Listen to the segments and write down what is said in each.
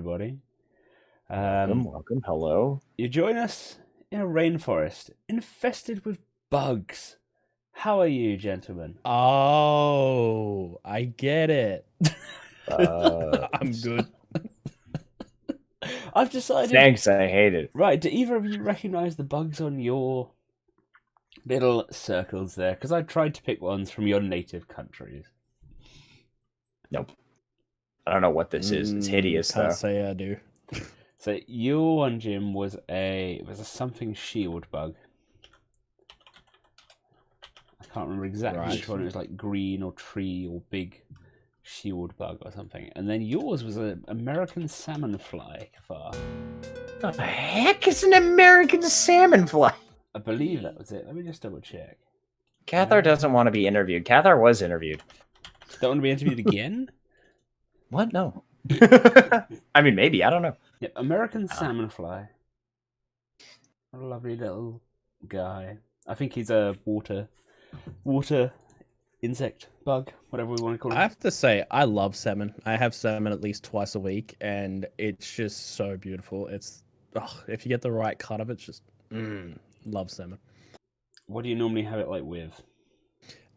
everybody. Welcome. Hello. You join us in a rainforest infested with bugs. How are you, gentlemen? Oh, I get it. I'm good. I've decided... Thanks, I hate it. Right, do either of you recognise the bugs on your little circles there? Because I tried to pick ones from your native countries. Nope. I don't know what this is. It's hideous, Can't though. say I do. So your one, Jim, was a something shield bug. I can't remember exactly which one. It was like green or tree or big shield bug or something. And then yours was an American salmon fly, Kathaar. What the heck is an American salmon fly? I believe that was it. Let me just double check. Kathaar doesn't want to be interviewed. Kathaar was interviewed. Don't want to be interviewed again? What? No. I mean, maybe. I don't know. Yeah, American salmon fly. What a lovely little guy. I think he's a water insect bug, whatever we want to call it. I have to say, I love salmon. I have salmon at least twice a week, and it's just so beautiful. It's if you get the right cut of it, it's just love salmon. What do you normally have it like with?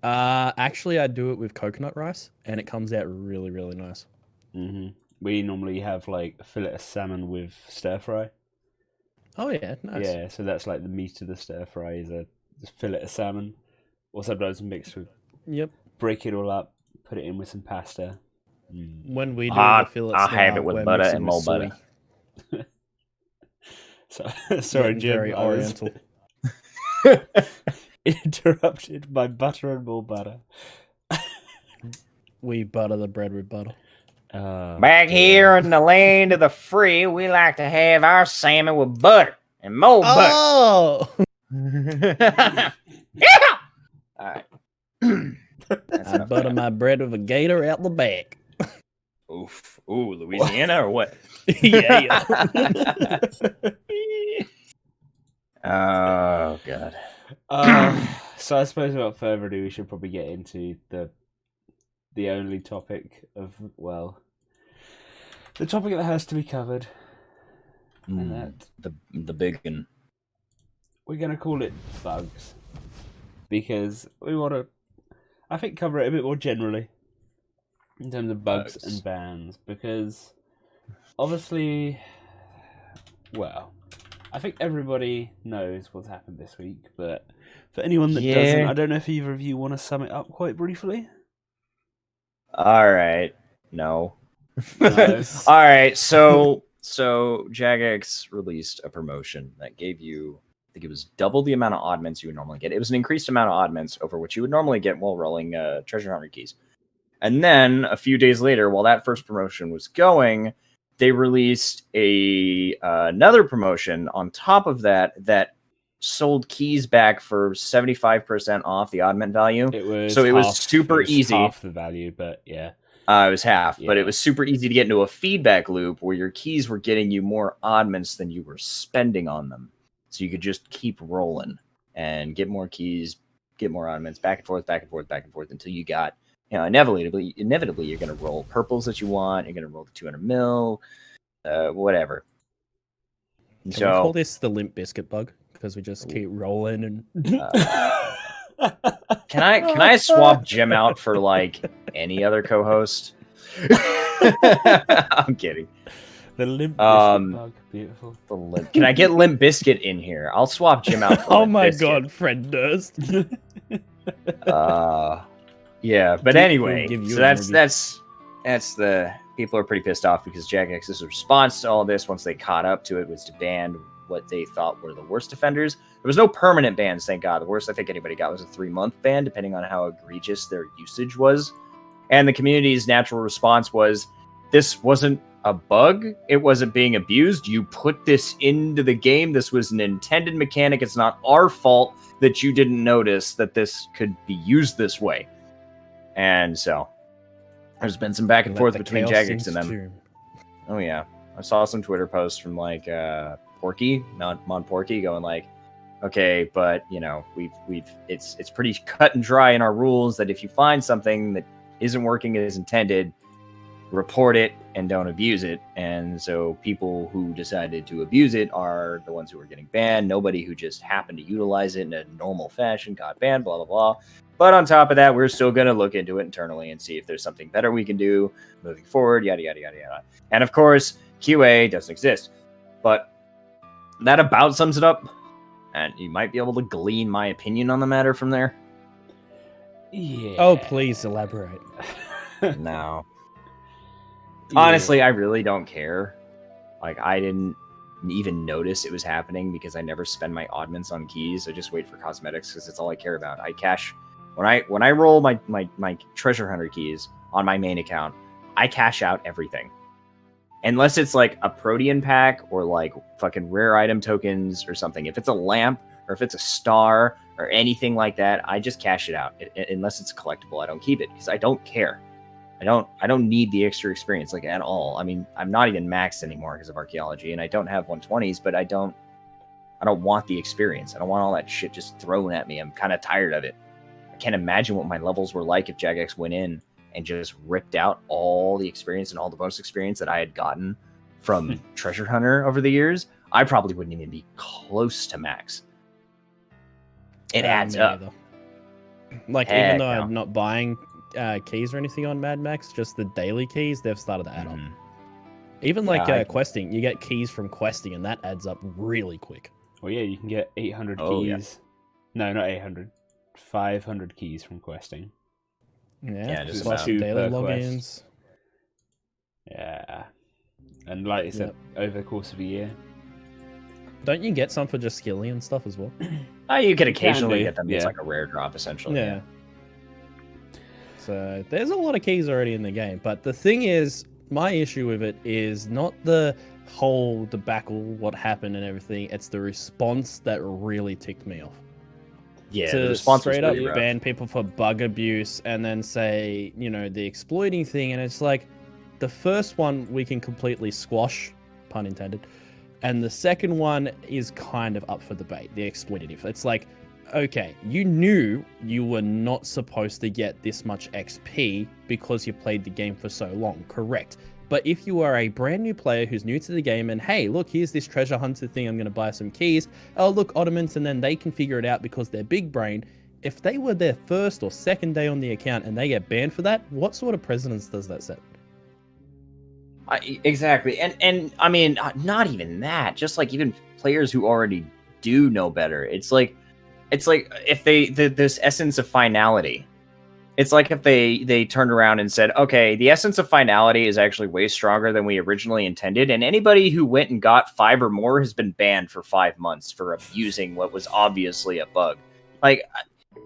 Actually, I do it with coconut rice, and it comes out really, really nice. Mm-hmm. We normally have like a fillet of salmon with stir fry. Oh yeah, nice. Yeah, so that's like the meat of the stir fry is a fillet of salmon, or sometimes mixed with. Yep. Break it all up, put it in with some pasta. When we do the fillets, I'll have it with butter and more butter. So, sorry, Jim. Very oriental. Interrupted by butter and more butter. We butter the bread with butter. Back here in the land of the free, we like to have our salmon with butter and more butter. Oh! Yeah! All right. I butter my bread with a gator out the back. Oof. Ooh, Louisiana or what? Yeah. Oh, God. So I suppose without further ado, we should probably get into the only topic of, well, the topic that has to be covered. And that The big one. we're going to call it bugs. Because we want to, I think, cover it a bit more generally in terms of bugs and bans. Because obviously, well, I think everybody knows what's happened this week. But for anyone that doesn't, I don't know if either of you want to sum it up quite briefly. All right. No. No. All right. So Jagex released a promotion that gave you, I think it was double the amount of odd mints you would normally get. It was an increased amount of odd mints over what you would normally get while rolling treasure hunter keys. And then a few days later, while that first promotion was going, they released another promotion on top of that sold keys back for 75% off the odd mint value. It was super easy. Half the value, but yeah. It was half, Yeah. but it was super easy to get into a feedback loop where your keys were getting you more odd mints than you were spending on them. So you could just keep rolling and get more keys, get more odd mints, back and forth, until you got, inevitably you're going to roll purples that you want. You're going to roll the 200 mil, whatever. Can we call this the Limp Biscuit bug? Because we just keep rolling and... Can I swap Jim out for like any other co-host? I'm kidding. The Limp Biscuit bug, beautiful. Can I get Limp Biscuit in here? I'll swap Jim out for Oh my God, Fred Durst. Yeah, but anyway, so that's the people are pretty pissed off because Jagex's response to all this, once they caught up to it, was to ban what they thought were the worst offenders. There was no permanent bans, thank God. The worst I think anybody got was a 3-month ban, depending on how egregious their usage was. And the community's natural response was, this wasn't a bug. It wasn't being abused. You put this into the game. This was an intended mechanic. It's not our fault that you didn't notice that this could be used this way. And so there's been some back and forth between Jagex and them. Oh yeah. I saw some Twitter posts from like Porky, not Mon Porky, going like, okay, but it's pretty cut and dry in our rules that if you find something that isn't working as intended, report it and don't abuse it. And so people who decided to abuse it are the ones who are getting banned. Nobody who just happened to utilize it in a normal fashion got banned, blah, blah, blah. But on top of that, we're still going to look into it internally and see if there's something better we can do moving forward, yada, yada, yada, yada. And of course, QA doesn't exist. But that about sums it up. And you might be able to glean my opinion on the matter from there. Yeah. Oh, please elaborate. No. Yeah. Honestly, I really don't care. Like, I didn't even notice it was happening because I never spend my oddments on keys. I just wait for cosmetics because it's all I care about. I cash when I roll my treasure hunter keys on my main account, I cash out everything. Unless it's like a Protean pack or like fucking rare item tokens or something. If it's a lamp or if it's a star or anything like that, I just cash it out. Unless it's collectible, I don't keep it because I don't care. I don't need the extra experience like at all. I mean, I'm not even maxed anymore because of archaeology, and I don't have 120s, but I don't want the experience. I don't want all that shit just thrown at me. I'm kind of tired of it. I can't imagine what my levels were like if Jagex went in and just ripped out all the experience and all the bonus experience that I had gotten from Treasure Hunter over the years. I probably wouldn't even be close to max. It adds up. Like, even though I'm not buying keys or anything on Mad Max, just the daily keys, they've started to add up. Even like questing, you get keys from questing, and that adds up really quick. Well, yeah, you can get 800 keys. Yeah. No, not 800. 500 keys from questing. Yeah, just plus two daily per logins. quest. Yeah. And like you said, over the course of a year. Don't you get some for just skilling and stuff as well? You can occasionally get them. Yeah. It's like a rare drop, essentially. Yeah. So there's a lot of keys already in the game. But the thing is, my issue with it is not the whole debacle, what happened and everything. It's the response that really ticked me off. Yeah, to the response straight was up ban people for bug abuse and then say, the exploiting thing. And it's like, the first one we can completely squash, pun intended. And the second one is kind of up for debate, the exploitative. It's like, okay, you knew you were not supposed to get this much XP because you played the game for so long, correct? But if you are a brand new player who's new to the game and, hey, look, here's this treasure hunter thing, I'm going to buy some keys. Oh, look, Ottomans, and then they can figure it out because they're big brain. If they were their first or second day on the account and they get banned for that, what sort of precedence does that set? Exactly. And I mean, not even that, just like even players who already do know better. It's like if this essence of finality, it's like if they turned around and said, okay, the essence of finality is actually way stronger than we originally intended. And anybody who went and got 5 or more has been banned for 5 months for abusing what was obviously a bug. Like,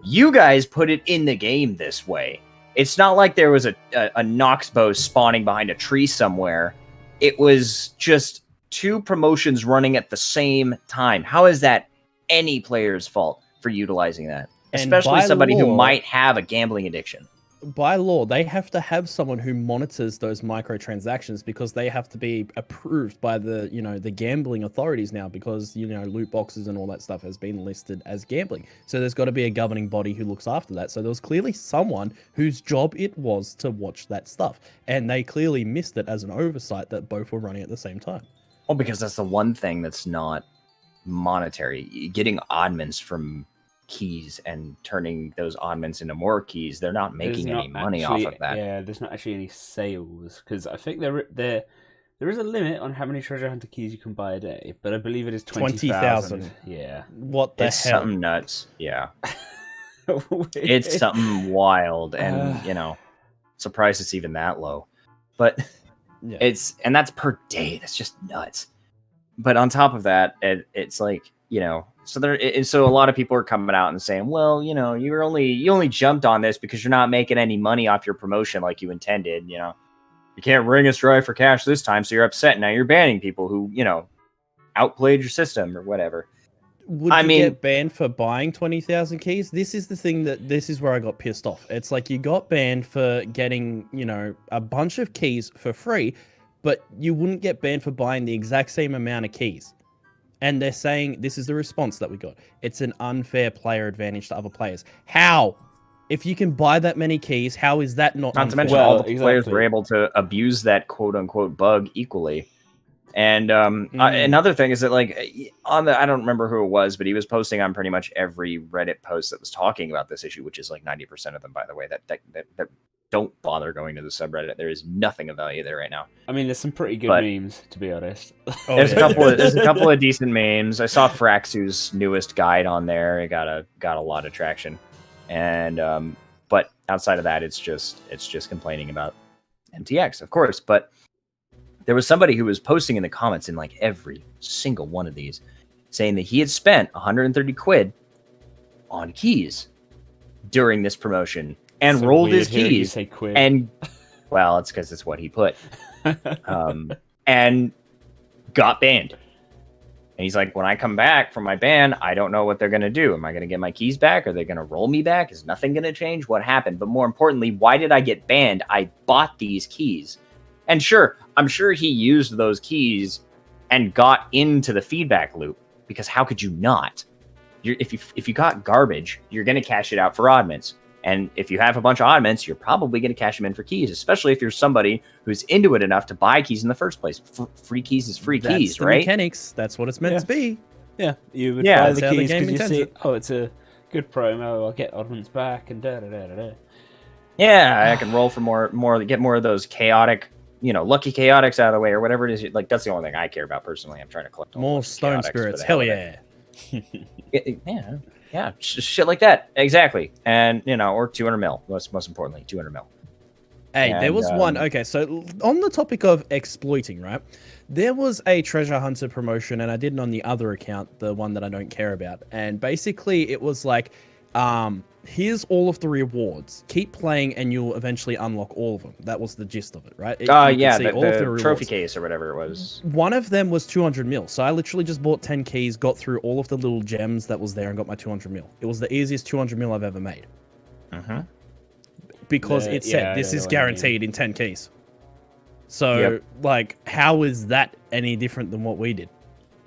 you guys put it in the game this way. It's not like there was a Noxbow spawning behind a tree somewhere. It was just 2 promotions running at the same time. How is that any player's fault for utilizing that? Especially somebody who might have a gambling addiction. By law, they have to have someone who monitors those microtransactions because they have to be approved by the gambling authorities now because, loot boxes and all that stuff has been listed as gambling. So there's got to be a governing body who looks after that. So there was clearly someone whose job it was to watch that stuff. And they clearly missed it as an oversight that both were running at the same time. Well, because that's the one thing that's not monetary. Getting oddments from keys and turning those oddments into more keys, they're not making any money off of that. Yeah, there's not actually any sales because I think there is a limit on how many treasure hunter keys you can buy a day, but I believe it is 20,000. Yeah. What the hell? It's something nuts. Yeah. It's something wild, and surprised it's even that low. But and that's per day. That's just nuts. But on top of that, it's like, so a lot of people are coming out and saying, well, you only jumped on this because you're not making any money off your promotion like you intended. You can't ring us dry for cash this time, so you're upset. Now you're banning people who, outplayed your system or whatever. Would you get banned for buying 20,000 keys? This is the thing this is where I got pissed off. It's like you got banned for getting, a bunch of keys for free, but you wouldn't get banned for buying the exact same amount of keys. And they're saying this is the response that we got. It's an unfair player advantage to other players. How? If you can buy that many keys, how is that not? Not to mention all the players were able to abuse that quote unquote bug equally. And another thing is that like I don't remember who it was, but he was posting on pretty much every Reddit post that was talking about this issue, which is like 90% of them, by the way, that don't bother going to the subreddit. There is nothing of value there right now. I mean, there's some pretty good memes, to be honest. There's a couple of decent memes. I saw Fraxu's newest guide on there. It got a lot of traction, and but outside of that, it's just complaining about MTX, of course. But there was somebody who was posting in the comments in like every single one of these, saying that he had spent 130 quid on keys during this promotion. And so rolled his keys, and well, it's because it's what he put, and got banned. And he's like, when I come back from my ban, I don't know what they're gonna do. Am I gonna get my keys back? Are they gonna roll me back? Is nothing gonna change? What happened? But more importantly, why did I get banned? I bought these keys, and sure, I'm sure he used those keys and got into the feedback loop, because how could you not? If you got garbage, you're gonna cash it out for oddments. And if you have a bunch of oddments, you're probably going to cash them in for keys, especially if you're somebody who's into it enough to buy keys in the first place. Free keys is free keys, the right? Mechanics. That's what it's meant to be. Yeah, you would buy the keys because you see, oh, it's a good promo. I'll get oddments back and da da da da. Yeah, I can roll for more, get more of those chaotic, lucky chaotics out of the way or whatever it is. Like that's the only thing I care about personally. I'm trying to collect more stone spirits. Hell yeah. Yeah. Yeah, shit like that. Exactly. And, or 200 mil. Most importantly, 200 mil. Hey, there was one. Okay, so on the topic of exploiting, right? There was a treasure hunter promotion, and I did it on the other account, the one that I don't care about. And basically, it was like, here's all of the rewards. Keep playing, and you'll eventually unlock all of them. That was the gist of it, right? The trophy case or whatever it was. One of them was 200 mil. So I literally just bought 10 keys, got through all of the little gems that was there, and got my 200 mil. It was the easiest 200 mil I've ever made. Because it said, this is guaranteed in 10 keys. So, like, how is that any different than what we did?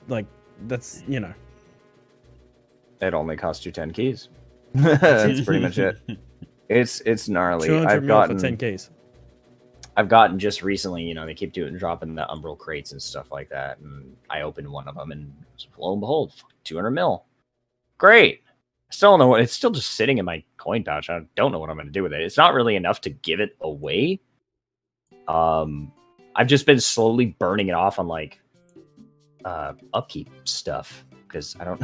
Like, that's, It only cost you 10 keys. That's pretty much it. It's gnarly. 200 mil for 10 keys. I've gotten just recently, they keep dropping the umbral crates and stuff like that. And I opened one of them and lo and behold, 200 mil. Great. I still don't know it's still just sitting in my coin pouch. I don't know what I'm going to do with it. It's not really enough to give it away. I've just been slowly burning it off on like upkeep stuff because I don't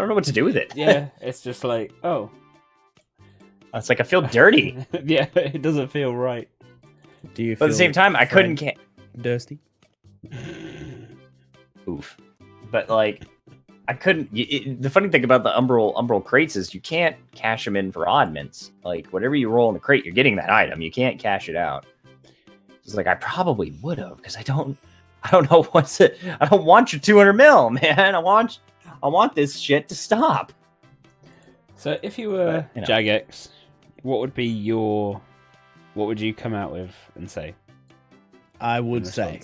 know what to do with it. Yeah, it's just like, oh. It's like I feel dirty. Yeah, it doesn't feel right. Do you feel but at the same time, I couldn't thirsty? Oof. But like I couldn't the funny thing about the umbral crates is you can't cash them in for oddments. Like whatever you roll in the crate, you're getting that item. You can't cash it out. It's like I probably would have because I don't know what's it. I don't want your 200 mil, man. I want this shit to stop. So if you were Jagex, what would you come out with and say? I would say,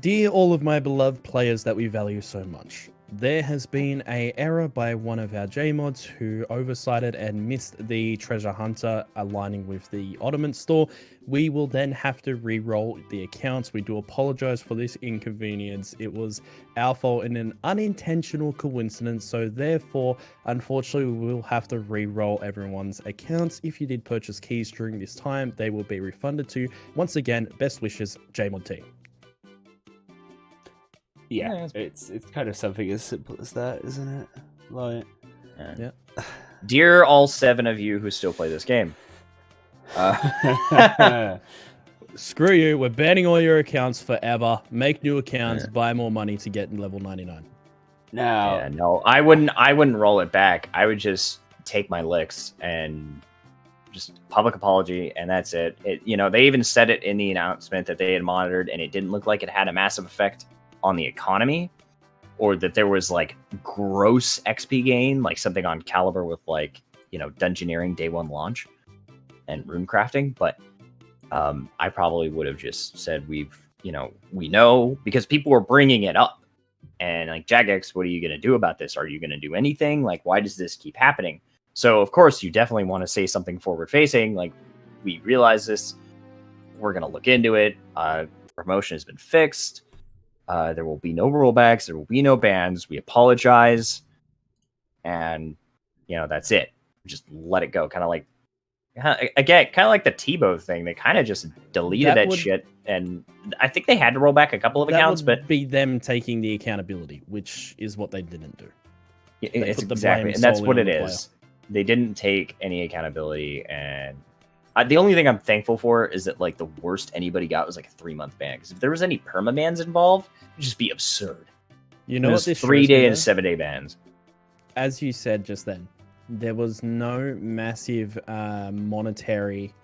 dear all of my beloved players that we value so much, there has been an error by one of our JMods who oversighted and missed the treasure hunter aligning with the Ottoman store. We will then have to re-roll the accounts. We do apologize for this inconvenience. It was our fault and an unintentional coincidence. So therefore, unfortunately, we will have to re-roll everyone's accounts. If you did purchase keys during this time, they will be refunded to you. Once again, best wishes, JMod team. Yeah, it's kind of something as simple as that, isn't it? Like, yeah. Dear all 7 of you who still play this game, screw you. We're banning all your accounts forever. Make new accounts. Buy more money to get level 99. No, I wouldn't roll it back. I would just take my licks and just public apology, and that's it. They even said it in the announcement that they had monitored, and it didn't look like it had a massive effect on the economy, or that there was like gross XP gain, like something on caliber with like dungeoneering day 1 launch and rune crafting. But I probably would have just said we know, because people were bringing it up, and like, Jagex, what are you going to do about this? Are you going to do anything? Like, why does this keep happening? So of course you definitely want to say something forward facing, like, we realize this, we're going to look into it. Promotion has been fixed. There will be no rollbacks. There will be no bans. We apologize. And, that's it. Just let it go. Kind of like the Tebow thing. They kind of just deleted that shit. And I think they had to roll back a couple of accounts, but be them taking the accountability, which is what they didn't do. It's exactly. And that's what it is. They didn't take any accountability, and the only thing I'm thankful for is that, like, the worst anybody got was like a 3-month ban. Because if there was any permabans involved, it'd just be absurd. You know what this 3-day and 7-day bans. As you said just then, there was no massive monetary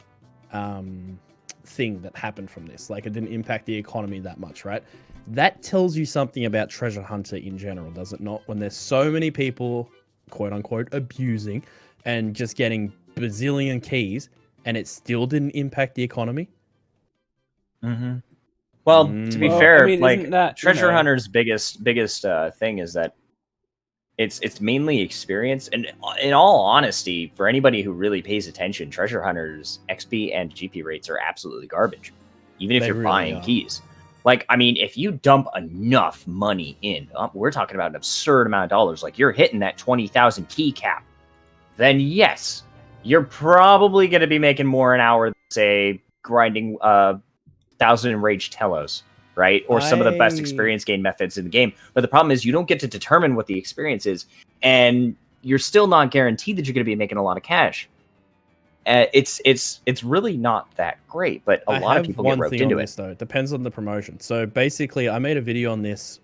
thing that happened from this. Like, it didn't impact the economy that much, right? That tells you something about Treasure Hunter in general, does it not? When there's so many people, quote unquote, abusing and just getting bazillion keys, and it still didn't impact the economy. Mm-hmm. Well, to be fair, like, Treasure Hunter's biggest thing is that it's mainly experience. And in all honesty, for anybody who really pays attention, Treasure Hunter's XP and GP rates are absolutely garbage, even if you're really buying keys. Like, I mean, if you dump enough money in, we're talking about an absurd amount of dollars, like you're hitting that 20,000 key cap, then yes, you're probably going to be making more an hour than, say, grinding 1,000 enraged Telos, right? Or some of the best experience gain methods in the game. But the problem is you don't get to determine what the experience is, and you're still not guaranteed that you're going to be making a lot of cash. It's really not that great, but a lot of people get roped into it. Though. It depends on the promotion. So basically, I made a video on this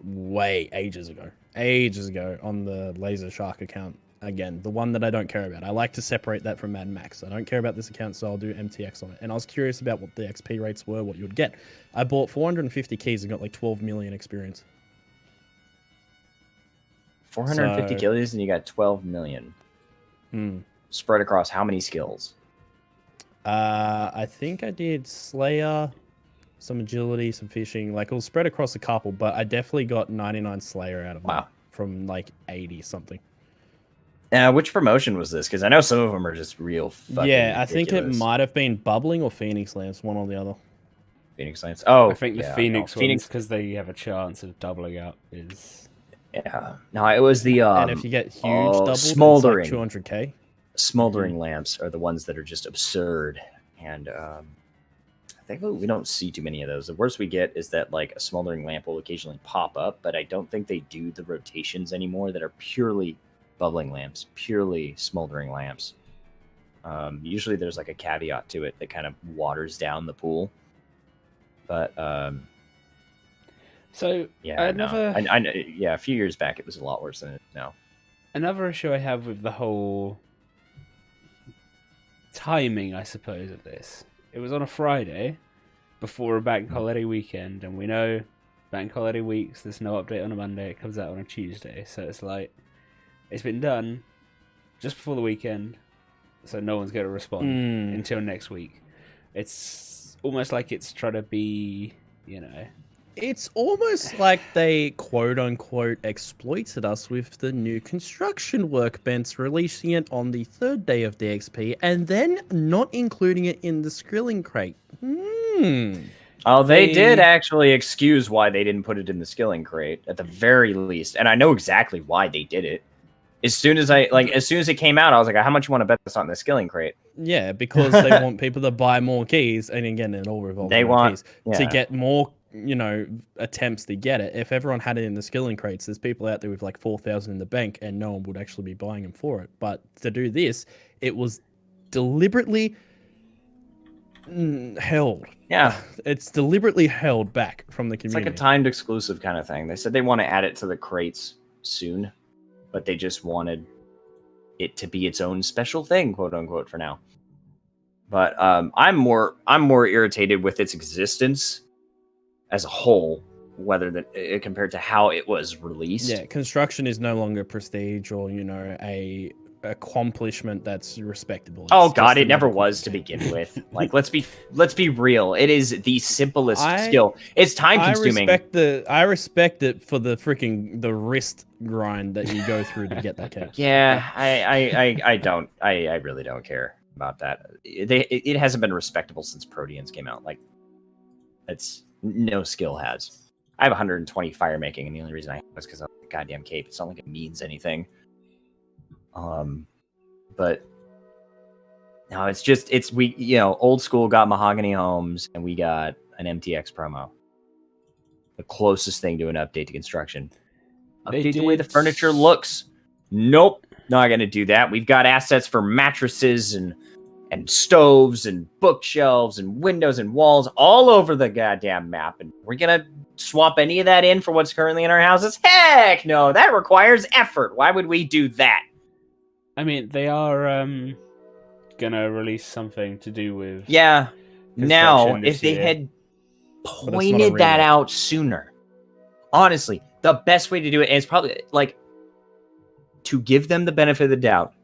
ages ago on the Laser Shark account. Again, the one that I don't care about. I like to separate that from Mad Max. I don't care about this account, so I'll do MTX on it. And I was curious about what the XP rates were, what you would get. I bought 450 keys and got like 12 million experience. 450 kills and you got 12 million. Spread across how many skills? I think I did Slayer, some agility, some fishing. Like, it was spread across a couple, but I definitely got 99 Slayer out of them from like 80 something. Which promotion was this? Because I know some of them are just real fucking I think it might have been Bubbling or Phoenix Lance, one or the other. Phoenix Lance. Oh, I think the Phoenix ones, because they have a chance of doubling up, is... Yeah. No, it was the... and if you get huge double, Smoldering. It's like 200k. Smoldering lamps are the ones that are just absurd. And I think we don't see too many of those. The worst we get is that, like, a smoldering lamp will occasionally pop up, but I don't think they do the rotations anymore that are purely bubbling lamps, purely smoldering lamps. Usually there's like a caveat to it that kind of waters down the pool. But so yeah, a few years back it was a lot worse than it is now. Another issue I have with the whole timing, I suppose, of this. It was on a Friday before a bank holiday weekend, and we know bank holiday weeks, there's no update on a Monday, it comes out on a Tuesday, so it's like, it's been done just before the weekend, so no one's going to respond until next week. It's almost like it's trying to be, It's almost like they quote-unquote exploited us with the new construction workbench, releasing it on the 3rd day of DXP, and then not including it in the Skrilling crate. Oh, they did actually excuse why they didn't put it in the Skilling crate, at the very least. And I know exactly why they did it. As soon as it came out, I was like, how much you want to bet this on the Skilling crate? Yeah, because they want people to buy more keys, and again, it all revolves around keys, to get more, attempts to get it. If everyone had it in the Skilling crates, there's people out there with like 4,000 in the bank, and no one would actually be buying them for it. But to do this, it was deliberately held. Yeah, it's deliberately held back from the community. It's like a timed exclusive kind of thing. They said they want to add it to the crates soon, but they just wanted it to be its own special thing, quote unquote, for now. But I'm more irritated with its existence as a whole, whether compared to how it was released. Yeah, construction is no longer prestige or a accomplishment that's respectable. Oh It's God, just it never another was to complicated begin with. Like, let's be real. It is the simplest I- skill. It's time consuming. I respect it for the wrist grind that you go through to get that cat. Yeah, I really don't care about that. It hasn't been respectable since Proteans came out. Like, it's no skill has. I have 120 fire making, and the only reason I have it is because of the goddamn cape. It's not like it means anything. But no, old school got mahogany homes, and we got an MTX promo. The closest thing to an update to construction. Update the way the furniture looks. Nope, not gonna do that. We've got assets for mattresses and stoves and bookshelves and windows and walls all over the goddamn map, and we're gonna swap any of that in for what's currently in our houses? Heck no, that requires effort. Why would we do that? I mean, they are gonna release something to do with Now if they year. had pointed that out sooner, honestly, the best way to do it, and it's probably like, to give them the benefit of the doubt,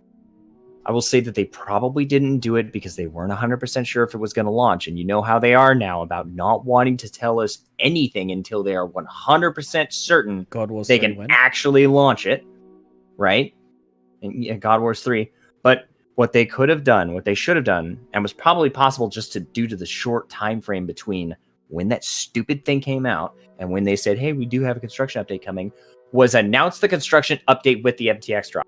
I will say that they probably didn't do it because they weren't 100% sure if it was going to launch. And you know how they are now about not wanting to tell us anything until they are 100% certain they can actually launch it, right? And, yeah, God Wars 3. But what they could have done, what they should have done, and was probably possible just due to the short time frame between when that stupid thing came out and when they said, hey, we do have a construction update coming, was announce the construction update with the MTX drop.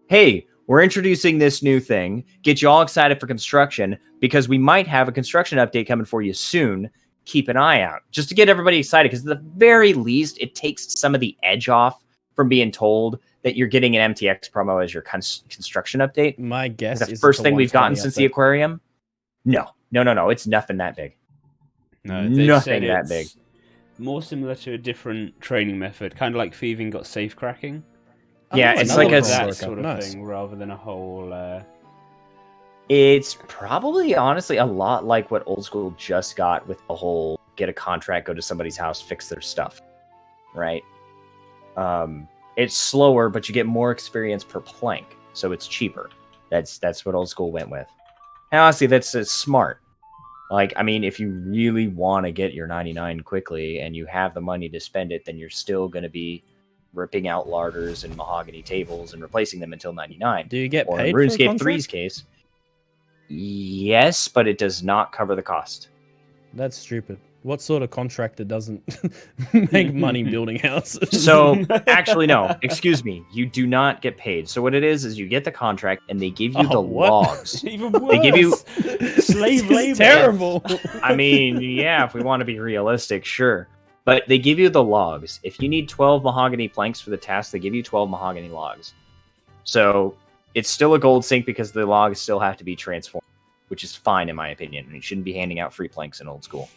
Hey, we're introducing this new thing. Get you all excited for construction because we might have a construction update coming for you soon. Keep an eye out. Just to get everybody excited, because at the very least, it takes some of the edge off from being told that you're getting an MTX promo as your construction update. My guess is the first thing we've gotten since the aquarium. No. It's nothing that big. No, nothing that big. More similar to a different training method, kind of like thieving got safe cracking. Yeah, it's like that sort of thing rather than a whole. It's probably honestly a lot like what old school just got with the whole get a contract, go to somebody's house, fix their stuff, right? It's slower, but you get more experience per plank, so it's cheaper. That's what old school went with. And honestly, that's smart. Like, I mean, if you really want to get your 99 quickly and you have the money to spend it, then you're still going to be ripping out larders and mahogany tables and replacing them until 99. Do you get or paid in RuneScape 3's case? Yes, but it does not cover the cost. That's stupid. What sort of contractor doesn't make money building houses? So, actually, no. Excuse me. You do not get paid. So what it is you get the contract and they give you the logs. Even worse. They give you slave labor. Terrible. I mean, yeah, if we want to be realistic, sure. But they give you the logs. If you need 12 mahogany planks for the task, they give you 12 mahogany logs. So it's still a gold sink because the logs still have to be transformed, which is fine in my opinion. You shouldn't be handing out free planks in old school.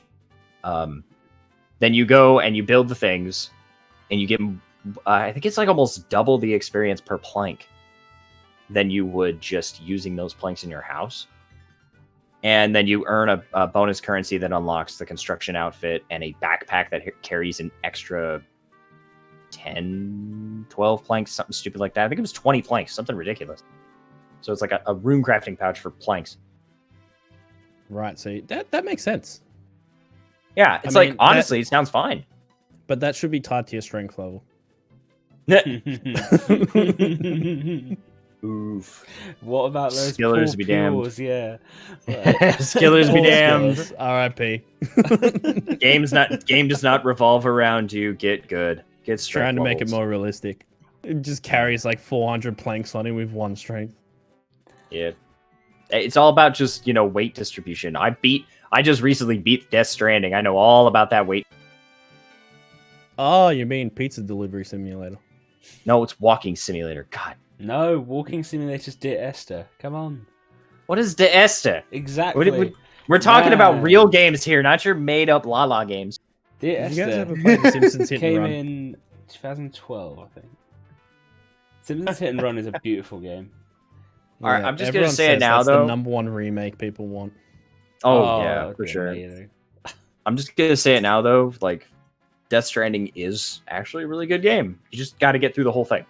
Then you go and you build the things, and you get, I think it's like almost double the experience per plank than you would just using those planks in your house. And then you earn a bonus currency that unlocks the construction outfit and a backpack that carries an extra 10, 12 planks, something stupid like that. I think it was 20 planks, something ridiculous. So it's like a rune crafting pouch for planks. Right, so that makes sense. Yeah, it's honestly, it sounds fine. But that should be tied to your strength level. Oof. What about those skillers be damned? Yeah. Skillers be damned. R.I.P. Game does not revolve around you. Get good. Get strength. Trying to levels. make it more realistic. It just carries like 400 planks on him with one strength. Yeah. It's all about just, weight distribution. I just recently beat Death Stranding. I know all about that weight. Oh, you mean Pizza Delivery Simulator? No, it's Walking Simulator. God. No, Walking Simulator's Dear Esther. Come on. What is De Esther? Exactly. We're talking about real games here, not your made-up la-la games. Dear Esther. You guys ever played The Simpsons Hit and came Run? in 2012, I think. Simpsons Hit and Run is a beautiful game. All right, I'm just going to say it now, though. The number one remake people want. Oh yeah, for sure. Amazing. I'm just going to say it now, though. Like, Death Stranding is actually a really good game. You just got to get through the whole thing.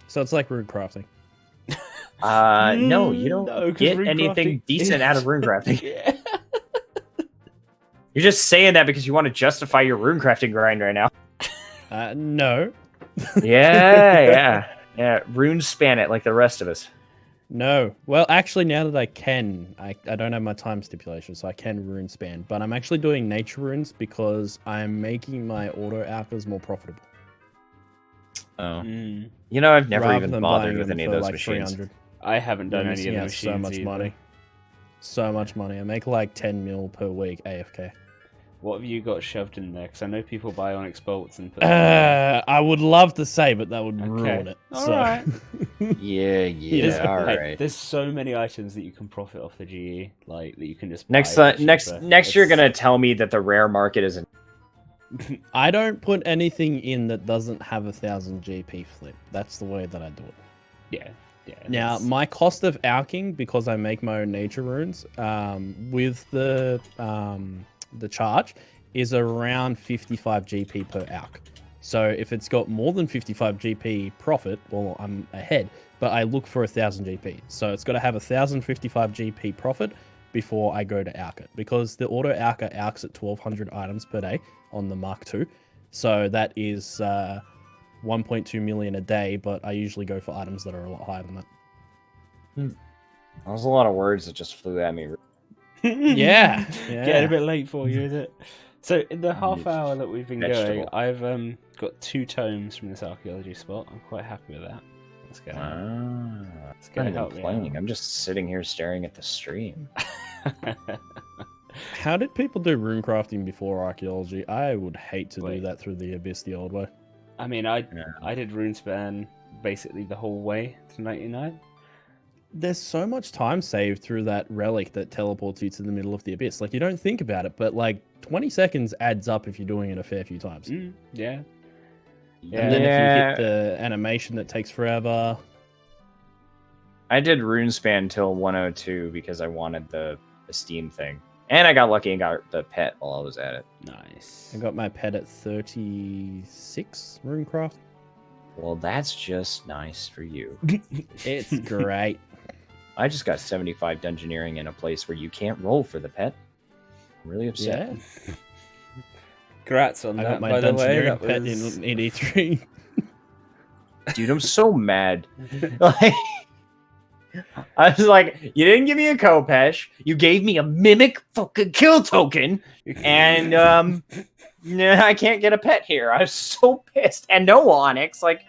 So it's like rune crafting. No, you don't No, 'cause get rune anything crafting decent out of is- rune crafting. Yeah. You're just saying that because you want to justify your rune crafting grind right now. No. Yeah. Rune span it like the rest of us. No. Well, actually, now that I can, I don't have my time stipulation, so I can rune span. But I'm actually doing nature runes because I'm making my auto alchers more profitable. Oh. Mm. You know, I've never rather even than bothered buying with them any of for those like machines. 300. I haven't done You're any missing of the out machines so much either. money. So much money. I make like 10 mil per week AFK. What have you got shoved in there? Because I know people buy Onyx bolts and put them in there. I would love to say, but that would Okay. ruin it. All right. Yeah, all right. There's so many items that you can profit off the GE, like that you can just Next, buy for next cheaper. you're gonna tell me that the rare market isn't. I don't put anything in that doesn't have 1,000 GP flip. That's the way that I do it. Yeah. Now, that's- my cost of alching, because I make my own nature runes, with the charge, is around 55 GP per alch. So if it's got more than 55 GP profit, well, I'm ahead. But I look for 1,000 GP. So it's got to have 1,055 GP profit before I go to alch it, because the auto alcher alchs at 1,200 items per day on the Mark II. So that is 1.2 million a day, but I usually go for items that are a lot higher than that. That was a lot of words that just flew at me. Yeah. Getting a bit late for you, is it? So in the half It's hour that we've been vegetable. going, I've got 2 tomes from this archaeology spot. I'm quite happy with that. Let's go. It's gonna not help even me playing. out. I'm just sitting here staring at the stream. How did people do rune crafting before archaeology? I would hate to do Wait. that through the abyss the old way. I mean, I Yeah. did Runespan basically the whole way to 99. There's so much time saved through that relic that teleports you to the middle of the abyss. Like, you don't think about it, but like 20 seconds adds up if you're doing it a fair few times. Yeah. And then if you hit the animation that takes forever. I did Runespan till 102 because I wanted the Steam thing. And I got lucky and got the pet while I was at it. Nice. I got my pet at 36 runecraft. Well, that's just nice for you. It's great. I just got 75 dungeoneering in a place where you can't roll for the pet. I'm really upset. Yeah. Congrats on I that, got my by the way. dungeoneering That pet was... in E3. Dude, I'm so mad. Like, I was like, you didn't give me a Kopesh. You gave me a mimic fucking kill token. And I can't get a pet here. I was so pissed. And no Onyx. Like,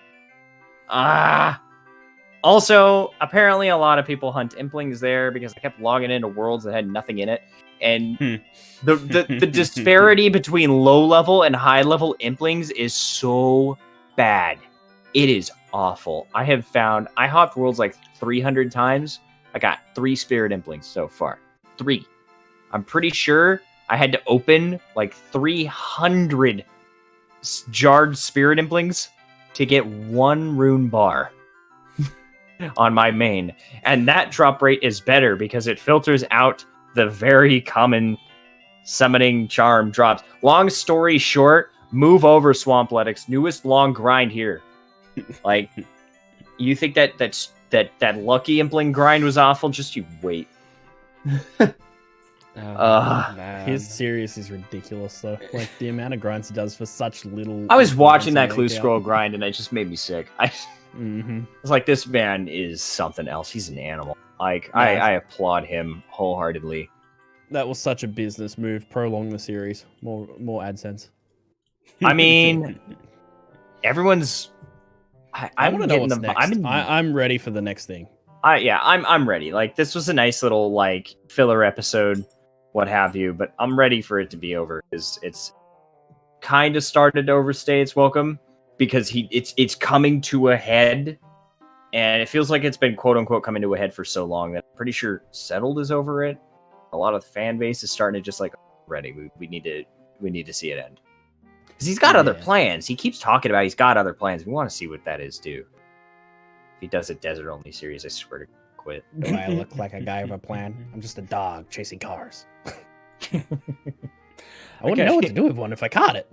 Also, apparently a lot of people hunt implings there because I kept logging into worlds that had nothing in it. And the disparity between low level and high level implings is so bad. It is awful. I hopped worlds like 300 times. I got 3 spirit implings so far. 3. I'm pretty sure I had to open like 300 jarred spirit implings to get 1 rune bar on my main. And that drop rate is better because it filters out the very common summoning charm drops. Long story short, move over, Swampletics. Newest long grind here. Like, you think that lucky impling grind was awful? Just you wait. man. His series is ridiculous, though. Like, the amount of grinds he does for such little. I was watching that improvements clue in the scroll account. grind and it just made me sick. I was like, this man is something else. He's an animal. Like, Yeah. I applaud him wholeheartedly. That was such a business move. Prolong the series. More AdSense. I mean, everyone's. I I'm want to know getting what's the. next. I'm ready for the next thing. I'm ready. Like, this was a nice little like filler episode, what have you. But I'm ready for it to be over because it's kind of started to overstay its welcome because it's coming to a head, and it feels like it's been quote unquote coming to a head for so long that I'm pretty sure settled is over it. A lot of the fan base is starting to just like ready. We need to see it end because he's got other plans. He keeps talking about he's got other plans. We want to see what that is too. If he does a desert only series, I swear to quit. Do I look like a guy with a plan? I'm just a dog chasing cars. I wouldn't know what to do with one if I caught it.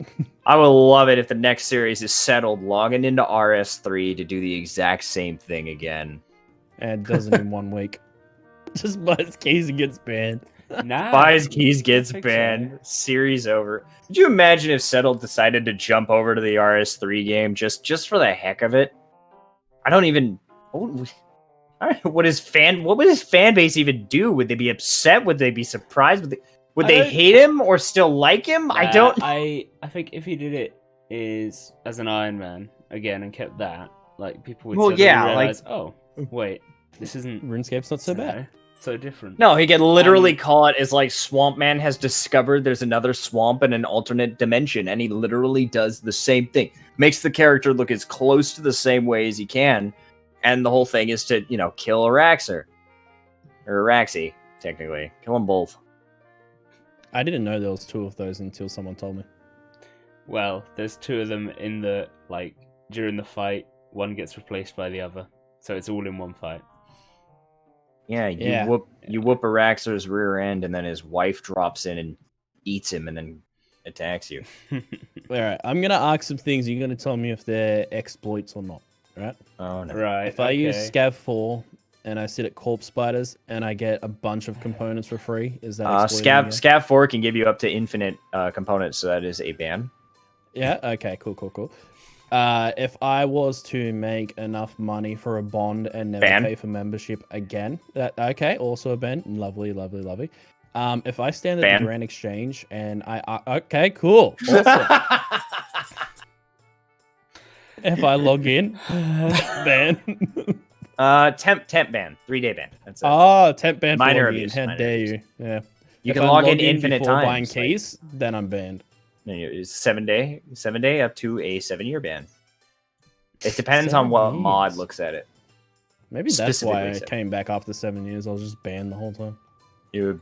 I would love it if the next series is settled, logging into RS3 to do the exact same thing again. and does it in 1 week. Just buys keys and gets banned. Nah, Buys keys, gets I think banned. so. Series over. Could you imagine if Settle decided to jump over to the RS3 game just for the heck of it? I don't even. What would his fan base even do? Would they be upset? Would they be surprised? Would they hate him or still like him? I don't. I think if he did it is as an Iron Man again and kept that, like people would suddenly realize, oh wait, this isn't RuneScape's not so bad. So different. No, he could literally call it as like Swamp Man has discovered there's another swamp in an alternate dimension, and he literally does the same thing. Makes the character look as close to the same way as he can, and the whole thing is to, kill Araxer. Or Araxi, technically. Kill them both. I didn't know there was 2 of those until someone told me. Well, there's 2 of them in the, during the fight, one gets replaced by the other. So it's all in one fight. Yeah, you whoop Araxer's rear end, and then his wife drops in and eats him, and then attacks you. All right, I'm gonna ask some things. You're gonna tell me if they're exploits or not. All right. Oh no. Right. If I use Scav 4 and I sit at Corpse Spiders and I get a bunch of components for free, is that Scav 4 can give you up to infinite components, so that is a ban. Yeah. Okay. Cool. If I was to make enough money for a bond and never pay for membership again, okay, also a ban. Lovely. If I stand at the Grand Exchange and okay, cool, awesome. If I log in, ban. Temp ban, 3-day ban. That's temp ban. Minor abuse. How dare you? Yeah. You can log in infinite times. Buying keys, then I'm banned. It's 7 day up to a 7-year ban. It depends on what mod looks at it. Maybe that's why I came back after 7 years. I was just banned the whole time. You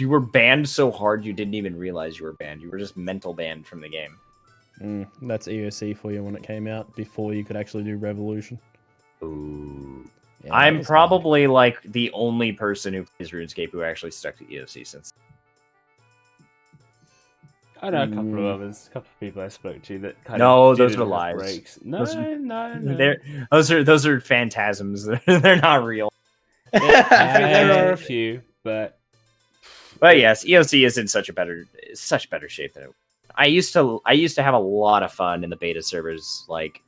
were banned so hard you didn't even realize you were banned. You were just mental banned from the game. That's EOC for you when it came out, before you could actually do Revolution. Ooh. Yeah, I'm probably like the only person who plays RuneScape who actually stuck to EOC since. I know a couple of others, a couple of people I spoke to that kind of those were lies. Breaks. No. Those are phantasms. They're not real. I think there are a few, but yes, EOC is in such better shape than it. I used to have a lot of fun in the beta servers, like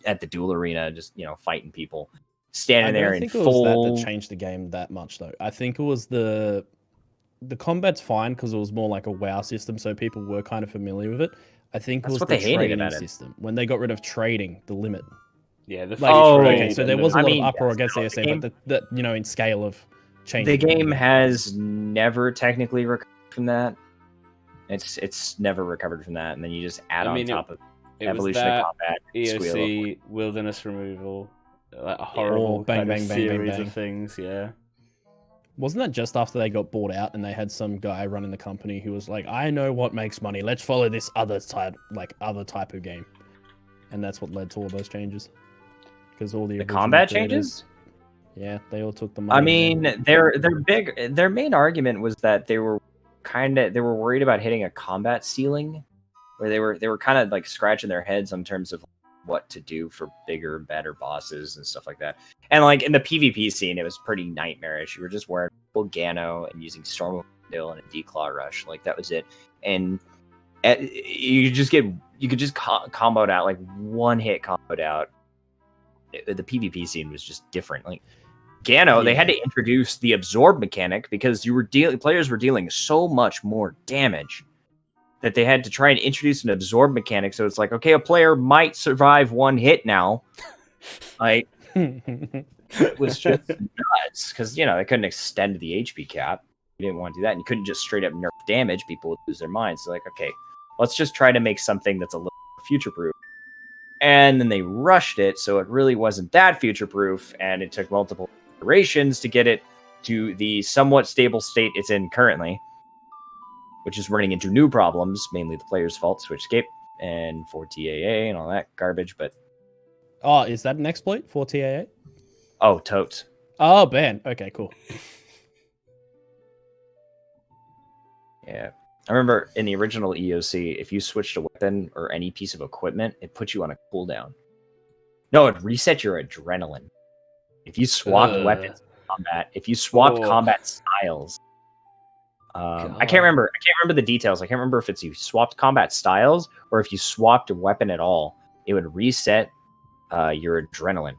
at the duel arena, just fighting people, standing there in full. I don't think it was that changed the game that much, though. I think it was the combat's fine because it was more like a WoW system, so people were kind of familiar with it. I think it was the trading system when they got rid of trading, the limit. Yeah, so there was a lot of uproar against ESA, but that in scale of change. The game has never technically recovered from that. It's never recovered from that, and then you just add on top of evolution of combat, EOC, wilderness removal, like a horrible series of things. Yeah. Wasn't that just after they got bought out and they had some guy running the company who was like, I know what makes money. Let's follow this other type of game. And that's what led to all those changes. Because all the combat changes? Yeah, they all took the money. I mean, their main argument was that they were worried about hitting a combat ceiling, where they were kind of like scratching their heads in terms of what to do for bigger, better bosses and stuff like that. And like in the PvP scene, it was pretty nightmarish. You were just wearing full Gano and using Storm and a Declaw Rush. Like that was it. And you could just comboed out, like one hit comboed out. The PvP scene was just different. Like Gano, they had to introduce the absorb mechanic because players were dealing so much more damage that they had to try and introduce an absorb mechanic. So it's like, okay, a player might survive one hit now. Like, it was just nuts because, they couldn't extend the HP cap. You didn't want to do that. And you couldn't just straight up nerf damage. People would lose their minds. So like, okay, let's just try to make something that's a little future-proof. And then they rushed it. So it really wasn't that future-proof. And it took multiple iterations to get it to the somewhat stable state it's in currently, which is running into new problems, mainly the player's fault, Switchscape, and 4TAA and all that garbage, but... Oh, is that an exploit, 4TAA? Oh, totes. Oh, ban. Okay, cool. Yeah. I remember in the original EOC, if you switched a weapon or any piece of equipment, it put you on a cooldown. No, it reset your adrenaline. If you swapped weapons in combat, if you swapped combat styles, I can't remember. I can't remember the details. I can't remember if it's you swapped combat styles or if you swapped a weapon at all. It would reset your adrenaline.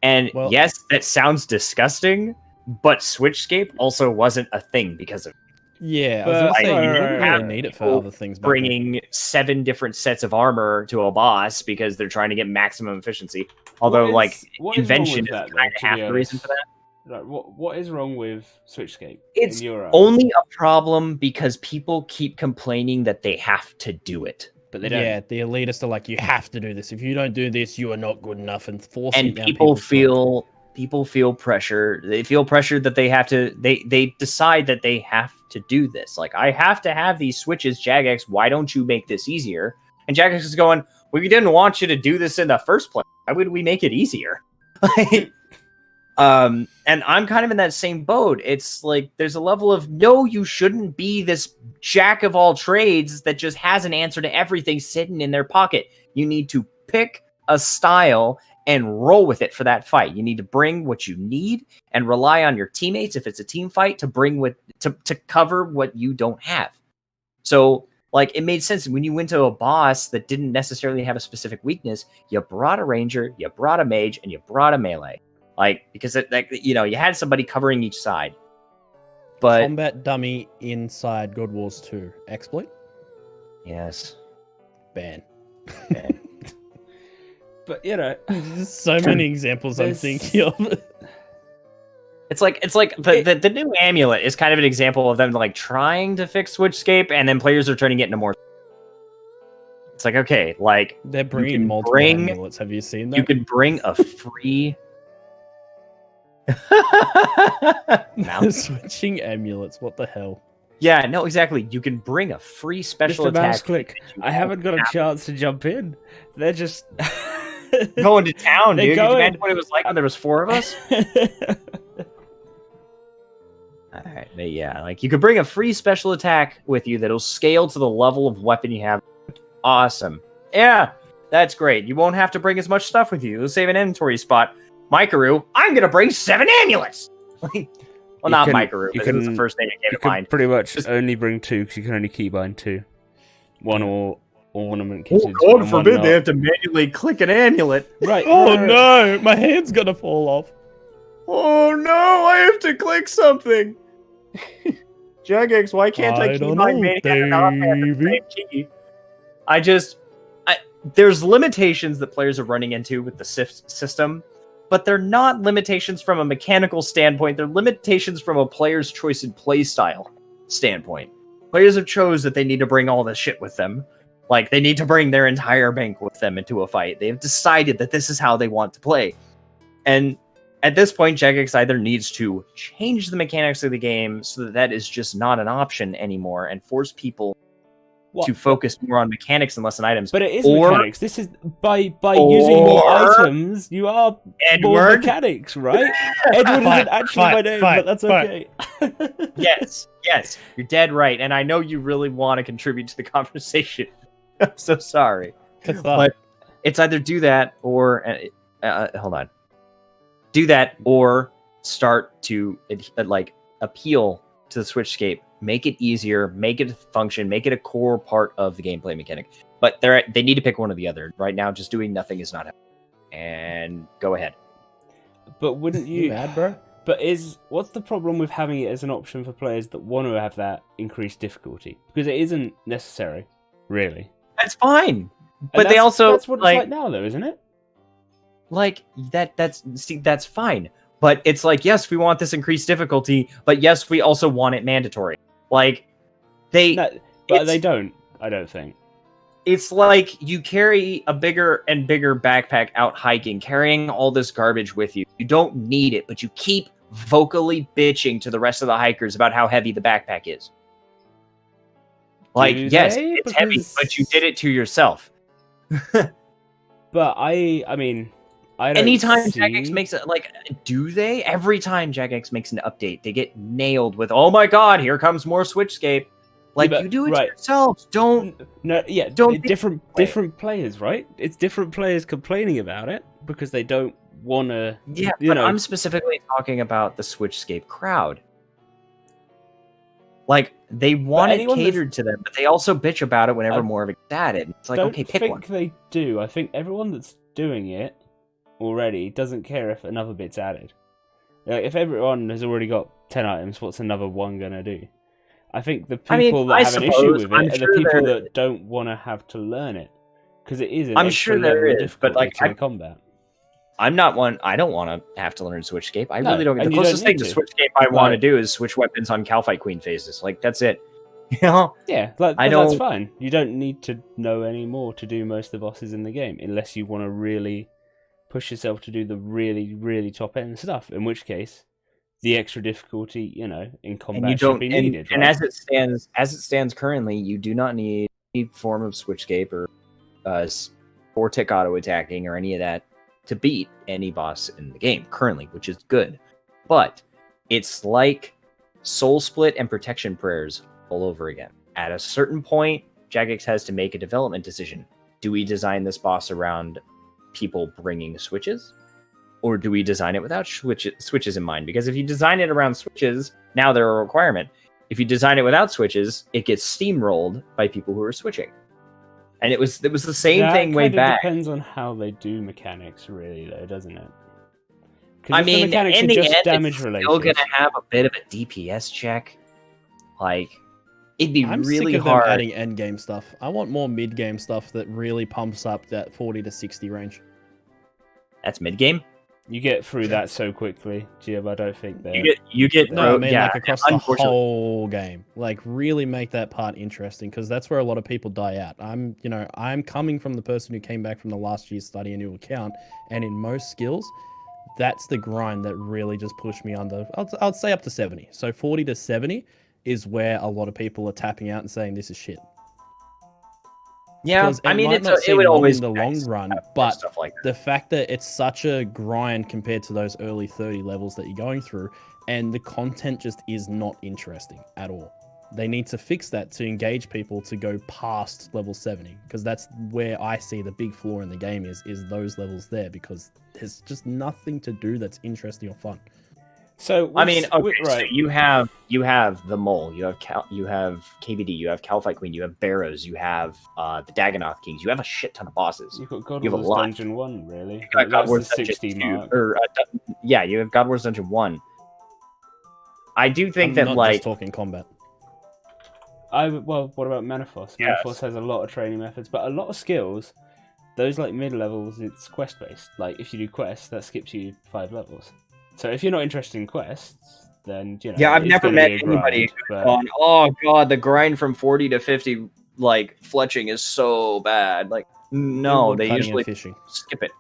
And yes, that sounds disgusting, but Switchscape also wasn't a thing because of. Yeah, I was gonna say you wouldn't really need it for other things. Bringing 7 different sets of armor to a boss because they're trying to get maximum efficiency. Although, invention is kind of half the reason for that. Like, what is wrong with Switchscape? It's only a problem because people keep complaining that they have to do it. But they don't. Yeah, the elitists are like, you have to do this. If you don't do this, you are not good enough, and forcing down people feel pressure. They feel pressure that they have to. They decide that they have to do this. Like, I have to have these switches, Jagex. Why don't you make this easier? And Jagex is going, we didn't want you to do this in the first place. Why would we make it easier? And I'm kind of in that same boat. It's like there's a level of no, you shouldn't be this jack of all trades that just has an answer to everything sitting in their pocket. You need to pick a style and roll with it for that fight. You need to bring what you need and rely on your teammates if it's a team fight to bring to cover what you don't have. So like it made sense when you went to a boss that didn't necessarily have a specific weakness, you brought a ranger, you brought a mage, and you brought a melee. Like, because you had somebody covering each side. But combat dummy inside God Wars 2 exploit. Yes. Ban. But there's so many examples I'm thinking of. It's like the new amulet is kind of an example of them like trying to fix Switchscape, and then players are turning it into more. It's like, okay, like they're bringing multiple amulets. Have you seen that? You can bring a free. Switching amulets. What the hell? Yeah, no, exactly. You can bring a free special Mr. attack. Mouse click. I haven't got a chance to jump in. They're just going to town, dude. Can you imagine what it was like when there was 4 of us? Alright, but yeah, like you could bring a free special attack with you that'll scale to the level of weapon you have. Awesome. Yeah, that's great. You won't have to bring as much stuff with you. You'll save an inventory spot. Mikaru, I'm gonna bring 7 amulets! Well, not Mikaru, but it was the first thing that came to mind. Pretty much only bring 2 because you can only keybind 2. One or ornament kitted. Oh, God forbid they have to manually click an amulet. Right. Oh no, my hand's gonna fall off. Oh no, I have to click something. Jagex, why can't I keybind main and offhand at the same key? There's limitations that players are running into with the SIFT system, but they're not limitations from a mechanical standpoint. They're limitations from a player's choice and play style standpoint. Players have chose that they need to bring all this shit with them. Like, they need to bring their entire bank with them into a fight. They've decided that this is how they want to play. And at this point, Jagex either needs to change the mechanics of the game so that is just not an option anymore and force people to focus more on mechanics and less on items. But it is mechanics. This is by using more items, you are more mechanics, right? Edward isn't actually my name, but that's okay. Yes, you're dead right, and I know you really want to contribute to the conversation. I'm so sorry. Kathaar. But it's either do that or hold on. Do that or start to appeal to the Switchscape. Make it easier, make it function, make it a core part of the gameplay mechanic. But they need to pick one or the other. Right now, just doing nothing is not helpful. And go ahead. But wouldn't you mad, bro? But what's the problem with having it as an option for players that want to have that increased difficulty? Because it isn't necessary, really. That's fine. But they also that's what it's like now, though, isn't it? Like that's fine. But it's like, yes, we want this increased difficulty, but yes, we also want it mandatory. Like, they don't. I don't think. It's like you carry a bigger and bigger backpack out hiking, carrying all this garbage with you. You don't need it, but you keep vocally bitching to the rest of the hikers about how heavy the backpack is. Like, yes, it's heavy, but you did it to yourself. But I mean, I don't anytime Jagex makes it, like, do they? Every time Jagex makes an update, they get nailed with, oh my god, here comes more Switchscape. Like, you do it to yourselves. Don't different players, right? It's different players complaining about it because they don't wanna, Yeah, you but know, I'm specifically talking about the Switchscape crowd. Like, they want it catered to them, but they also bitch about it whenever more of it gets added. It's like, okay, pick one. I think they do. I think everyone that's doing it already doesn't care if another bit's added. Like, if everyone has already got 10 items, what's another one gonna do? I think the people that have an issue with it are the people that don't want to have to learn it, because it is an extra level of difficulty to the combat. I'm not one. I don't want to have to learn Switchscape. I really don't. The closest thing to Switchscape I want to do is switch weapons on Calfight Queen phases. Like, that's it. You know? Yeah, that's fine. You don't need to know any more to do most of the bosses in the game, unless you want to really push yourself to do the really, really top end stuff. In which case, the extra difficulty, in combat should be needed. And as it stands currently, you do not need any form of Switchscape or 4-tick auto attacking or any of that to beat any boss in the game currently, which is good. But it's like Soul Split and Protection Prayers all over again. At a certain point, Jagex has to make a development decision. Do we design this boss around people bringing switches? Or do we design it without switches in mind? Because if you design it around switches, now they're a requirement. If you design it without switches, it gets steamrolled by people who are switching. And it was the same thing way back. It depends on how they do mechanics, really, though, doesn't it? I mean, in the end, it's still going to have a bit of a DPS check. Like, it'd be really hard. I'm adding end game stuff. I want more mid game stuff that really pumps up that 40 to 60 range. That's mid game. You get through that so quickly, Gib. I don't think that you get. No, I mean, like across the whole game. Like, really make that part interesting, because that's where a lot of people die out. I'm coming from the person who came back from the last year's study a new account, and in most skills, that's the grind that really just pushed me under. I'd say up to 70. So 40 to 70 is where a lot of people are tapping out and saying this is shit. Yeah, I mean, it would always in the long run, but the fact that it's such a grind compared to those early 30 levels that you're going through, and the content just is not interesting at all. They need to fix that to engage people to go past level 70, because that's where I see the big flaw in the game is those levels there, because there's just nothing to do that's interesting or fun. So I mean, okay, right. So you have the Mole, you have KBD, you have Calfight Queen, you have Barrows, you have the Dagonoth Kings, you have a shit ton of bosses. You've got God War's Dungeon 1, really. You got God War's 60 mark. Yeah, you have God War's Dungeon 1. I do think I'm not just talking combat. What about Manifos? Yes. Manifos has a lot of training methods, but a lot of skills. Those like mid levels, it's quest based. Like if you do quests, that skips you 5 levels. So if you're not interested in quests, then Yeah, I've never met anybody who's gone, oh god, the grind from 40 to 50 like fletching is so bad. Like, no, they usually skip it.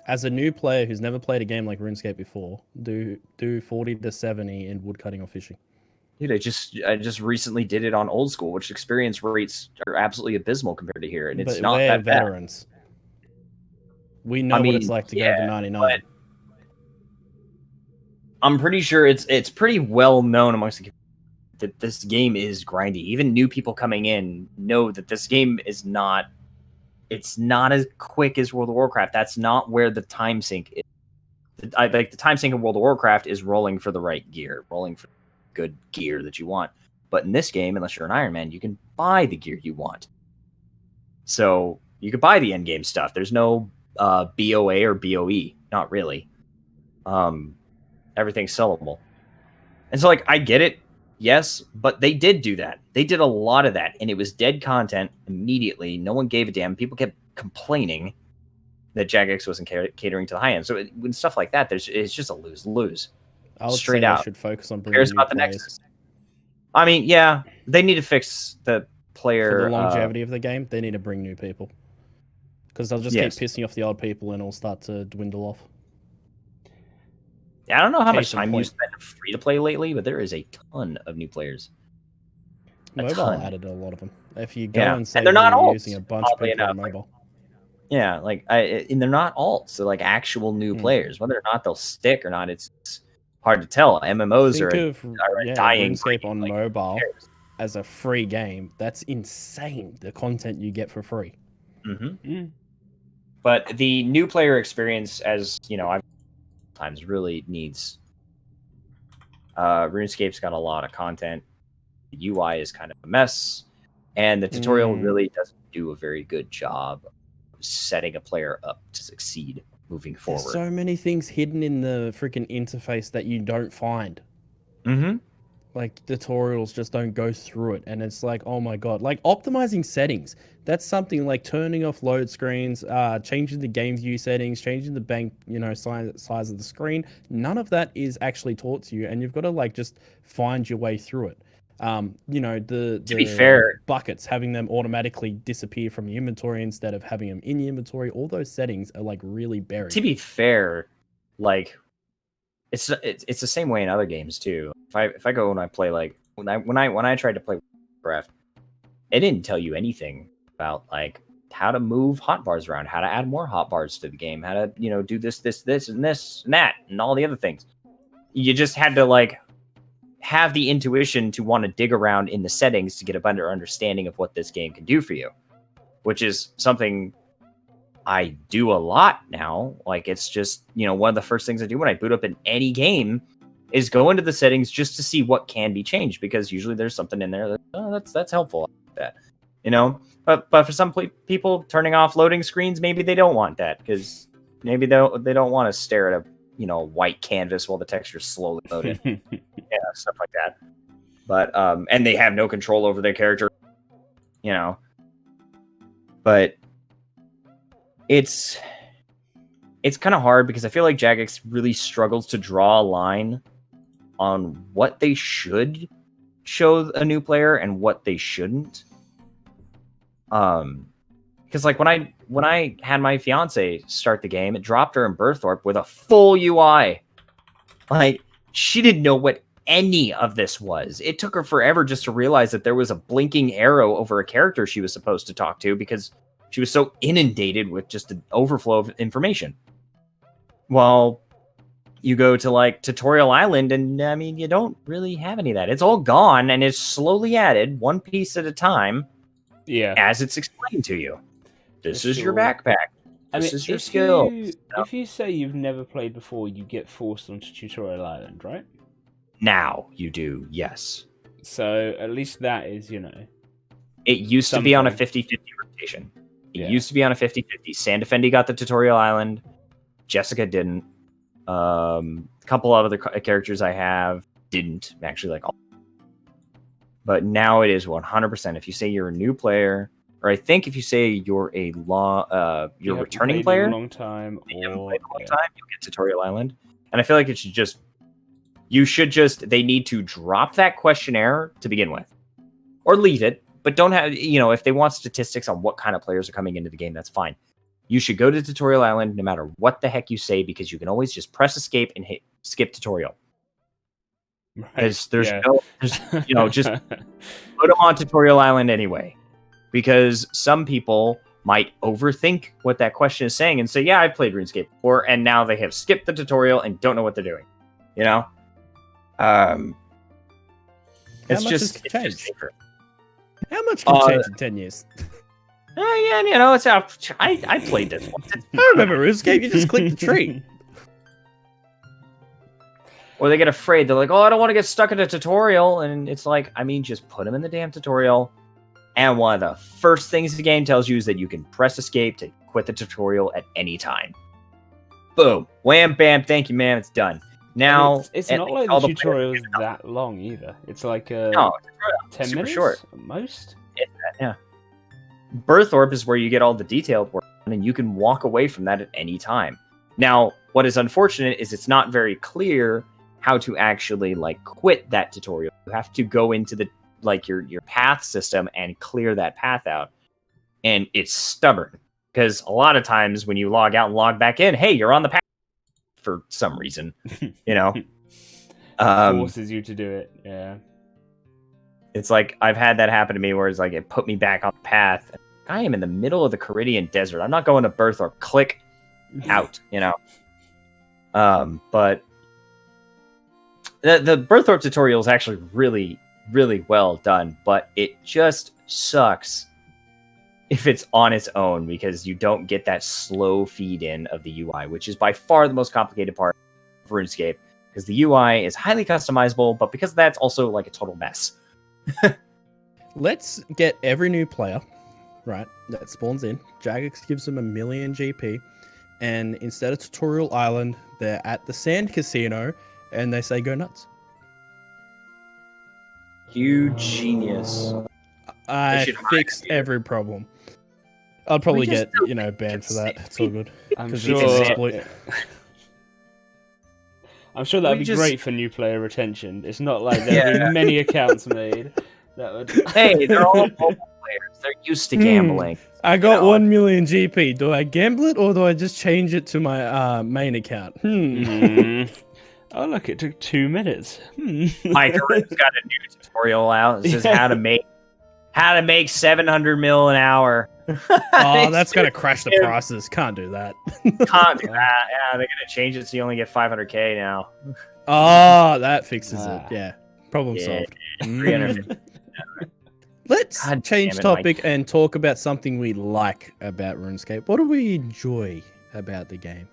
As a new player who's never played a game like RuneScape before, do 40 to 70 in woodcutting or fishing. Dude, I just recently did it on old school, which experience rates are absolutely abysmal compared to here, and it's not that veterans. Bad. We know what it's like to go to 99. I'm pretty sure it's pretty well known amongst the community that this game is grindy. Even new people coming in know that this game is not. It's not as quick as World of Warcraft. That's not where the time sink is. The time sink in World of Warcraft is rolling for the right gear, rolling for good gear that you want. But in this game, unless you're an Iron Man, you can buy the gear you want. So you could buy the end game stuff. There's no BOA or BOE, not really. Everything's sellable. And so, like, I get it, yes, but they did do that. They did a lot of that, and it was dead content immediately. No one gave a damn. People kept complaining that Jagex wasn't catering to the high end. So when stuff like that, it's just a lose-lose. I would straight say out. They should focus on bringing new about the Nexus. I mean, yeah, they need to fix the player... For the longevity of the game, they need to bring new people. Because they'll just keep pissing off the old people and it'll start to dwindle off. Yeah, I don't know how much time you spend free to play lately, but there is a ton of new players. Mobile added a lot of them. If you go and say they're not using a bunch of people on mobile. Yeah, and they're not alts. They're like actual new players. Whether or not they'll stick or not, it's hard to tell. MMOs are dying. RuneScape on mobile as a free game. That's insane. The content you get for free. Mm-hmm. But the new player experience, as you know, I've times really needs. RuneScape's got a lot of content. The UI is kind of a mess, and the tutorial really doesn't do a very good job of setting a player up to succeed moving forward. There's so many things hidden in the freaking interface that you don't find. Mm-hmm. Like tutorials just don't go through it, and it's like, oh my god, like optimizing settings. That's something like turning off load screens, changing the game view settings, changing the bank, size of the screen. None of that is actually taught to you, and you've got to like just find your way through it. To be fair, buckets, having them automatically disappear from your inventory instead of having them in your inventory. All those settings are like really buried. To be fair, like it's the same way in other games too. If I go and I play like when I tried to play Warcraft, it didn't tell you anything about like how to move hotbars around, how to add more hotbars to the game, how to do this and this and that and all the other things. You just had to like have the intuition to want to dig around in the settings to get a better understanding of what this game can do for you, which is something I do a lot now. Like it's just, one of the first things I do when I boot up in any game is go into the settings just to see what can be changed, because usually there's something in there that's helpful. That, but for some people, turning off loading screens, maybe they don't want that, because maybe they don't want to stare at a white canvas while the texture's slowly loading. Yeah, stuff like that. But and they have no control over their character, but it's kind of hard, because I feel like Jagex really struggles to draw a line on what they should show a new player and what they shouldn't. Because like when I had my fiance start the game, it dropped her in Berthorpe with a full UI. Like, she didn't know what any of this was. It took her forever just to realize that there was a blinking arrow over a character she was supposed to talk to, because she was so inundated with just an overflow of information. Well, you go to like Tutorial Island, and I mean, you don't really have any of that. It's all gone, and it's slowly added one piece at a time. Yeah, as it's explained to you. This is your backpack. This is your skill. If you say you've never played before, you get forced onto Tutorial Island, right? Now you do, yes. So at least that is, It used to be on a 50-50 rotation. It used to be on a 50-50. Sandefendi got the Tutorial Island. Jessica didn't. A couple of other characters I have didn't, actually, like all. But now it is 100%. If you say you're a new player, or I think if you say you're a returning player, a long time, you'll get Tutorial Island. And I feel like they need to drop that questionnaire to begin with, or leave it. But don't have, if they want statistics on what kind of players are coming into the game, that's fine. You should go to Tutorial Island no matter what the heck you say, because you can always just press escape and hit skip tutorial. There's no, just put them on Tutorial Island anyway, because some people might overthink what that question is saying and say, yeah, I've played RuneScape before, and now they have skipped the tutorial and don't know what they're doing. It's just safer. How much can change in 10 years? It's I played this one. I remember RuneScape, you just click the tree. Or they get afraid. They're like, oh, I don't want to get stuck in a tutorial. And it's like, I mean, just put them in the damn tutorial. And one of the first things the game tells you is that you can press escape to quit the tutorial at any time. Boom. Wham, bam, thank you, man. It's done. Now, it's not like the tutorial is that long either. It's like 10 minutes short. At most. Yeah. Berthorpe is where you get all the detailed work, and you can walk away from that at any time. Now, what is unfortunate is it's not very clear how to actually like quit that tutorial. You have to go into the your path system and clear that path out, and it's stubborn, because a lot of times when you log out and log back in, hey, you're on the path for some reason. Forces you to do it. Yeah, it's like I've had that happen to me, where it's like it put me back on the path. I am in the middle of the Caridian desert. I'm not going to Berthorpe. Click out. But the Berthorpe tutorial is actually really, really well done, but it just sucks if it's on its own, because you don't get that slow feed in of the UI, which is by far the most complicated part of RuneScape, because the UI is highly customizable, but because that's also like a total mess. Let's get every new player, right, that spawns in. Jagex gives them 1 million GP, and instead of Tutorial Island, they're at the Sand Casino, and they say go nuts. Huge genius. I fixed every problem. I'll probably get, banned for that. It's all good. I'm sure. I'm sure that'd be great for new player retention. It's not like there'd be many accounts made. That would. Hey, they're all mobile players. They're used to gambling. I got 1 million GP. Do I gamble it or do I just change it to my main account? Oh, look, it took 2 minutes. Mike got a new tutorial out. It says how to make 700 mil an hour. Oh, that's gonna crash the prices. Can't do that. Can't do that. Yeah, they're gonna change it so you only get 500k now. Oh, that fixes it. Yeah, problem solved. 300. Let's change topic and talk about something we like about RuneScape. What do we enjoy about the game?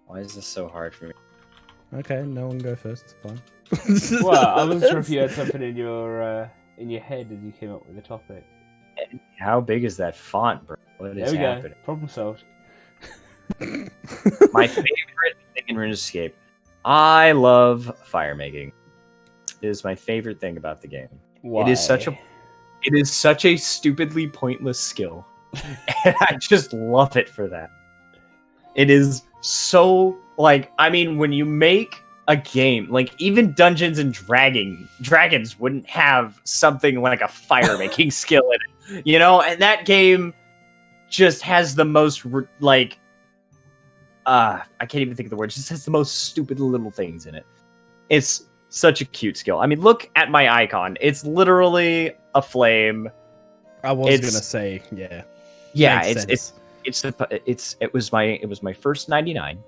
Why is this so hard for me? Okay, no one go first. It's fine. Well, I wasn't sure if you had something in your head as you came up with the topic. How big is that font, bro? What is happening? Go. Problem solved. My favorite thing in RuneScape. I love fire making. It is my favorite thing about the game. Why? It is such a stupidly pointless skill. And I just love it for that. It is so, when you make a game, even Dungeons and Dragons wouldn't have something like a fire making skill in it, and that game just has the most, I can't even think of the word, it just has the most stupid little things in it. It's such a cute skill. I mean, look at my icon. It's literally a flame. I was gonna say, yeah. Yeah, it was my first 99.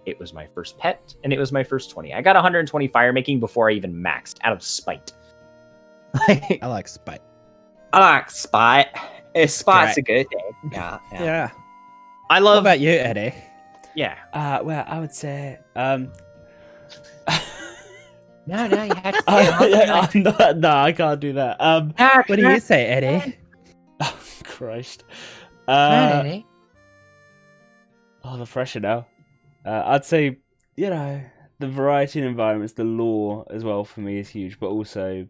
It was my first pet, and it was my first 20. I got 120 fire making before I even maxed, out of spite. I like spite. Spite's a good thing. Yeah. I love. What about you, Eddie? Yeah. Well, I would say, No, you had to. no, I can't do that. What do you say, Eddie? Oh, Christ. Eddie. Oh, the pressure now. I'd say, the variety in environments, the lore as well for me is huge, but also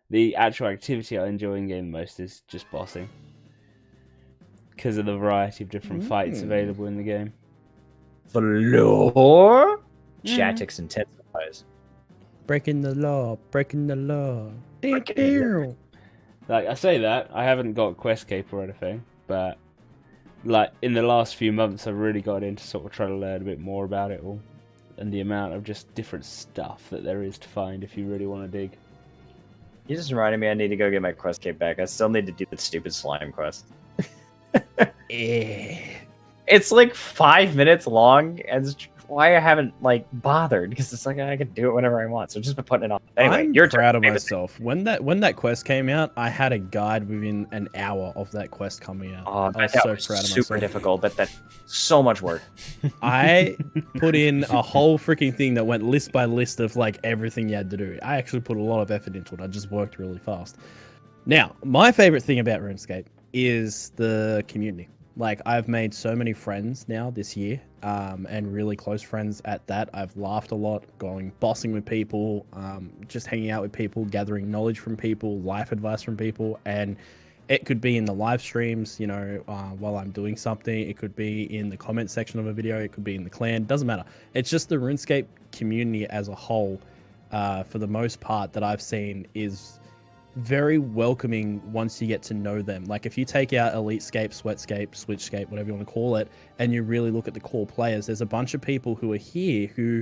the actual activity I enjoy in game the most is just bossing. Because of the variety of different fights available in the game. The lore? Chatix intensifies. Breaking the law. Like, I say that, I haven't got Questcape or anything, but in the last few months I've really got into sort of trying to learn a bit more about it all, and the amount of just different stuff that there is to find if you really want to dig. You just reminded me I need to go get my Questcape back. I still need to do the stupid slime quest. It's 5 minutes long, and it's why I haven't bothered, because it's I can do it whenever I want, so I've just been putting it off. Anyway, I'm proud of myself. When that quest came out, I had a guide within an hour of that quest coming out. Oh, I was so proud of myself. Super difficult. That's so much work. I put in a whole freaking thing that went list by list of everything you had to do. I actually put a lot of effort into it. I just worked really fast. Now, my favorite thing about RuneScape is the community. I've made so many friends now this year, and really close friends at that. I've laughed a lot, going bossing with people, just hanging out with people, gathering knowledge from people, life advice from people, and it could be in the live streams, while I'm doing something. It could be in the comment section of a video. It could be in the clan. Doesn't matter. It's just the RuneScape community as a whole, for the most part, that I've seen is very welcoming once you get to know them. If you take out Elitescape, Sweatscape, Switchscape, whatever you want to call it, and you really look at the core players, there's a bunch of people who are here who,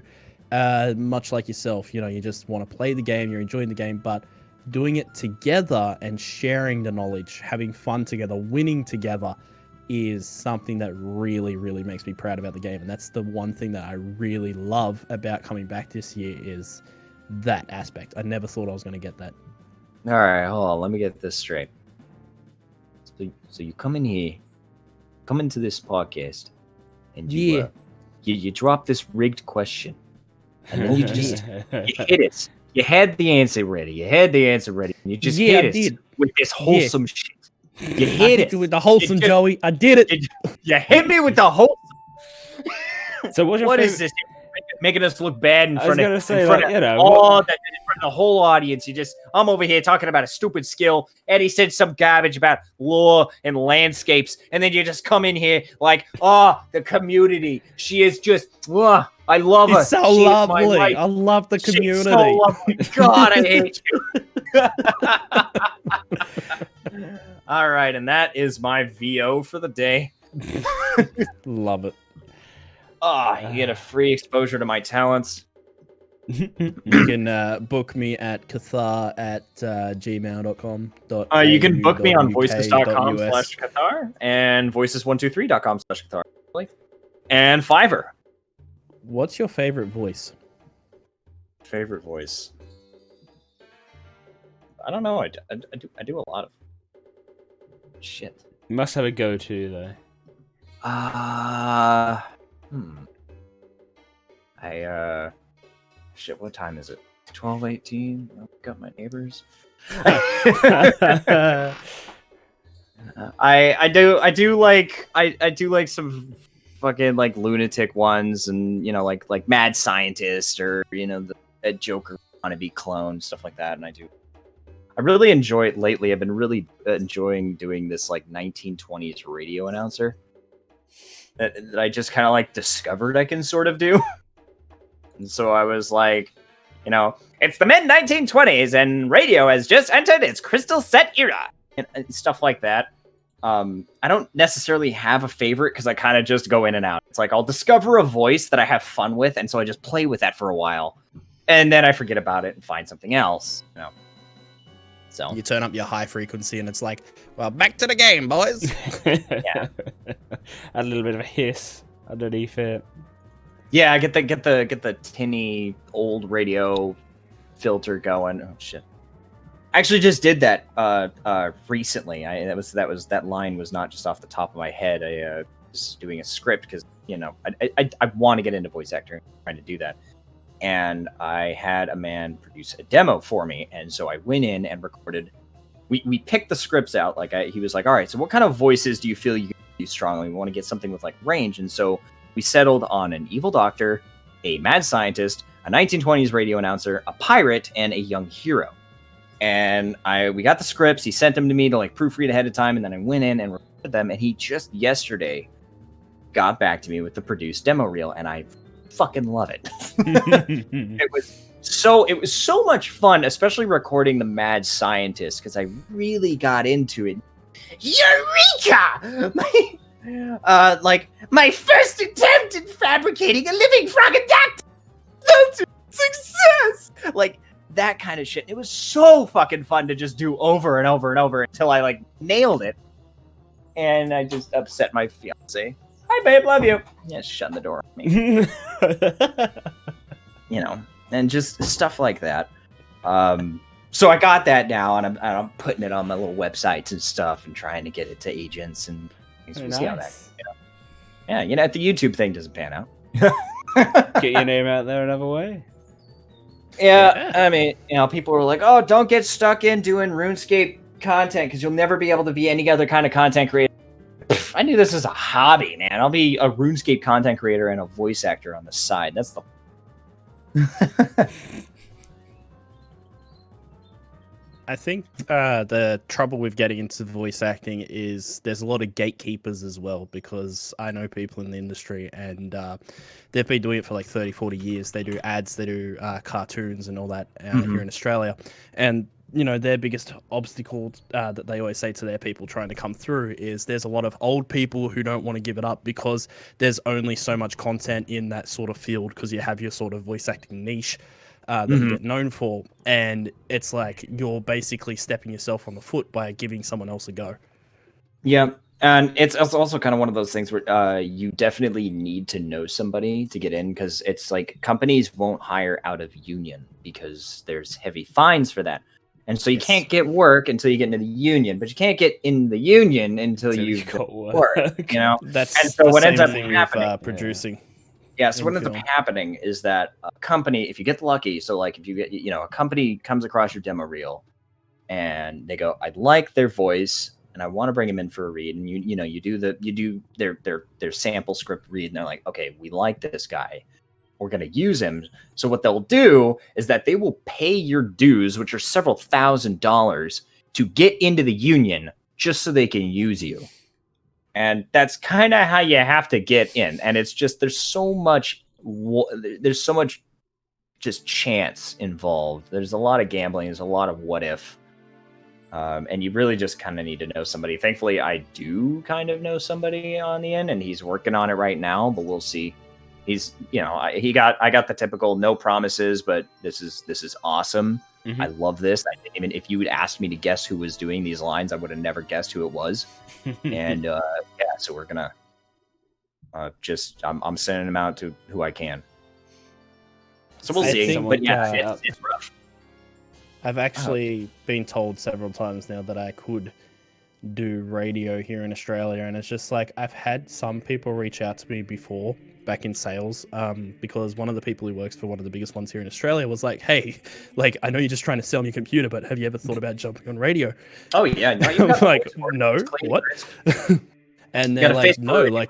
much like yourself, you just want to play the game, you're enjoying the game, but doing it together and sharing the knowledge, having fun together, winning together is something that really, really makes me proud about the game. And that's the one thing that I really love about coming back this year, is that aspect. I never thought I was going to get that. All right, hold on. Let me get this straight. So you come in here, come into this podcast, and you drop this rigged question, and then you just you hit us. You had the answer ready. And you just hit us with this wholesome shit. You hit it with the wholesome, Joey. I did it. You hit me with the wholesome. So what is this? Making us look bad in front of the whole audience. I'm over here talking about a stupid skill. Eddie said some garbage about lore and landscapes, and then you just come in here like, the community. She is just, I love her. It's so lovely. I love the community. She's so lovely. God, I hate you. All right, and that is my VO for the day. Love it. You get a free exposure to my talents. You can book me at Kathaar at gmail.com. You can book me on voices.com/Kathaar and voices123.com/Kathaar. And Fiverr. What's your favorite voice? Favorite voice? I don't know. I do a lot of shit. You must have a go-to though. Shit, what time is it? 12:18. Got my neighbors. I do like some fucking like lunatic ones, and like mad scientist, or the Joker wannabe clone, stuff like that. And I really enjoy it lately. I've been really enjoying doing this like 1920s radio announcer that I just kind of like discovered I can sort of do. And so I was like, it's the mid-1920s and radio has just entered its crystal set era, and stuff like that. I don't necessarily have a favorite because I kind of just go in and out. It's like I'll discover a voice that I have fun with, and so I just play with that for a while, and then I forget about it and find something else. So you turn up your high frequency, and it's like, well, back to the game, boys. Yeah, a little bit of a hiss underneath it. Yeah, get the tinny old radio filter going. Oh shit! I actually just did that recently. That line was not just off the top of my head. I was doing a script because I want to get into voice acting. I'm trying to do that, and I had a man produce a demo for me, and so I went in and recorded. We picked the scripts out. He was like, all right, so what kind of voices do you feel you can use strongly? We want to get something with like range, and so we settled on an evil doctor, a mad scientist, a 1920s radio announcer, a pirate, and a young hero. And we got the scripts. He sent them to me to like proofread ahead of time, and then I went in and recorded them. And he just yesterday got back to me with the produced demo reel, and I fucking love it. It was so much fun, especially recording the mad scientist, because I really got into it. Eureka! My first attempt at fabricating a living frogodactyl! Success! Like, that kind of shit. It was so fucking fun to just do over and over and over until I, like, nailed it. And I just upset my fiance. Hi, babe, love you. Yeah, shut the door on me. And just stuff like that. So I got that now, and I'm putting it on my little websites and stuff and trying to get it to agents and we'll see how that goes. Yeah, if the YouTube thing doesn't pan out. Get your name out there another way. Yeah, I mean, people were like, oh, don't get stuck in doing RuneScape content because you'll never be able to be any other kind of content creator. I knew this as a hobby, man. I'll be a RuneScape content creator and a voice actor on the side. That's the... I think the trouble with getting into voice acting is there's a lot of gatekeepers as well, because I know people in the industry and they've been doing it for like 30, 40 years. They do ads, they do cartoons and all that here in Australia. And, their biggest obstacle that they always say to their people trying to come through is there's a lot of old people who don't want to give it up because there's only so much content in that sort of field, because you have your sort of voice acting niche. That you get known for, and it's like you're basically stepping yourself on the foot by giving someone else a go. Yeah, and it's also kind of one of those things where you definitely need to know somebody to get in, because it's like companies won't hire out of union because there's heavy fines for that. And so you can't get work until you get into the union, but you can't get in the union until you got work. That's and so the what ends same up thing happening, with producing. Yeah, so what ends up happening is that a company, if you get lucky, so like if you get, a company comes across your demo reel and they go, I like their voice and I want to bring them in for a read. And you do their sample script read and they're like, okay, we like this guy. We're going to use him. So what they'll do is that they will pay your dues, which are several $1,000s, to get into the union just so they can use you. And that's kind of how you have to get in. And it's just, there's so much just chance involved. There's a lot of gambling. There's a lot of what if. And you really just kind of need to know somebody. Thankfully, I do kind of know somebody on the end, and he's working on it right now, but we'll see. He's, I got the typical no promises, but this is awesome. Mm-hmm. I love this. If you would asked me to guess who was doing these lines, I would have never guessed who it was. And so we're gonna I'm sending them out to who I can. So we'll see. But yeah, it's rough. I've actually been told several times now that I could do radio here in Australia, and it's just like I've had some people reach out to me before back in sales, because one of the people who works for one of the biggest ones here in Australia was like, hey, like, I know you're just trying to sell me a computer, but have you ever thought about jumping on radio? Oh yeah, no, like, no, what? And they're like, no, like,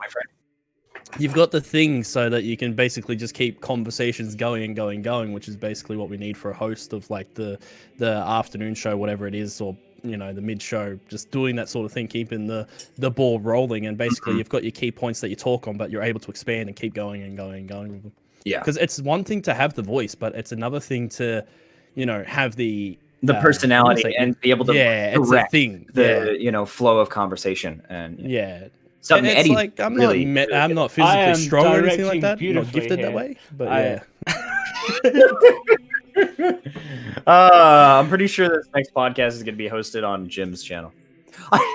you've got the thing so that you can basically just keep conversations going and going and going, which is basically what we need for a host of like the afternoon show, whatever it is, or the mid show, just doing that sort of thing, keeping the ball rolling. And basically you've got your key points that you talk on, but you're able to expand and keep going and going and going with them. Yeah, because it's one thing to have the voice, but it's another thing to have the personality and be able to it's a thing, the flow of conversation. And something it's like I'm really, I'm not physically strong or anything like that. I'm not gifted that way, but I'm pretty sure this next podcast is going to be hosted on Jim's channel.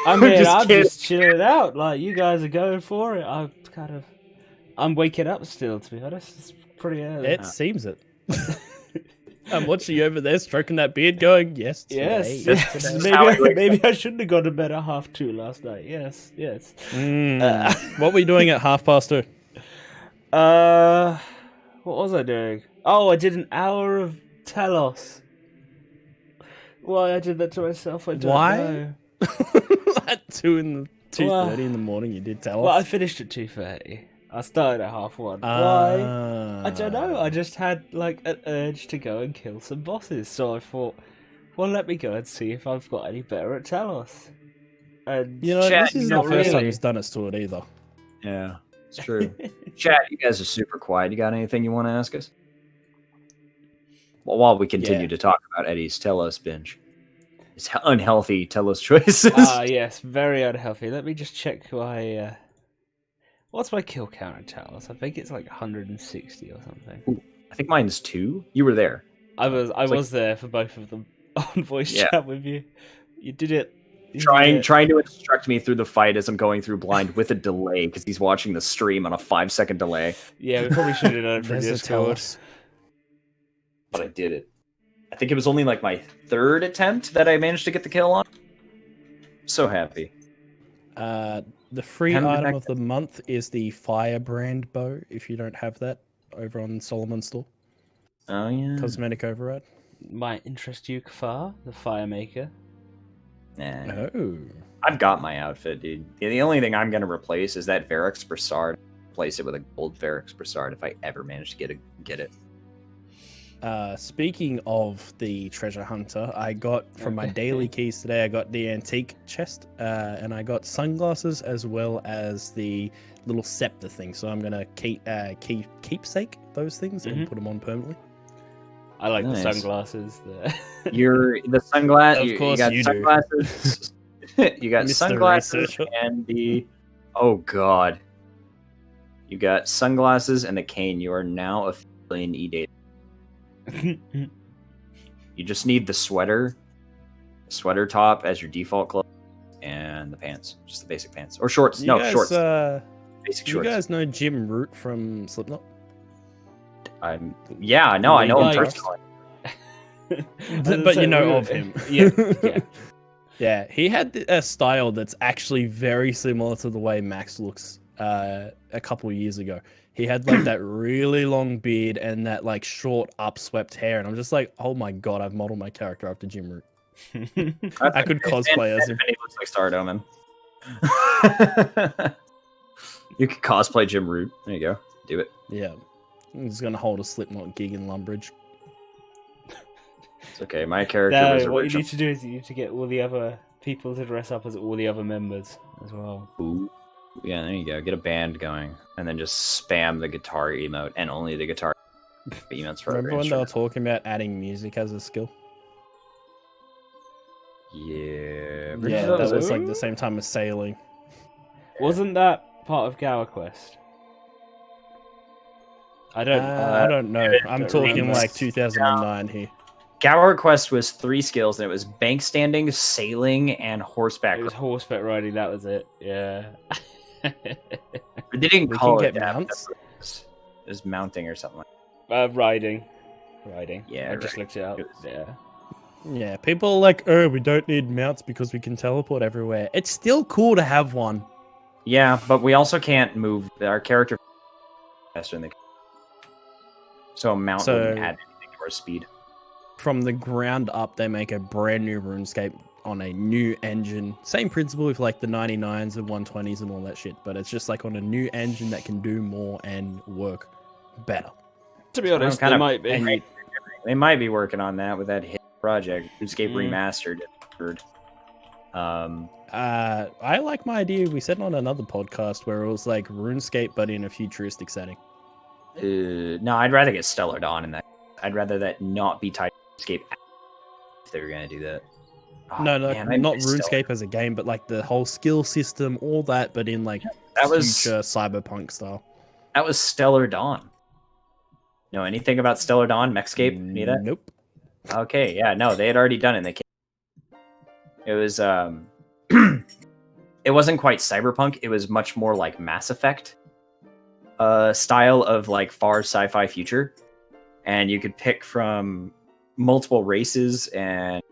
I'm just chilling out. Like, you guys are going for it. I'm waking up still, to be honest. It's pretty early. It seems it. I'm watching you over there stroking that beard going, yes. Maybe I shouldn't have gone to bed at 2:30 last night. Yes. What were you doing at 2:30? What was I doing? Oh, I did an hour of Telos. Why I did that to myself, I don't know. At 2:30 in the morning you did Telos? Well, I finished at 2:30. I started at 1:30. Why? I don't know. I just had like an urge to go and kill some bosses. So I thought, well, let me go and see if I've got any better at Telos. And this isn't the first time he's done us to it either. Yeah, it's true. Chat, you guys are super quiet. You got anything you want to ask us? Well, while we continue to talk about Eddie's Telos binge. His unhealthy Telos choices. Yes, very unhealthy. Let me just check my... What's my kill count at Telos? I think it's like 160 or something. Ooh, I think mine's 2. You were there. I was there for both of them on voice chat with you. You did it. Trying to instruct me through the fight as I'm going through blind with a delay because he's watching the stream on a 5-second delay. Yeah, we probably should have done it for Discord. But I did it. I think it was only like my 3rd attempt that I managed to get the kill on. So happy. The free item of the month is the Firebrand bow, if you don't have that, over on Solomon's store. Oh, yeah. Cosmetic override. Might interest you, Kathaar, the fire maker. Nah. Oh. I've got my outfit, dude. The only thing I'm going to replace is that Varix Brassard. Replace it with a gold Varix Brassard if I ever manage to get it. Speaking of the treasure hunter, I got from my daily keys today, I got the antique chest, and I got sunglasses as well as the little scepter thing. So I'm gonna keepsake those things and put them on permanently. I like the sunglasses. You're the sunglasses. Of course, you sunglasses. You got sunglasses and the. Oh God. You got sunglasses and the cane. You are now officially an E-data. You just need the sweater top as your default clothes, and the pants, just the basic pants or shorts. Shorts. Basic shorts. You guys know Jim Root from Slipknot? I know him personally. But you know of him. Yeah, yeah. Yeah, he had a style that's actually very similar to the way Max looks a couple years ago. He had like that really long beard and that like short upswept hair, and I'm just like, oh my god, I've modeled my character after Jim Root. I could cosplay as him. He looks like Stardom. You could cosplay Jim Root. There you go. Do it. Yeah. He's going to hold a Slipknot gig in Lumbridge. It's okay. My character was original. What you need to do is you need to get all the other people to dress up as all the other members as well. Ooh. Yeah, there you go. Get a band going. And then just spam the guitar emote and only the guitar emotes for Remember when they were talking about adding music as a skill? Yeah. Yeah, that was like the same time as sailing. Wasn't that part of Gower Quest? I don't know. I'm talking like 2009 here. Gower Quest was 3 skills, and it was bank standing, sailing, and horseback. It was horseback riding. That was it. Yeah. They didn't call it that. mounts. It was mounting or something like Riding. Yeah, I just looked it up. Yeah. Yeah, people are like, oh, we don't need mounts because we can teleport everywhere. It's still cool to have one. Yeah, but we also can't move our character faster than so a mount wouldn't add anything to our speed. From the ground up, they make a brand new RuneScape on a new engine. Same principle with like the 99s and 120s and all that shit, but it's just like on a new engine that can do more and work better. To be honest, they might be. They might be working on that with that hit project, RuneScape Remastered. I like my idea. We said on another podcast where it was like RuneScape, but in a futuristic setting. No, I'd rather get Stellar Dawn in that. I'd rather that not be tied to RuneScape if they were going to do that. Oh, no, man, not RuneScape as a game, but like the whole skill system, all that, but in like future cyberpunk style. That was Stellar Dawn. Know anything about Stellar Dawn, Mechscape? Need that? Nope. Okay, yeah, no, they had already done it. It was it wasn't quite cyberpunk. It was much more like Mass Effect style of like far sci-fi future, and you could pick from multiple races, and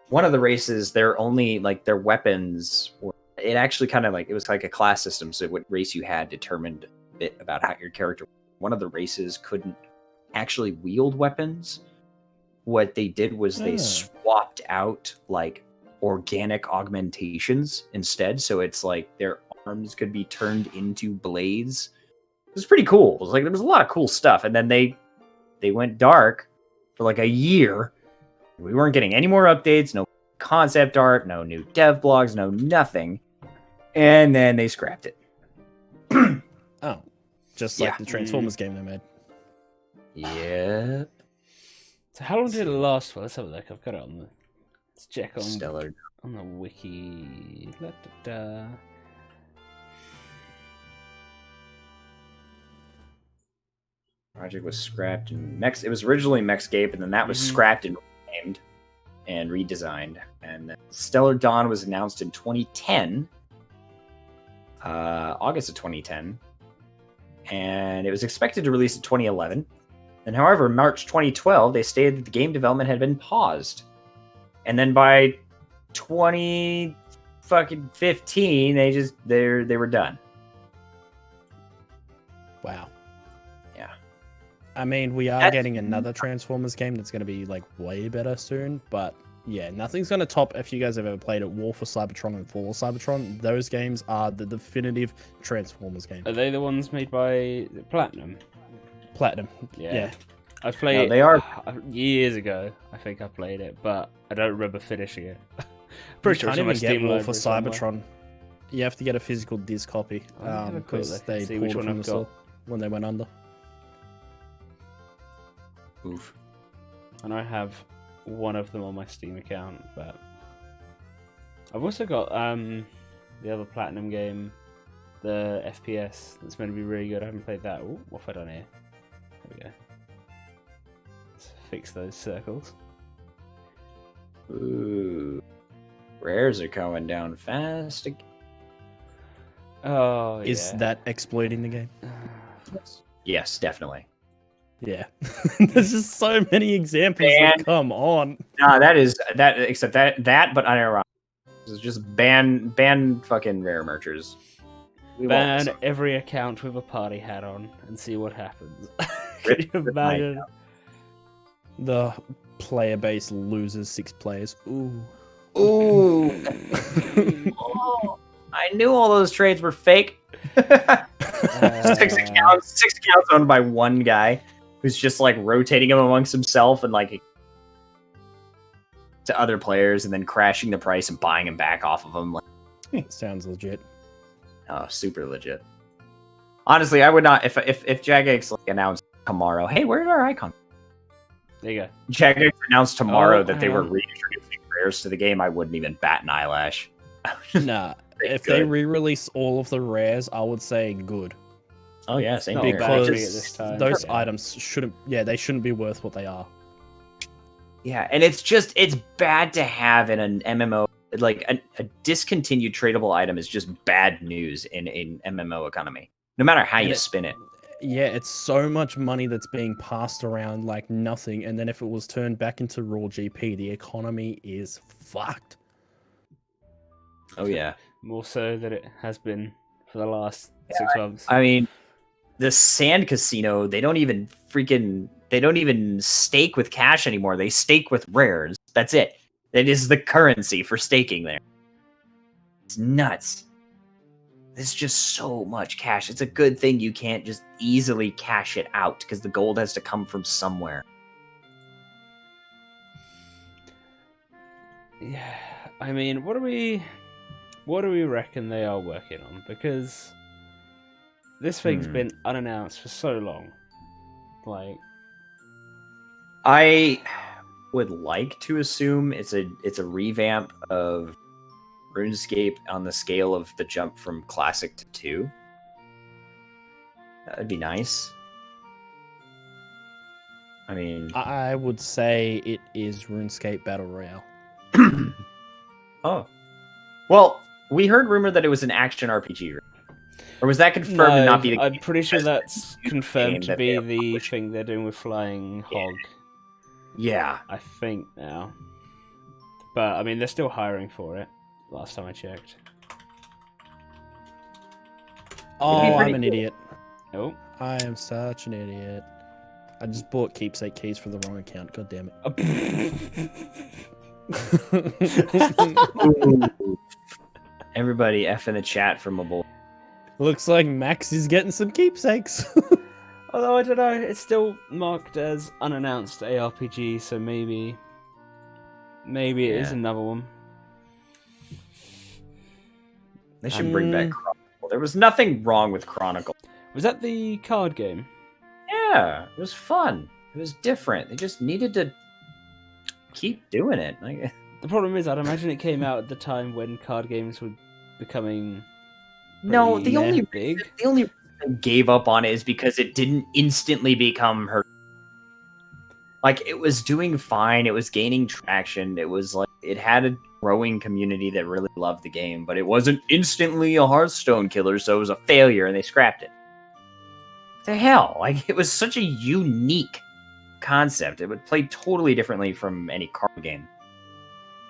one of the races, they're only like their weapons were, it actually kind of like it was like a class system, so what race you had determined a bit about how your character. One of the races couldn't actually wield weapons. What they did was they swapped out like organic augmentations instead, so it's like their arms could be turned into blades. It was pretty cool. It was like there was a lot of cool stuff, and then they went dark for like a year. We weren't getting any more updates, no concept art, no new dev blogs, no nothing, and then they scrapped it. Oh, just like the Transformers game they made. Yep. So how long did it last for? Let's have a look. I've got it on the. Let's check on Stellar on the wiki. Da-da-da. Project was scrapped and it was originally Mechscape, and then that was scrapped and renamed and redesigned. And then Stellar Dawn was announced in 2010, August of 2010, and it was expected to release in 2011. And however, March 2012, they stated that the game development had been paused. And then by 2015, they were done. Wow. Yeah. I mean, we are getting another Transformers game that's going to be like way better soon, but yeah, nothing's going to top. If you guys have ever played it, War for Cybertron and Fall for Cybertron, those games are the definitive Transformers games. Are they the ones made by Platinum? Platinum. Yeah. I played they are years ago. I think I played it, but I don't remember finishing it. Pretty sure you can't it's on my even get Steam War for library Cybertron. somewhere. You have to get a physical disc copy because they pulled it from the store when they went under. Oof. And I have one of them on my Steam account, but I've also got the other Platinum game, the FPS that's meant to be really good. I haven't played that. Ooh, what have I done here? There we go. Let's fix those circles. Ooh. Rares are coming down fast again. Oh, Is that exploiting the game? Yes, definitely. Yeah. There's just so many examples that come on. Nah, except that, but unironic. This is just ban fucking rare merchers. Ban every account with a party hat on and see what happens. Can you imagine? The player base loses 6 players. Ooh. Oh, I knew all those trades were fake. 6 accounts owned by one guy who's just like rotating them amongst himself and like to other players and then crashing the price and buying them back off of them. Sounds legit. Oh, super legit. Honestly, I would not if Jagex like announced tomorrow, hey, where did our icon? There you go. Jagex announced tomorrow that they were reintroducing rares to the game, I wouldn't even bat an eyelash. Nah, if they re-release all of the rares, I would say good. Oh yeah, same here. Because those items shouldn't be worth what they are. Yeah, and it's bad to have in an MMO. Like a discontinued tradable item is just bad news in an MMO economy, no matter how you spin it. Yeah, it's so much money that's being passed around like nothing, and then if it was turned back into raw GP, the economy is fucked. Oh yeah, more so than it has been for the last 6 months. I mean, the Sand Casino, they don't even stake with cash anymore. They stake with rares. That's it. That is the currency for staking there. It's nuts. There's just so much cash. It's a good thing you can't just easily cash it out because the gold has to come from somewhere. Yeah, I mean, what do we reckon they are working on? Because this thing's been unannounced for so long. Like, I would like to assume it's a revamp of RuneScape on the scale of the jump from Classic to 2. That would be nice. I mean, I would say it is RuneScape Battle Royale. Oh. Well, we heard rumor that it was an action RPG. Or was that confirmed to not be the I'm pretty sure that's confirmed to be the thing they're doing with Flying Hog. Yeah. I think now. But, I mean, they're still hiring for it. Last time I checked. Oh, I'm an idiot. Oh. I am such an idiot. I just bought keepsake keys for the wrong account. God damn it. Everybody F in the chat for mobile. Looks like Max is getting some keepsakes. Although, I don't know, it's still marked as unannounced ARPG, so maybe it is another one. They should bring back Chronicle. There was nothing wrong with Chronicle. Was that the card game? Yeah, it was fun. It was different. They just needed to keep doing it. The problem is, I'd imagine it came out at the time when card games were becoming the only big. The only reason I gave up on it is because it didn't instantly become her. Like, it was doing fine. It was gaining traction. It was like it had a growing community that really loved the game, but it wasn't instantly a Hearthstone killer, so it was a failure, and they scrapped it. What the hell? Like, it was such a unique concept. It would play totally differently from any card game.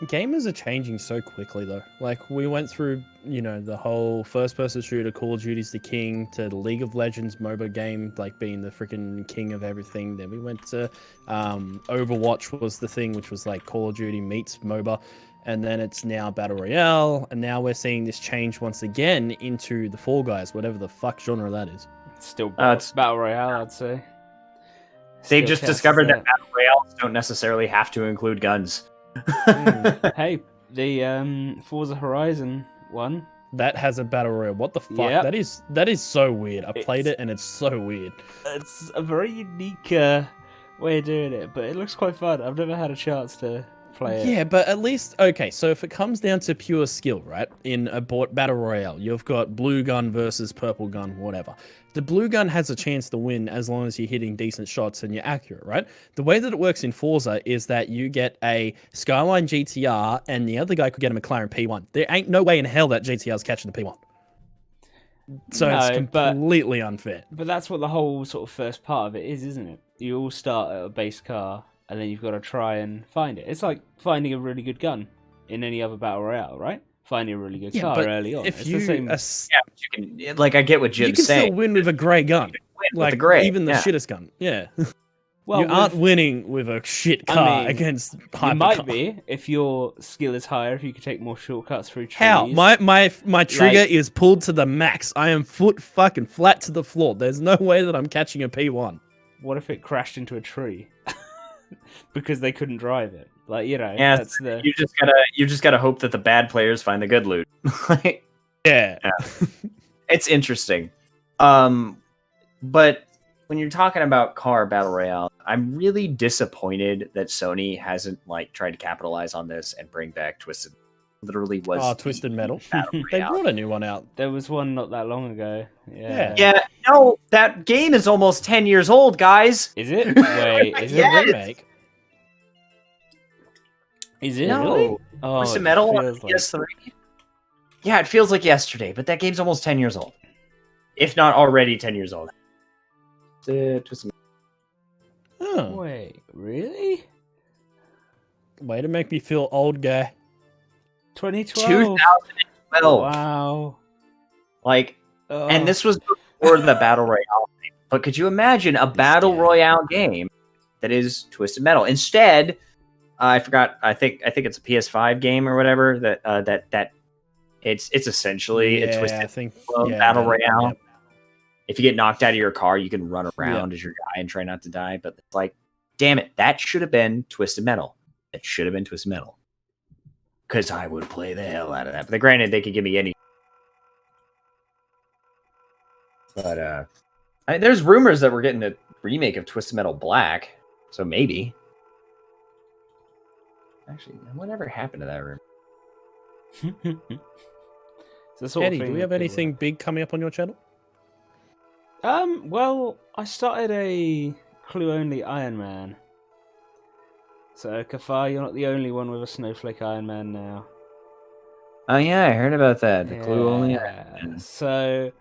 Gamers are changing so quickly, though. Like, we went through, the whole first-person shooter, Call of Duty's the king, to the League of Legends MOBA game, like, being the freaking king of everything. Then we went to Overwatch was the thing, which was, like, Call of Duty meets MOBA. And then it's now Battle Royale, and now we're seeing this change once again into the Fall Guys, whatever the fuck genre that is. It's still it's Battle Royale, I'd say. They just discovered that Battle Royales don't necessarily have to include guns. Hey, the Forza Horizon one that has a battle royale. What the fuck? Yep. That is so weird. I played it and it's so weird. It's a very unique way of doing it, but it looks quite fun. I've never had a chance to play it. Yeah, but at least okay. So if it comes down to pure skill, right? In a battle royale, you've got blue gun versus purple gun, whatever. The blue gun has a chance to win as long as you're hitting decent shots and you're accurate, right? The way that it works in Forza is that you get a Skyline GTR and the other guy could get a McLaren P1. There ain't no way in hell that GTR's catching the P1. So it's completely unfair. But that's what the whole sort of first part of it is, isn't it? you all start at a base car, and then you've got to try and find it. It's like finding a really good gun in any other battle royale, right? Finding a really good car early on. If it's you, the same. You can, like, I get what Jim's you can saying. still win with a grey gun, With the gray, even the shittest gun. Yeah. Well, you aren't winning with a shit car against hypercar. You might be if your skill is higher. If you could take more shortcuts through trees. How? My trigger is pulled to the max. I am foot fucking flat to the floor. There's no way that I'm catching a P1. What if it crashed into a tree because they couldn't drive it? Like, you know, yeah, that's the. You just gotta hope that the bad players find the good loot. Yeah. It's interesting. But when you're talking about car battle royale, I'm really disappointed that Sony hasn't like tried to capitalize on this and bring back Twisted. Literally was Twisted Metal. They brought a new one out. There was one not that long ago. Yeah. No, that game is almost 10 years old, guys. Is it? Wait, is it a remake? Is it? No. Really? Oh, Twisted Metal on like... PS3. Yeah, it feels like yesterday, but that game's almost 10 years old, if not already 10 years old. Twisted Metal. Oh. Wait, really? Way to make me feel old, guy. 2012. 2012. Wow. Like, and this was before the Battle Royale thing. But could you imagine a Battle Royale game that is Twisted Metal? Instead, I forgot. I think it's a PS5 game or whatever. That it's essentially a Twisted Battle Royale. Yep. If you get knocked out of your car, you can run around as your guy and try not to die. But it's like, damn it, that should have been Twisted Metal. It should have been Twisted Metal. Because I would play the hell out of that. But granted, they could give me any. But there's rumors that we're getting a remake of Twisted Metal Black. So maybe. Actually, whatever happened to that rumor? Eddie, do we have anything big coming up on your channel? Well, I started a clue-only Iron Man. So, Kathaar, you're not the only one with a Snowflake Iron Man now. Oh yeah, I heard about that. The clue-only Iron Man. So,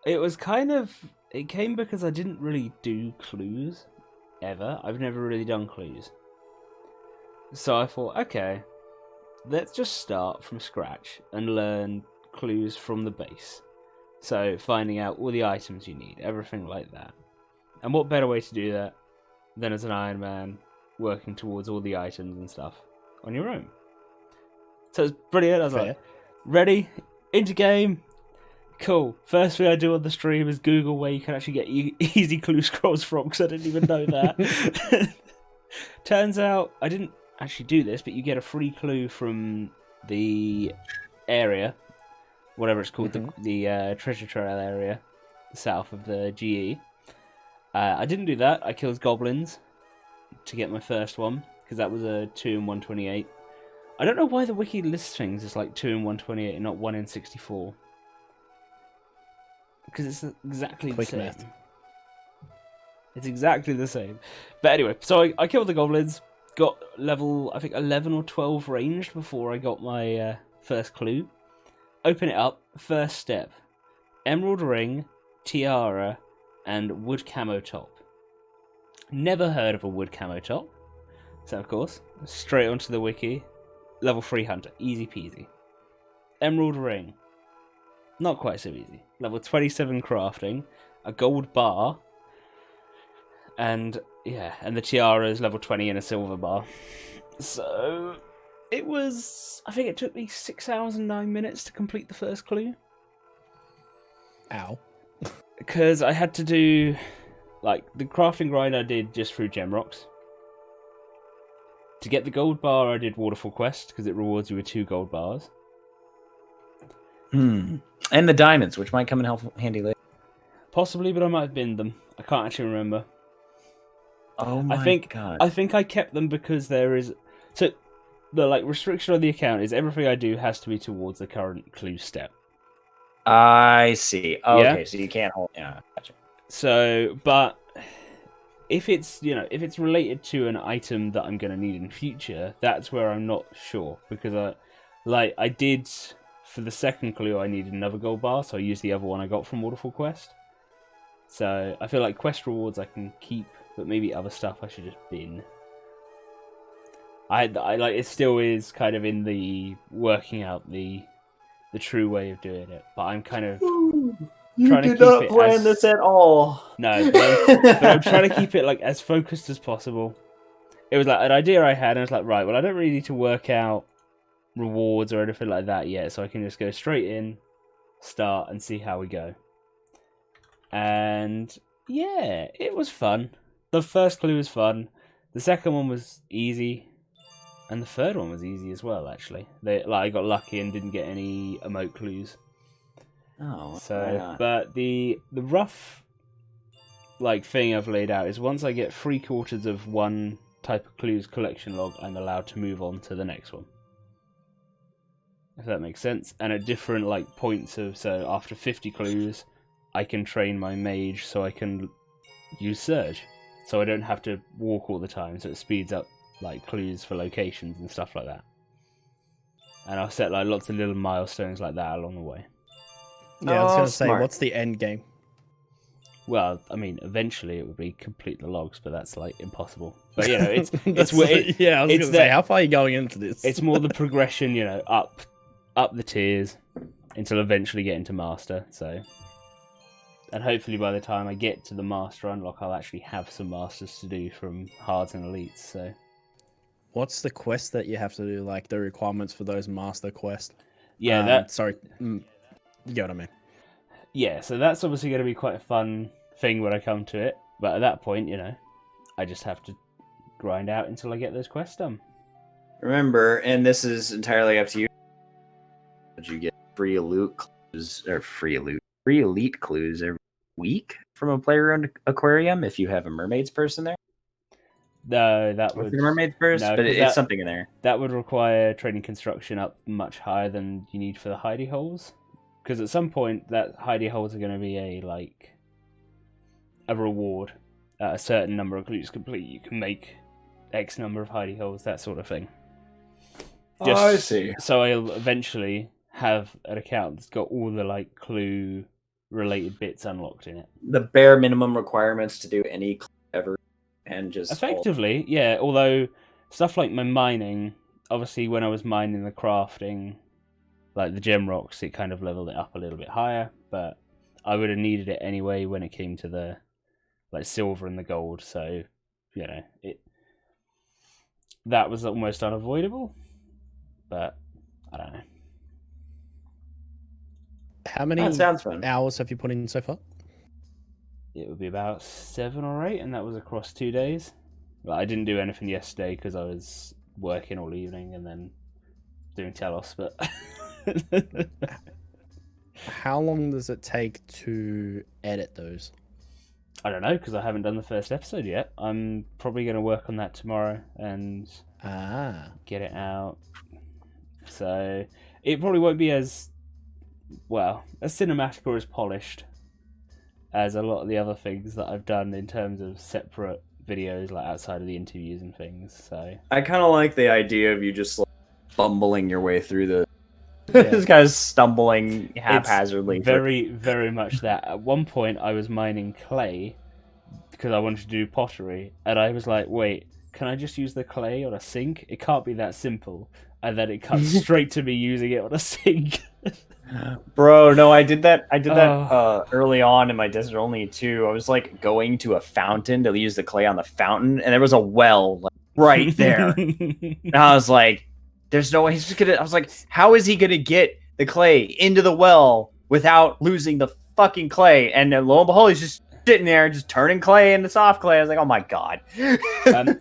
it was kind of... It came because I didn't really do clues, ever. I've never really done clues. So I thought, okay, let's just start from scratch and learn clues from the base. So, finding out all the items you need, everything like that. And what better way to do that than as an Iron Man, working towards all the items and stuff on your own. So it's brilliant. I was like, ready, into game, cool. First thing I do on the stream is Google where you can actually get easy clue scrolls from, because I didn't even know that. Turns out I didn't actually do this, but you get a free clue from the area, whatever it's called, the treasure trail area south of the GE. I didn't do that. I killed goblins to get my first one, because that was a 2 in 128. I don't know why the wiki lists things as like 2 in 128 and not 1 in 64. Because it's exactly the same. Math. It's exactly the same. But anyway, so I killed the goblins, got level, I think 11 or 12 ranged before I got my first clue. Open it up, first step. Emerald ring, tiara, and wood camo top. Never heard of a wood camo top. So, of course, straight onto the wiki. Level 3 hunter. Easy peasy. Emerald ring. Not quite so easy. Level 27 crafting. A gold bar. And, and the tiara is level 20 and a silver bar. So, it was... I think it took me 6 hours and 9 minutes to complete the first clue. Ow. Because I had to do... Like, the crafting grind I did just through gem rocks. To get the gold bar, I did Waterfall Quest, because it rewards you with 2 gold bars. And the diamonds, which might come in handy later. Possibly, but I might have binned them. I can't actually remember. Oh my god. I think I kept them because there is... So, the restriction on the account is everything I do has to be towards the current clue step. I see. Okay, so you can't hold... Yeah, gotcha. So, but if it's related to an item that I'm going to need in future, that's where I'm not sure, because I did for the second clue I needed another gold bar, so I used the other one I got from Waterfall Quest. So I feel like quest rewards I can keep but maybe other stuff I should just bin. I like it still is kind of in the working out the true way of doing it, but I'm kind of You did not plan this at all. No, but I'm trying to keep it like as focused as possible. It was like an idea I had, and I was like, right, well, I don't really need to work out rewards or anything like that yet, so I can just go straight in, start, and see how we go. And yeah, it was fun. The first clue was fun. The second one was easy. And the third one was easy as well, actually. I got lucky and didn't get any emote clues. Oh, so, but the rough thing I've laid out is once I get 3/4 of one type of clues collection log, I'm allowed to move on to the next one. If that makes sense. And at different points so after 50 clues, I can train my mage so I can use Surge. So I don't have to walk all the time, so it speeds up clues for locations and stuff like that. And I'll set lots of little milestones like that along the way. Yeah, I was going to say, what's the end game? Well, I mean, eventually it would be complete the logs, but that's impossible. But it's I was going to say, how far are you going into this? It's more the progression, up the tiers until eventually getting to master. So, and hopefully by the time I get to the master unlock, I'll actually have some masters to do from hards and elites. So. What's the quest that you have to do, the requirements for those master quests? Yeah, Sorry, you get what I mean. Yeah, so that's obviously going to be quite a fun thing when I come to it. But at that point, I just have to grind out until I get those quests done. Remember, and this is entirely up to you, did you get free elite clues every week from a player-owned aquarium if you have a mermaids person there? No, that would... mermaids first, no, but it's something in there. That would require training construction up much higher than you need for the hidey holes. Because at some point, that hidey holes are going to be a reward. At a certain number of clues complete, you can make X number of hidey holes, that sort of thing. I see. So I'll eventually have an account that's got all the clue-related bits unlocked in it. The bare minimum requirements to do any clue ever. And just effectively, yeah. Although stuff like my mining, obviously, when I was mining the crafting, the gem rocks, it kind of leveled it up a little bit higher. But I would have needed it anyway when it came to the silver and the gold. So that was almost unavoidable. But I don't know. How many hours have you put in so far? It would be about 7 or 8, and that was across 2 days. I didn't do anything yesterday because I was working all evening and then doing telos, but... How long does it take to edit those? I don't know, because I haven't done the first episode yet. I'm probably going to work on that tomorrow and get it out. So, it probably won't be as cinematic or as polished as a lot of the other things that I've done in terms of separate videos, outside of the interviews and things. So I kind of like the idea of you just bumbling your way through the. This guy's stumbling haphazardly. It's very, very much that. At one point, I was mining clay because I wanted to do pottery, and I was like, "Wait, can I just use the clay on a sink? It can't be that simple." And then it cuts straight to me using it on a sink. Bro, no, I did that early on in my Desert Only 2. I was going to a fountain to use the clay on the fountain, and there was a well right there. And I was like, there's no way he's just gonna... I was like, how is he gonna get the clay into the well without losing the fucking clay? And lo and behold, he's just sitting there, just turning clay into soft clay. I was like, oh my god.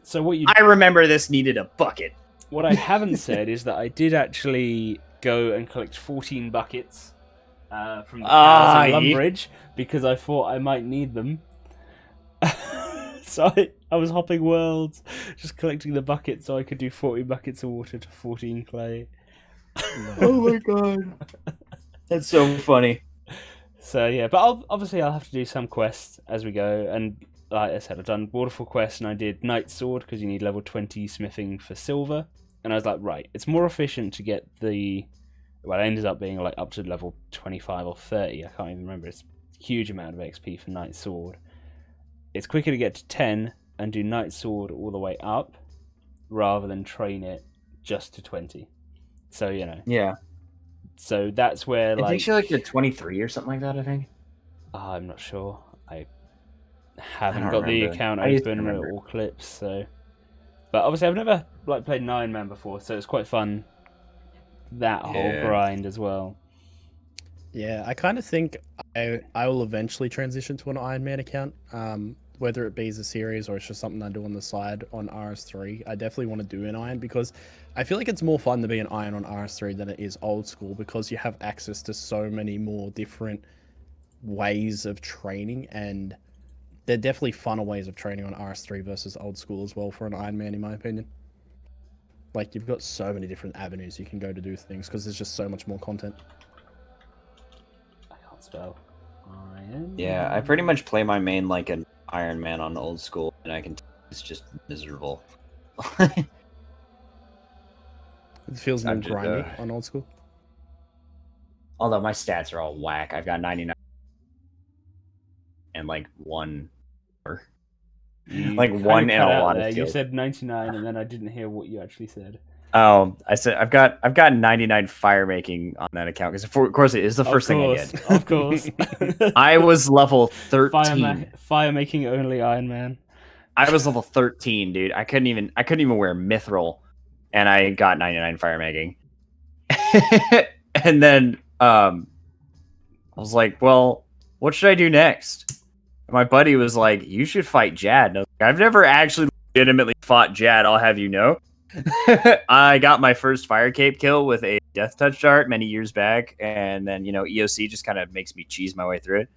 So what you... I remember this needed a bucket. What I haven't said is that I did actually go and collect 14 buckets from the cows in Lumbridge because I thought I might need them. So I was hopping worlds, just collecting the buckets so I could do 40 buckets of water to 14 clay. Oh my god. That's so funny. So yeah, but I'll have to do some quests as we go. And like I said, I've done Waterfall quest and I did Knight Sword because you need level 20 smithing for silver. And I was like, right, it's more efficient to get the... Well, it ended up being up to level 25 or 30. I can't even remember. It's a huge amount of XP for Knight Sword. It's quicker to get to 10 and do Knight Sword all the way up, rather than train it just to 20. So, Yeah. So that's where, I think she did 23 or something like that, I think. I'm not sure. I I haven't don't got the remember. account I used to open remember. or clips, so. But obviously, I've never played an Iron Man before, so it's quite fun. That whole Yeah. grind as well. Yeah, I kind of think I will eventually transition to an Iron Man account. Whether it be as a series or it's just something I do on the side on RS3, I definitely want to do an Iron because I feel like it's more fun to be an Iron on RS3 than it is old school because you have access to so many more different ways of training, and they're definitely funner ways of training on RS3 versus old school as well for an Iron Man, in my opinion. Like, you've got so many different avenues you can go to do things because there's just so much more content. I can't spell. Iron. Yeah, I pretty much play my main like an Iron Man on old school, and I can tell it's just miserable. It feels more I'm just, grindy on old school. Although my stats are all whack. I've got 99 and like 1 like You 1 and a lot there. of You skills. said 99, and then I didn't hear what you actually said. Oh, I said I've got 99 fire making on that account because of course it is the first thing I did. Of course. I was level 13. Fire making only Iron Man. I was level 13, dude. I couldn't even wear mithril, and I got 99 fire making. And then I was like, well, what should I do next? And my buddy was like, you should fight Jad. And I was like, I've never actually legitimately fought Jad, I'll have you know. I got my first fire cape kill with a death touch dart many years back, and then EOC just kind of makes me cheese my way through it.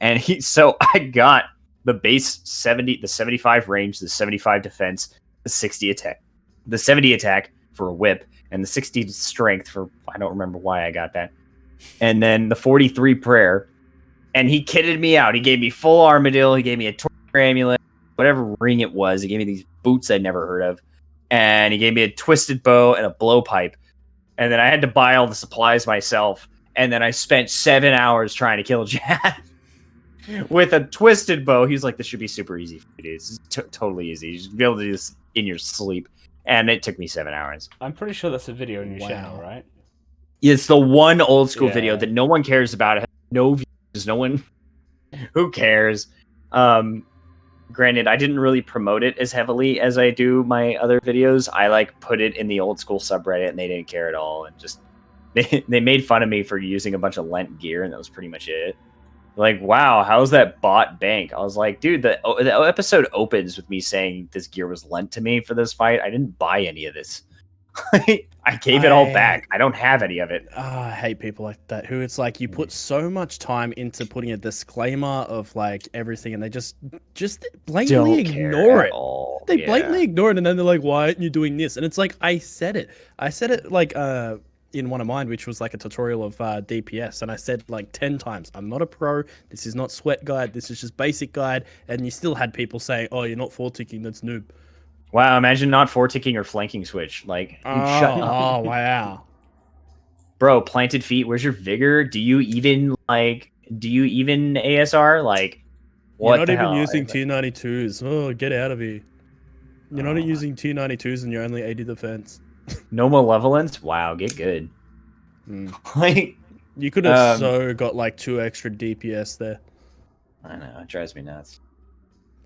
And so I got the base 70, the 75 range, the 75 defense, the 60 attack, the 70 attack for a whip, and the 60 strength for, I don't remember why I got that. And then the 43 prayer. And he kitted me out. He gave me full armadillo. He gave me a torture amulet, whatever ring it was. He gave me these boots I'd never heard of. And he gave me a twisted bow and a blowpipe. And then I had to buy all the supplies myself. And then I spent 7 hours trying to kill Jad with a twisted bow. He was like, this should be super easy for you, dude. This is totally easy. You should be able to do this in your sleep. And it took me 7 hours. I'm pretty sure that's a video on your channel, right? It's the one old school Yeah. video that no one cares about. It has no views. No one... Who cares? Granted, I didn't really promote it as heavily as I do my other videos. I put it in the old school subreddit, and they didn't care at all. And just they made fun of me for using a bunch of lent gear, and that was pretty much it. Like, wow, how's that bot bank? I was like, dude, the episode opens with me saying this gear was lent to me for this fight. I didn't buy any of this. I gave it all back. I don't have any of it. I hate people like that who it's like you put so much time into putting a disclaimer of everything, and they just blatantly ignore it. They blatantly ignore it, and then they're like, why aren't you doing this? And it's like, I said it in one of mine, which was a tutorial of DPS, and I said 10 times, I'm not a pro, this is not sweat guide, this is just basic guide, and you still had people saying, oh, you're not 4-ticking, that's noob. Wow, imagine not 4-ticking or flanking switch. Shut up. Oh, wow. Bro, planted feet, where's your vigor? Do you even ASR? What You're not the even hell? using T92s. Oh, get out of here. You're not using T92s and you're only 80 defense. No malevolence? Wow, get good. You could have got 2 extra DPS there. I know, it drives me nuts.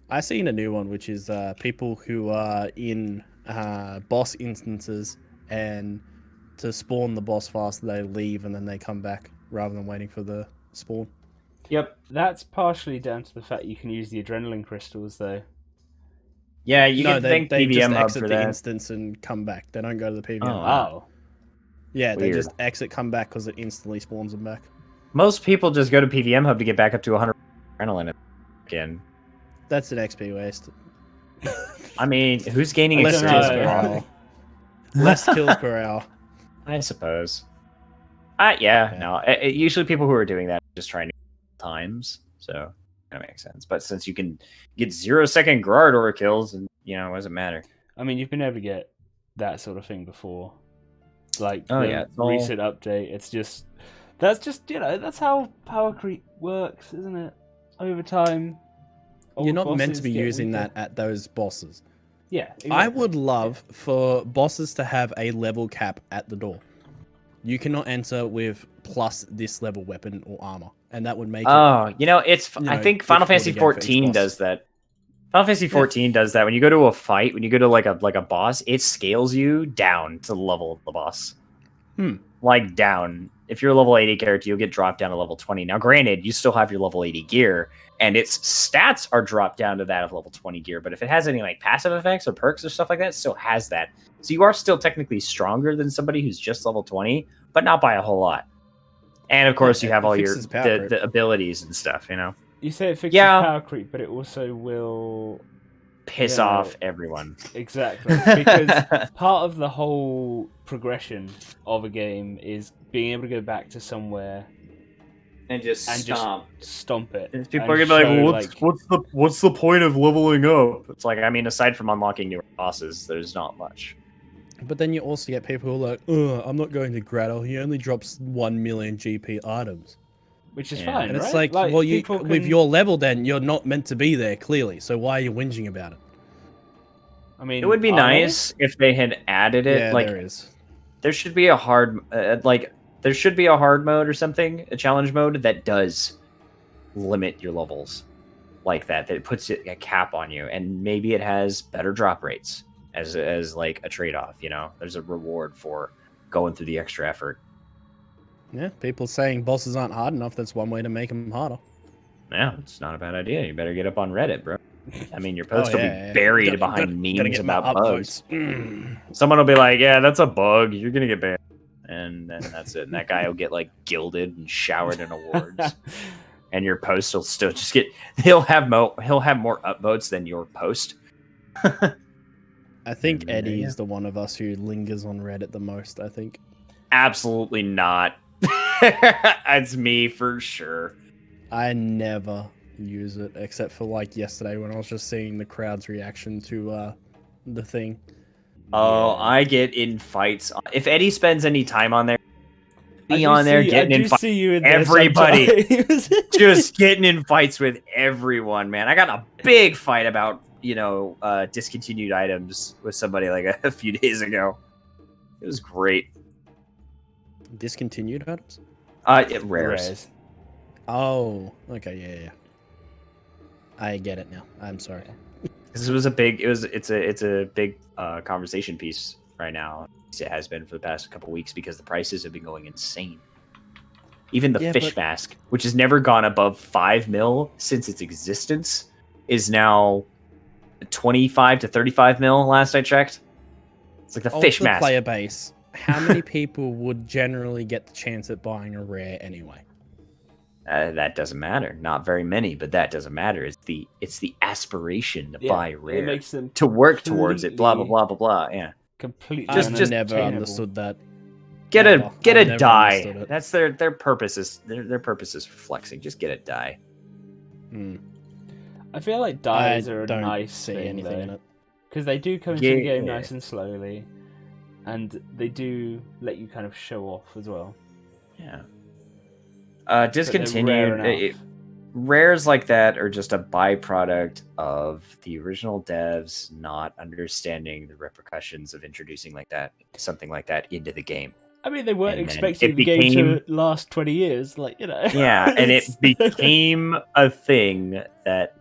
I seen a new one, which is people who are in boss instances, and to spawn the boss faster, they leave and then they come back rather than waiting for the spawn. Yep. That's partially down to the fact you can use the adrenaline crystals, though. Yeah, you can thank they PVM just Hub exit for the that. instance and come back. They don't go to the PVM. Oh. Yeah, they Weird. just exit, come back because it instantly spawns them back. Most people just go to PVM Hub to get back up to 100 adrenaline again. That's an XP waste. I mean, who's gaining Less kills experience? per hour. Less kills per hour. I suppose. No. Usually people who are doing that are just trying to times, so that makes sense. But since you can get 0-second Grador kills, and it doesn't matter. I mean, you've been able to get that sort of thing before. Recent update. That's how power creep works, isn't it? Over time, all You're the not meant bosses to be get using weaker. that at those bosses. Yeah, exactly. I would love for bosses to have a level cap at the door. You cannot enter with plus this level weapon or armor, and that would make it. Oh, I think Final Fantasy difficult again for each 14 boss. does that. Final Fantasy 14 does that. When you go to a fight, when you go to like a boss, it scales you down to the level of the boss. Like down. If you're a level 80 character, you'll get dropped down to level 20. Now, granted, you still have your level 80 gear, and its stats are dropped down to that of level 20 gear. But if it has any like passive effects or perks or stuff like that, it still has that. So you are still technically stronger than somebody who's just level 20, but not by a whole lot. And of course, you have all your the abilities and stuff. You say it fixes power creep, but it also will piss off everyone. Exactly, because part of the whole progression of a game is being able to go back to somewhere and just stomp it. And people are gonna be like, what's the point of leveling up? It's like, I mean, aside from unlocking newer bosses, there's not much. But then you also get people who are like, I'm not going to Grattle. He only drops 1 million GP items. Which is fine, and it's right? like well, with your level, then you're not meant to be there, clearly. So why are you whinging about it? I mean, it would be nice if they had added it. Yeah, like, there should be a hard, there should be a hard mode or something, a challenge mode that does limit your levels like that. That puts a cap on you, and maybe it has better drop rates as like a trade-off. There's a reward for going through the extra effort. Yeah, people saying bosses aren't hard enough. That's one way to make them harder. Yeah, it's not a bad idea. You better get up on Reddit, bro. I mean, your post will be buried behind memes about bugs. Someone will be like, yeah, that's a bug. You're going to get banned. And then that's it. And that guy will get, like, gilded and showered in awards. And your post will still just get... He'll have more upvotes than your post. I think Eddie is the one of us who lingers on Reddit the most, I think. Absolutely not. It's me for sure. I never use it except for like yesterday when I was just seeing the crowd's reaction to the thing. Oh, I get in fights. If Eddie spends any time on there, getting in fights with everybody. Just getting in fights with everyone, man. I got a big fight about, discontinued items with somebody like a few days ago. It was great. Discontinued items? Rares. Oh, okay, yeah. I get it now. I'm sorry. This was it's a big conversation piece right now. It has been for the past couple weeks because the prices have been going insane. Even the fish mask, which has never gone above 5 mil since its existence, is now 25 to 35 mil. Last I checked, it's like the fish mask. Player base. How many people would generally get the chance at buying a rare anyway? That doesn't matter. Not very many, but that doesn't matter. It's the aspiration to buy rare, it makes them to work towards it. Blah blah blah blah blah. Yeah, completely. Just never understood that. Get a die. That's their purpose is their purpose is for flexing. Just get a die. I feel like dies are a don't nice see thing, anything in it because they do come into the game nice and slowly, and they do let you kind of show off as well. Yeah. Discontinued rares like that are just a byproduct of the original devs not understanding the repercussions of introducing something like that into the game. I mean, they weren't expecting the game to last 20 years, Yeah, and it became a thing that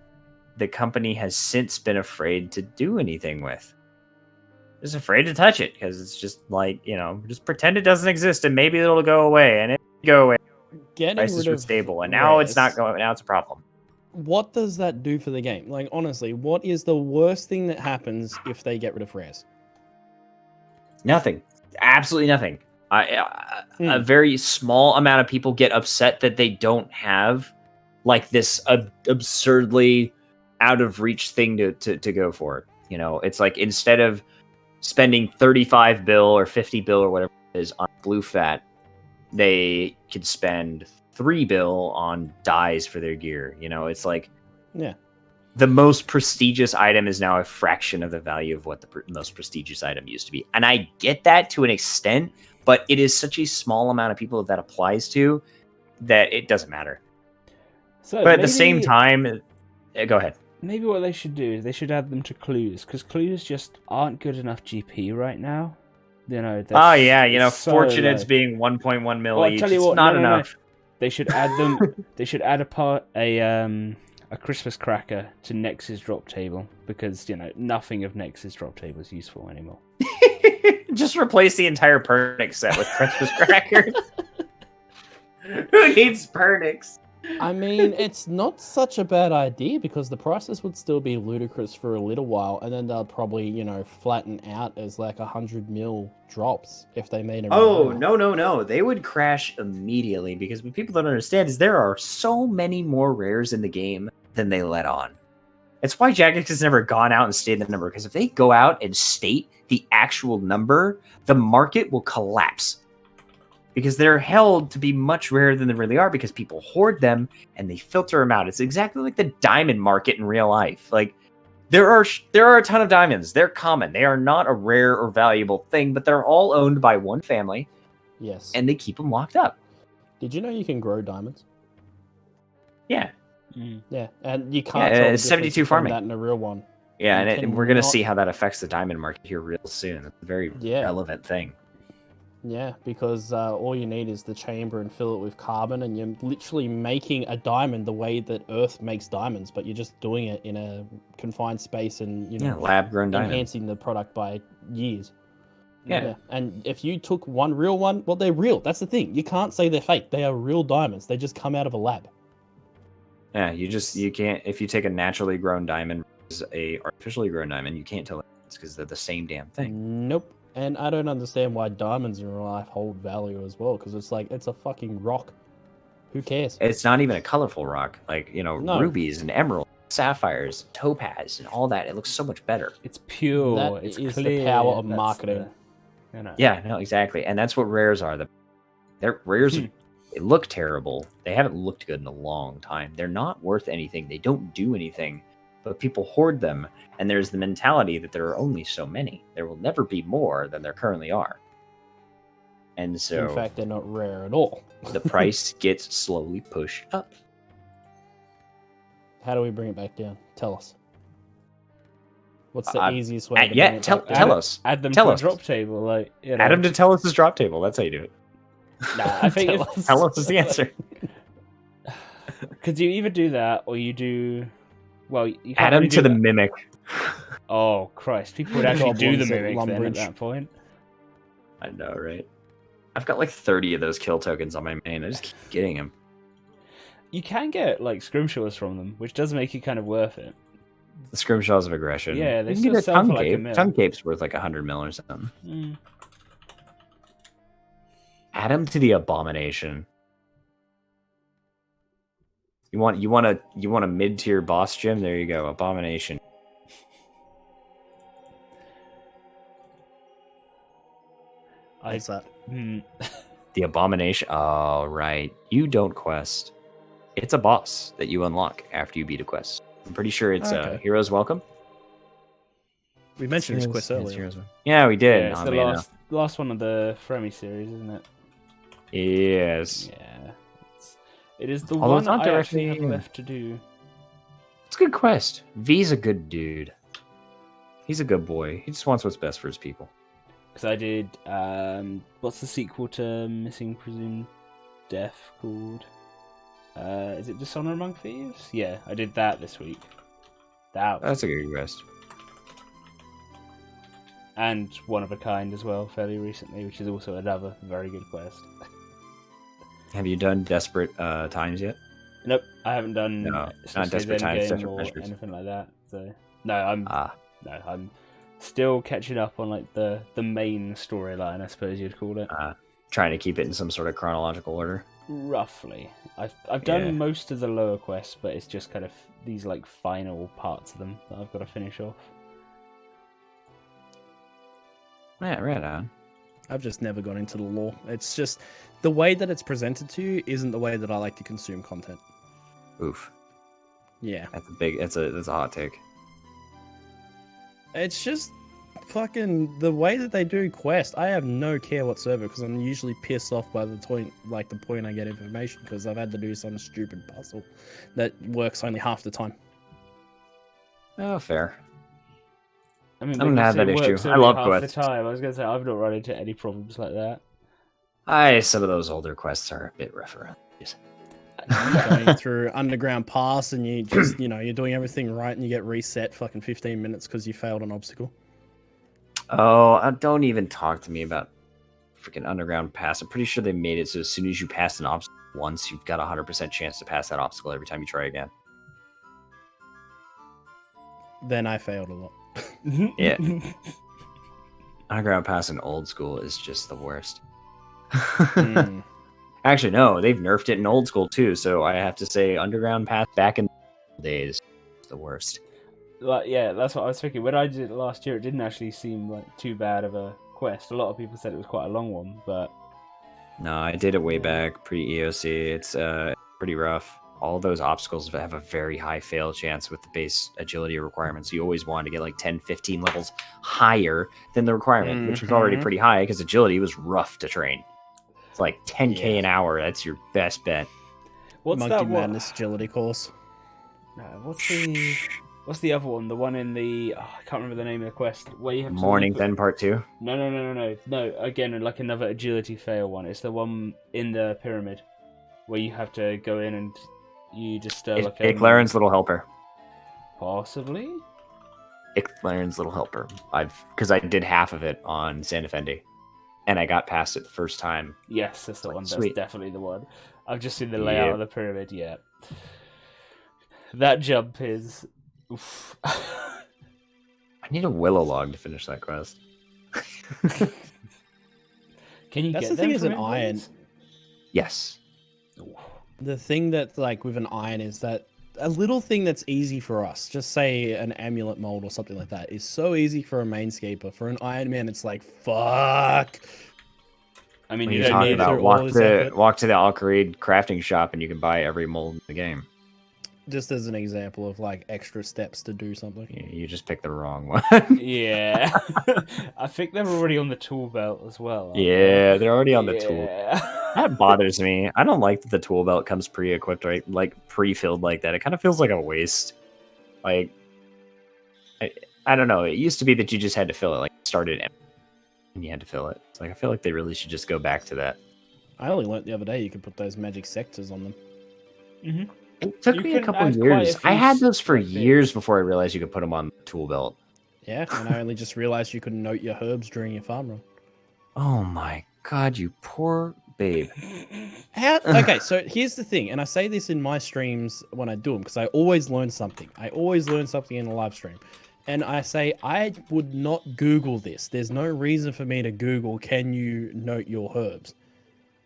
the company has since been afraid to do anything with. Just afraid to touch it because it's just just pretend it doesn't exist and maybe it'll go away, and it go away. Prices were stable, and now it's not going. Now it's a problem. What does that do for the game? Like, honestly, what is the worst thing that happens if they get rid of rares? Nothing. Absolutely nothing. A very small amount of people get upset that they don't have this absurdly out of reach thing to go for. It's like instead of spending 35 bill or 50 bill or whatever it is on blue fat, they could spend 3 bill on dyes for their gear. It's like, the most prestigious item is now a fraction of the value of what the most prestigious item used to be. And I get that to an extent, but it is such a small amount of people that applies to that it doesn't matter. But at the same time, go ahead. maybe what they should do is they should add them to clues, because clues just aren't good enough GP right now. You know. Oh yeah, you know, so fortunates low. being 1.1 mil Well, I'll each. tell you It's what, not no. enough. They should add them. They should add a Christmas cracker to Nex's drop table, because you know nothing of Nex's drop table is useful anymore. Just replace the entire Pernix set with Christmas crackers. Who needs Pernix? I mean, it's not such a bad idea because the prices would still be ludicrous for a little while, and then they'll probably, you know, flatten out as like 100 mil drops if they made them. Oh, no. They would crash immediately because what people don't understand is there are so many more rares in the game than they let on. It's why Jagex has never gone out and stated the number, because if they go out and state the actual number, the market will collapse. Because they're held to be much rarer than they really are because people hoard them and they filter them out. It's exactly like the diamond market in real life. Like there are a ton of diamonds. They're common. They are not a rare or valuable thing, but they're all owned by one family. Yes. And they keep them locked up. Did you know you can grow diamonds? Yeah. Yeah, and you can't tell the 72 difference farming. between that and a real one. Yeah, You and we're going to cannot- see how that affects the diamond market here real soon. It's a very relevant thing. Yeah, because all you need is the chamber and fill it with carbon, and you're literally making a diamond the way that Earth makes diamonds, but you're just doing it in a confined space and, you know, lab-grown diamond. enhancing the product by years. Yeah. And if you took one real one, well, they're real. That's the thing. You can't say they're fake. They are real diamonds. They just come out of a lab. Yeah, you can't, if you take a naturally grown diamond versus a artificially grown diamond, you can't tell the difference because they're the same damn thing. Nope. And I don't understand why diamonds in real life hold value as well, because it's like, it's a fucking rock. Who cares? It's not even a colorful rock. Like, you know, No. rubies and emeralds, sapphires, topaz, and all that. It looks so much better. It's pure. That it's is clear. the power of That's marketing. You know. Yeah, no, exactly. And that's what rares are. They're rares. They look terrible. They haven't looked good in a long time. They're not worth anything. They don't do anything. But people hoard them, and there's the mentality that there are only so many. There will never be more than there currently are. And so, In fact, they're not rare at all. the price gets slowly pushed up. How do we bring it back down? Tell us. What's the easiest way to bring Yeah, it tell back down? tell us. Add them Tell to us. a drop table, like you know. Add them to Telus' drop table. That's how you do it. Nah, I think Telus is the answer. Because you either do that or you do. Well, you can't Add them really to do the that. mimic. Oh Christ! People would actually do the Goblins at mimic then at Lumbridge. that point. I know, right? I've got like 30 of those kill tokens on my main. I just keep getting them. You can get like scrimshaws from them, which does make it kind of worth it. The Scrimshaws of Aggression. Yeah, they you can still get a sell tongue for like a cape. mil. Tongue cape's worth like 100 mil or something. Mm. Add them to the Abomination. You want a mid-tier boss gym? There you go, Abomination. What's that? The Abomination. Oh, right. You don't quest. It's a boss that you unlock after you beat a quest. I'm pretty sure it's Hero's Welcome. We mentioned his Yes, quest yes, earlier. Hero's Welcome. Yeah, we did. Yeah, it's Oh, the man, last one of the Fremi series, isn't it? Yes. Yeah. It is the Although one it's not I actually directly- have left to do. It's a good quest. V's a good dude. He's a good boy. He just wants what's best for his people. Because I did, what's the sequel to Missing Presumed Death called? Is it Dishonor Among Thieves? Yeah, I did that this week. That's a good quest. And One of a Kind as well, fairly recently, which is also another very good quest. Have you done Desperate Times yet? Nope, I haven't done No, Swiss not Desperate Times, Endgame Desperate or Measures. anything like that. So no, I'm Ah, I'm still catching up on like the main storyline, I suppose you'd call it. trying to keep it in some sort of chronological order. Roughly, I've done Yeah. most of the lower quests, but it's just kind of these like final parts of them that I've got to finish off. Yeah, right on. I've just never gone into the lore. It's just the way that it's presented to you isn't the way that I like to consume content. Oof. Yeah. That's a hot take. It's just fucking the way that they do quest. I have no care whatsoever because I'm usually pissed off by the point I get information because I've had to do some stupid puzzle that works only half the time. Oh, fair. I mean, I don't have that issue. I love half quests. the time. I was gonna say I've not run into any problems like that. Some of those older quests are a bit rough around. Going through underground pass and you just you're doing everything right and you get reset fucking 15 minutes because you failed an obstacle. Oh, don't even talk to me about freaking underground pass. I'm pretty sure they made it so as soon as you pass an obstacle once, you've got a 100% chance to pass that obstacle every time you try again. Then I failed a lot. Yeah. Underground pass in old school is just the worst. Actually, no, they've nerfed it in old school too, so I have to say underground pass back in the days is the worst. Like, yeah, that's what I was thinking. When I did it last year, it didn't actually seem like too bad of a quest. A lot of people said it was quite a long one, but... No, I did it way back, pre-EOC. It's pretty rough. All those obstacles have a very high fail chance with the base agility requirements. You always want to get like 10, 15 levels higher than the requirement, which was already pretty high because agility was rough to train. It's like 10k an hour. That's your best bet. What's Monkey that Madness agility course? What's the other one? The one in the I can't remember the name of the quest where you have to Morning then part 2. No. Again, like another agility fail one. It's the one in the pyramid where you have to go in and you just like Iclaren's Little Helper. Possibly. Iclaren's Little Helper. Because I did half of it on San Defendi. And I got past it the first time. Yes, that's the one. Sweet. That's definitely the one. I've just seen the layout of the pyramid. Yeah, that jump is. Oof. I need a willow log to finish that quest. Can you? That's get the thing them is from an iron. Yes. The thing that like with an iron is that a little thing that's easy for us, just say an amulet mold or something like that, is so easy for a mainscaper. For an Iron Man, it's like fuck. I mean, you don't talk need about walk to the Alcarade crafting shop and you can buy every mold in the game. Just as an example of like extra steps to do something. Yeah, you just picked the wrong one. Yeah, I think they're already on the tool belt as well. Yeah, they're already on the tool. Yeah. That bothers me. I don't like that the tool belt comes pre-equipped, right? Like pre-filled like that. It kind of feels like a waste. Like, I don't know. It used to be that you just had to fill it. Like, it started and you had to fill it. It's like I feel like they really should just go back to that. I only learnt the other day you could put those magic sectors on them. Mm-hmm. It took me a couple of years. I had those for years before I realized you could put them on the tool belt. Yeah, and I only just realized you could note your herbs during your farm run. Oh my god, you poor babe. Okay, so here's the thing, and I say this in my streams when I do them, because I always learn something. I always learn something in a live stream. And I say, I would not Google this. There's no reason for me to Google, can you note your herbs?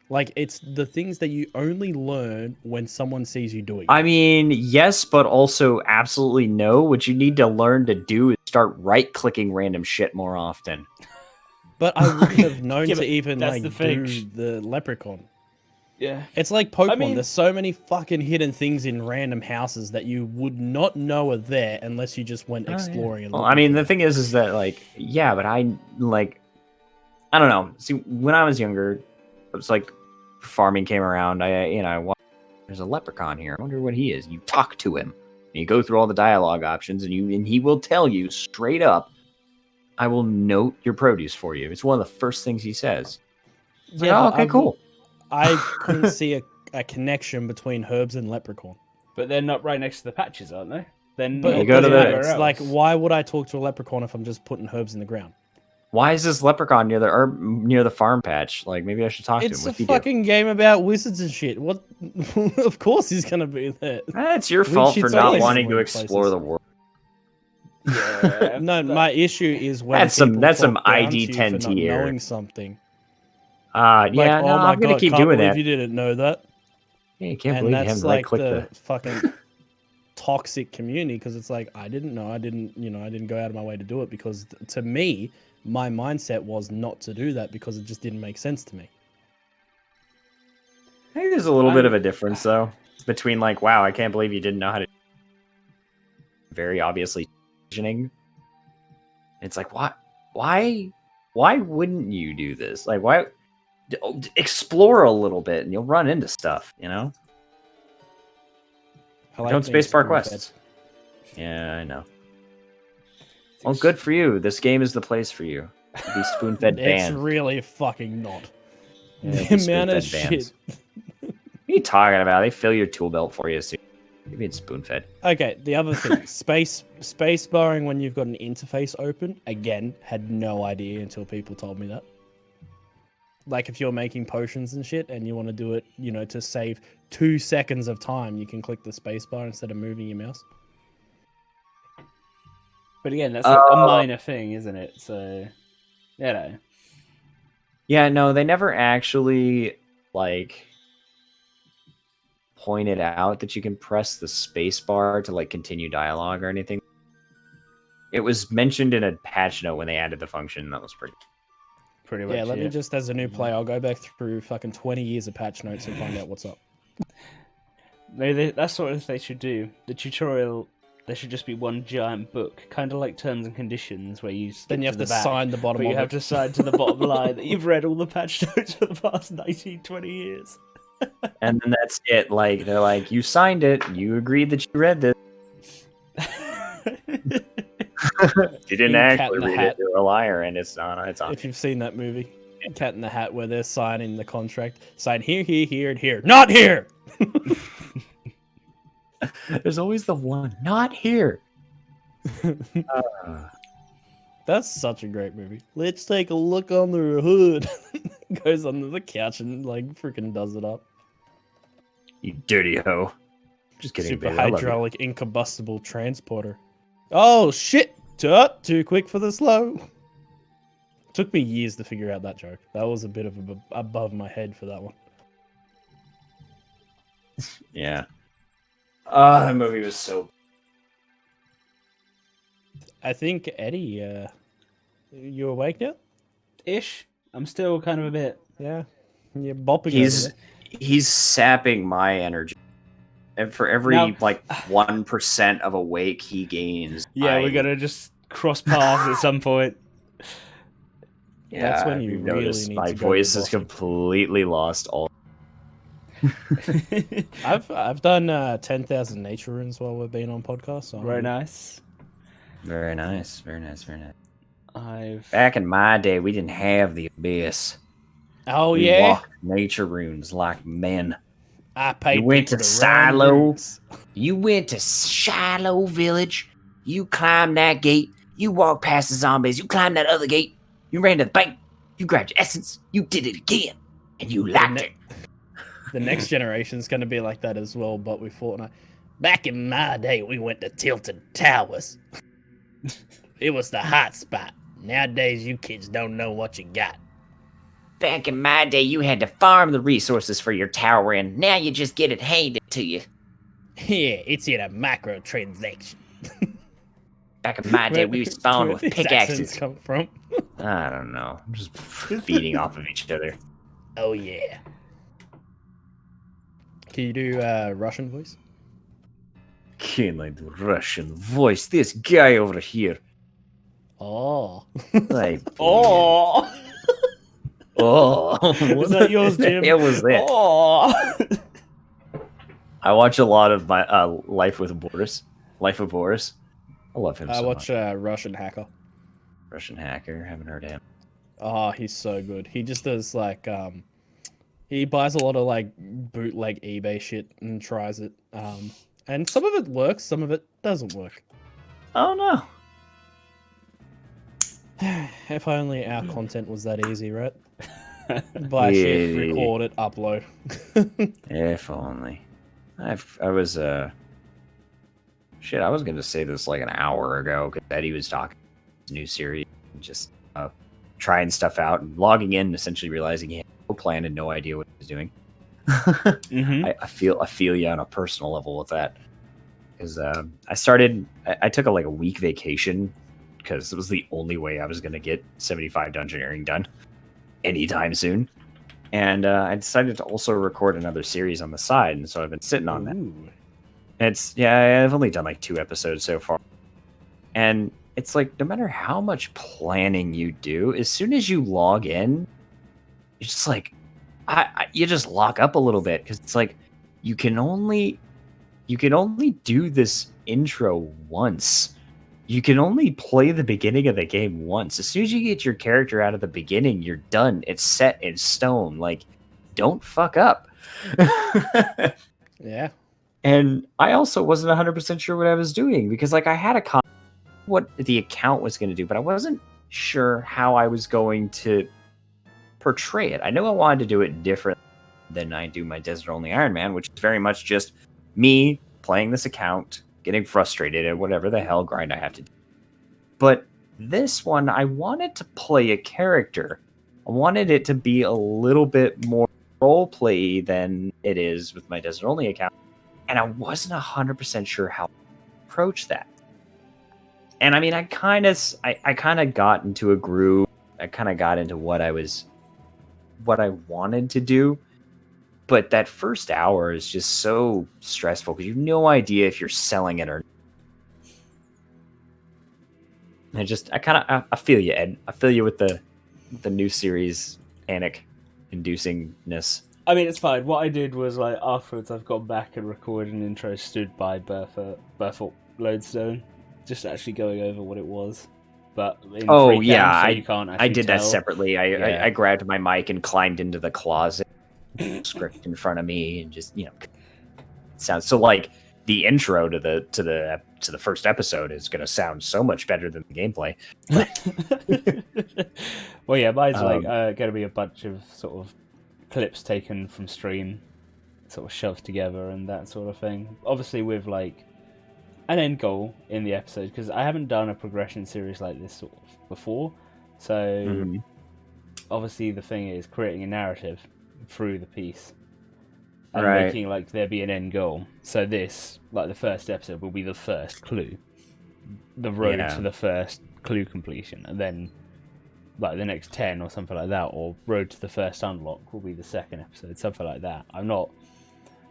Like, it's the things that you only learn when someone sees you doing it. I mean, yes, but also absolutely no. What you need to learn to do is start right-clicking random shit more often. But I wouldn't have known Yeah, to even, like, the do the leprechaun. Yeah. It's like Pokemon. I mean, there's so many fucking hidden things in random houses that you would not know are there unless you just went exploring. Yeah. Well, I mean, the thing is that, like, yeah, but I don't know. See, when I was younger, it was like farming came around. There's a leprechaun here. I wonder what he is. You talk to him. And you go through all the dialogue options, and he will tell you straight up, I will note your produce for you. It's one of the first things he says. Yeah, like, okay, cool. I couldn't see a connection between herbs and leprechaun. But they're not right next to the patches, aren't they? Then But you go to it's like, why would I talk to a leprechaun if I'm just putting herbs in the ground? Why is this leprechaun near the farm patch? Like, maybe I should talk to him. It's a fucking game about wizards and shit. What? Of course he's gonna be there. It's your fault for not wanting to explore the world. Yeah, no, my issue is when that's some ID 10 tier. Knowing something. I'm gonna keep doing that. You didn't know that. Yeah, you can't believe him. Like, click the fucking toxic community because it's like I didn't know. I didn't go out of my way to do it because to me, my mindset was not to do that because it just didn't make sense to me. I think there's a little bit of a difference though between like, wow, I can't believe you didn't know how to. Very obviously, it's like, why wouldn't you do this? Like, why? Explore a little bit and you'll run into stuff, you know? Like don't spacebar quests. Yeah, I know. Well, good for you. This game is the place for you. Be spoon-fed It's banned. really fucking not. Yeah, The amount of shit. What are you talking about? They fill your tool belt for you soon. You're being spoon-fed. Okay, the other thing, space barring when you've got an interface open. Again, had no idea until people told me that. Like if you're making potions and shit, and you want to do it, you know, to save 2 seconds of time, you can click the space bar instead of moving your mouse. But again, that's a minor thing, isn't it? So, you know. Yeah, no, they never actually like pointed out that you can press the space bar to like continue dialogue or anything. It was mentioned in a patch note when they added the function. That was pretty much. Yeah, let me just, as a new player, I'll go back through fucking 20 years of patch notes and find out what's up. Maybe that's what they should do. The tutorial, there should just be one giant book, kind of like terms and conditions, where you then you have to sign the bottom but of you have to sign to the bottom line that you've read all the patch notes for the past 19, 20 years. And then that's it. Like, they're like, you signed it. You agreed that you read this. If you didn't actually read it, you're a liar, and it's on. It's on. If you've seen that movie, Cat in the Hat, where they're signing the contract, sign here, here, here, and here, not here. There's always the one, not here. That's such a great movie. Let's take a look under the hood. Goes under the couch and like freaking does it up. You dirty hoe. Just kidding. Super baby. hydraulic incombustible transporter. Oh shit! Too quick for the slow. Took me years to figure out that joke. That was a bit of above my head for that one. Yeah. That movie was so. I think Eddie, you awake now? Ish. I'm still kind of a bit. Yeah. You're bopping. He's sapping my energy. And for every like 1% of awake he gains. Yeah, we're gonna just cross paths at some point. Yeah, that's when you really notice need my to go voice to has completely lost all. I've done 10,000 nature runes while we've been on podcast. So Very nice. Very nice. Very nice. Very nice. Back in my day, we didn't have the abyss. Oh we yeah, walked nature runes like men. I paid. You went to Silo. You went to Shiloh Village. You climbed that gate. You walked past the zombies. You climbed that other gate. You ran to the bank. You grabbed your essence. You did it again, and you liked it. The next generation's going to be like that as well, but with Fortnite. Back in my day, we went to Tilted Towers. It was the hot spot. Nowadays, you kids don't know what you got. Back in my day, you had to farm the resources for your tower, and now you just get it handed to you. Yeah, it's in a microtransaction. Back in my day, we spawned with pickaxes. Come from? I don't know. I'm just feeding off of each other. Oh yeah. Can you do Russian voice? Can I do Russian voice? This guy over here. Oh. Like, oh. Oh. Was that yours, Jim? It was it. Oh. I watch a lot of my Life with Boris. Life of Boris. I love him so much. I watch Russian Hacker. Russian Hacker. Haven't heard of him. Oh, he's so good. He just does like he buys a lot of like bootleg eBay shit and tries it. And some of it works, some of it doesn't work. Oh no. If only our content was that easy, right? Buy shit, record it, upload. If only. I was shit, I was gonna say this like an hour ago because Eddie was talking about new series and just trying stuff out and logging in and essentially realizing he had no plan and no idea what he was doing. Mm-hmm. I feel you on a personal level with that. Because I took a week vacation because it was the only way I was going to get 75 dungeoneering done anytime soon. And I decided to also record another series on the side, and so I've been sitting on that. I've only done like 2 episodes so far. And it's like, no matter how much planning you do, as soon as you log in, it's just like, you just lock up a little bit because it's like, you can only do this intro once. you can only play the beginning of the game once. As soon as you get your character out of the beginning, you're done. It's set in stone. Like, don't fuck up. Yeah. And I also wasn't 100% sure what I was doing because, like, I had what the account was going to do, but I wasn't sure how I was going to portray it. I know I wanted to do it different than I do my Desert Only Iron Man, which is very much just me playing this account, getting frustrated at whatever the hell grind I have to do. But this one, I wanted to play a character. I wanted it to be a little bit more roleplay than it is with my Desert Only account. And I wasn't 100% sure how to approach that. And I mean, I kind of got into a groove. I kind of got into what I wanted to do. But that first hour is just so stressful because you have no idea if you're selling it or not. I feel you, Ed. I feel you with the new series panic inducingness. I mean, it's fine. What I did was, like, afterwards I've gone back and recorded an intro stood by Bertha Lodestone, just actually going over what it was. But in so you can't actually I did tell. that separately. I grabbed my mic and climbed into the closet, script in front of me, and just sounds so like the intro to the first episode is going to sound so much better than the gameplay. Well, yeah, mine's going to be a bunch of sort of clips taken from stream, sort of shoved together and that sort of thing. Obviously, with like an end goal in the episode, because I haven't done a progression series like this sort of before. So obviously, the thing is creating a narrative through the piece and making like there be an end goal. So this, like the first episode, will be the first clue, the road to the first clue completion, and then like the next 10 or something like that, or road to the first unlock will be the second episode, something like that. I'm not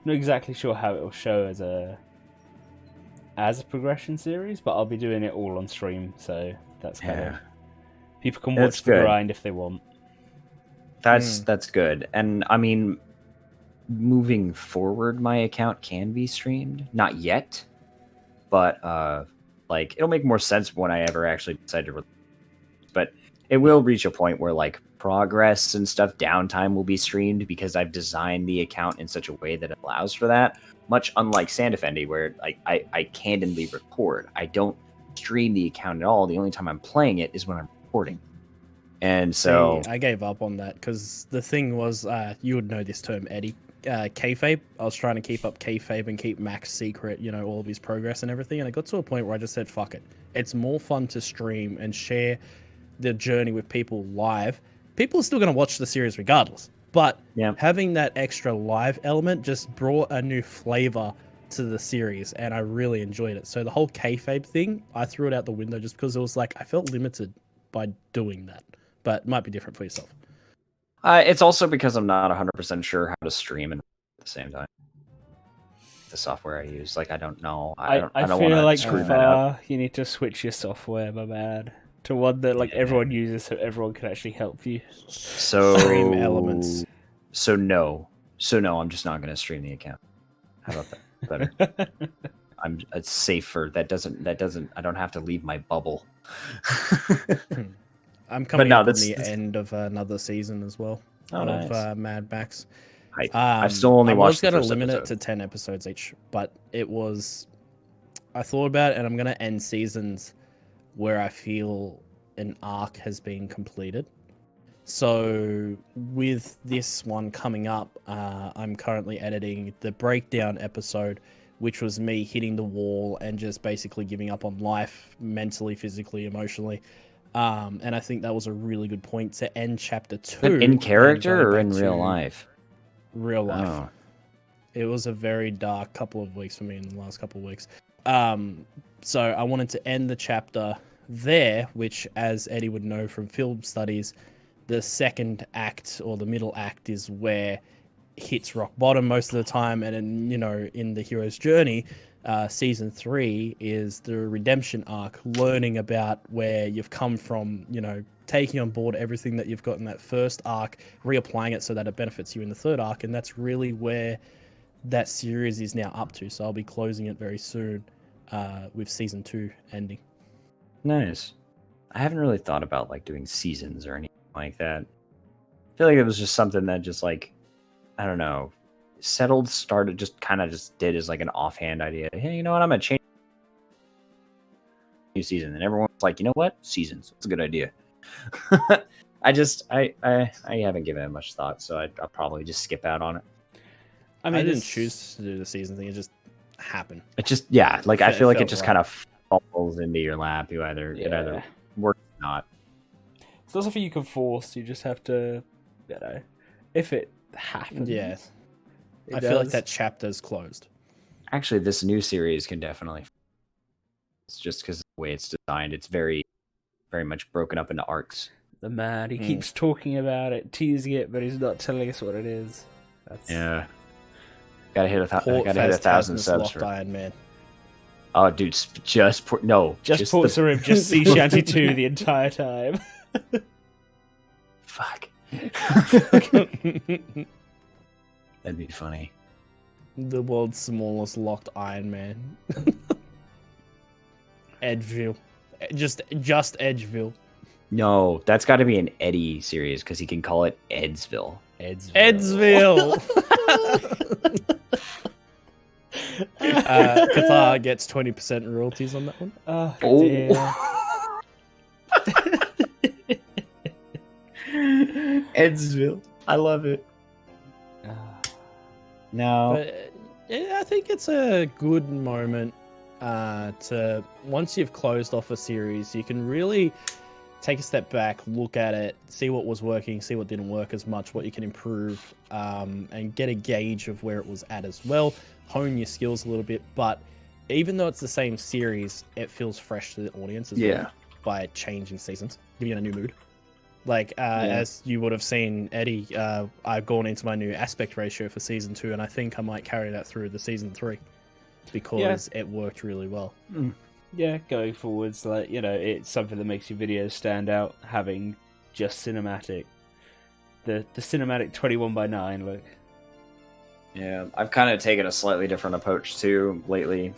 exactly sure how it will show as a progression series, but I'll be doing it all on stream, so that's kind of people can watch the grind if they want. That's good. And I mean, moving forward, my account can be streamed. Not yet, but like it'll make more sense when I ever actually decide to release. But it will reach a point where like progress and stuff, downtime will be streamed because I've designed the account in such a way that it allows for that. Much unlike Sand Defendi, where I candidly record. I don't stream the account at all. The only time I'm playing it is when I'm recording. And so I gave up on that because the thing was, you would know this term, Eddie. Kayfabe. I was trying to keep up kayfabe and keep Max secret, all of his progress and everything. And it got to a point where I just said, fuck it. It's more fun to stream and share the journey with people live. People are still going to watch the series regardless. But having that extra live element just brought a new flavor to the series, and I really enjoyed it. So the whole kayfabe thing, I threw it out the window just because it was like I felt limited by doing that. But it might be different for yourself. It's also because I'm not 100% sure how to stream and at the same time. The software I use, like I don't know. I don't feel like screw that up. You need to switch your software, my man, to one that like everyone uses, so everyone can actually help you. So stream elements. So no, I'm just not going to stream the account. How about that? Better. It's safer. That doesn't. I don't have to leave my bubble. I'm coming up on the end of another season as well of Mad Max. I've still only watched. I was going to limit it to 10 episodes each, but I thought about it, and I'm going to end seasons where I feel an arc has been completed. So with this one coming up, I'm currently editing the breakdown episode, which was me hitting the wall and just basically giving up on life, mentally, physically, emotionally. And I think that was a really good point to end chapter 2. In character or in real life? Real life. Oh. It was a very dark couple of weeks for me in the last couple of weeks. So I wanted to end the chapter there, which, as Eddie would know from film studies, the second act or the middle act is where it hits rock bottom most of the time. And then, in the hero's journey, season 3 is the redemption arc, learning about where you've come from, taking on board everything that you've got in that first arc, reapplying it so that it benefits you in the third arc. And that's really where that series is now up to. So I'll be closing it very soon with season 2 ending. Nice. I haven't really thought about like doing seasons or anything like that. I feel like it was just something that just like, I don't know, started, just kind of just did as like an offhand idea. Hey, you know what? I'm gonna change new season, and everyone's like, you know what? Seasons. That's a good idea. I haven't given it much thought, so I'll probably just skip out on it. I mean, I didn't choose to do the season thing. It just happened. It just, yeah, like I feel like it just kind of falls into your lap. It either works or not. It's not something you can force. You just have to, you know, if it happens. Yeah. I feel like that chapter's closed. Actually, this new series can definitely. It's just because the way it's designed, it's very, very much broken up into arcs. The man, he keeps talking about it, teasing it, but he's not telling us what it is. Yeah. Gotta hit 1,000 subs for Iron Man. Oh, dude, just Port Sarim, just Sea Shanty 2 the entire time. Fuck. That'd be funny. The world's smallest locked Iron Man. Edgeville. Just Edgeville. No, that's got to be an Eddie series because he can call it Edsville. Edsville. Kathaar gets 20% royalties on that one. Oh, dear. Edsville. I love it. No. But, I think it's a good moment to, once you've closed off a series, you can really take a step back, look at it, see what was working, see what didn't work as much, what you can improve, and get a gauge of where it was at as well. Hone your skills a little bit, but even though it's the same series, it feels fresh to the audience as well by changing seasons, giving it a new mood. Like, as you would have seen, Eddie, I've gone into my new aspect ratio for season 2, and I think I might carry that through the season 3 because it worked really well. Yeah, going forwards, like, you know, it's something that makes your videos stand out, having just cinematic. The cinematic 21:9 look. Yeah, I've kind of taken a slightly different approach too lately.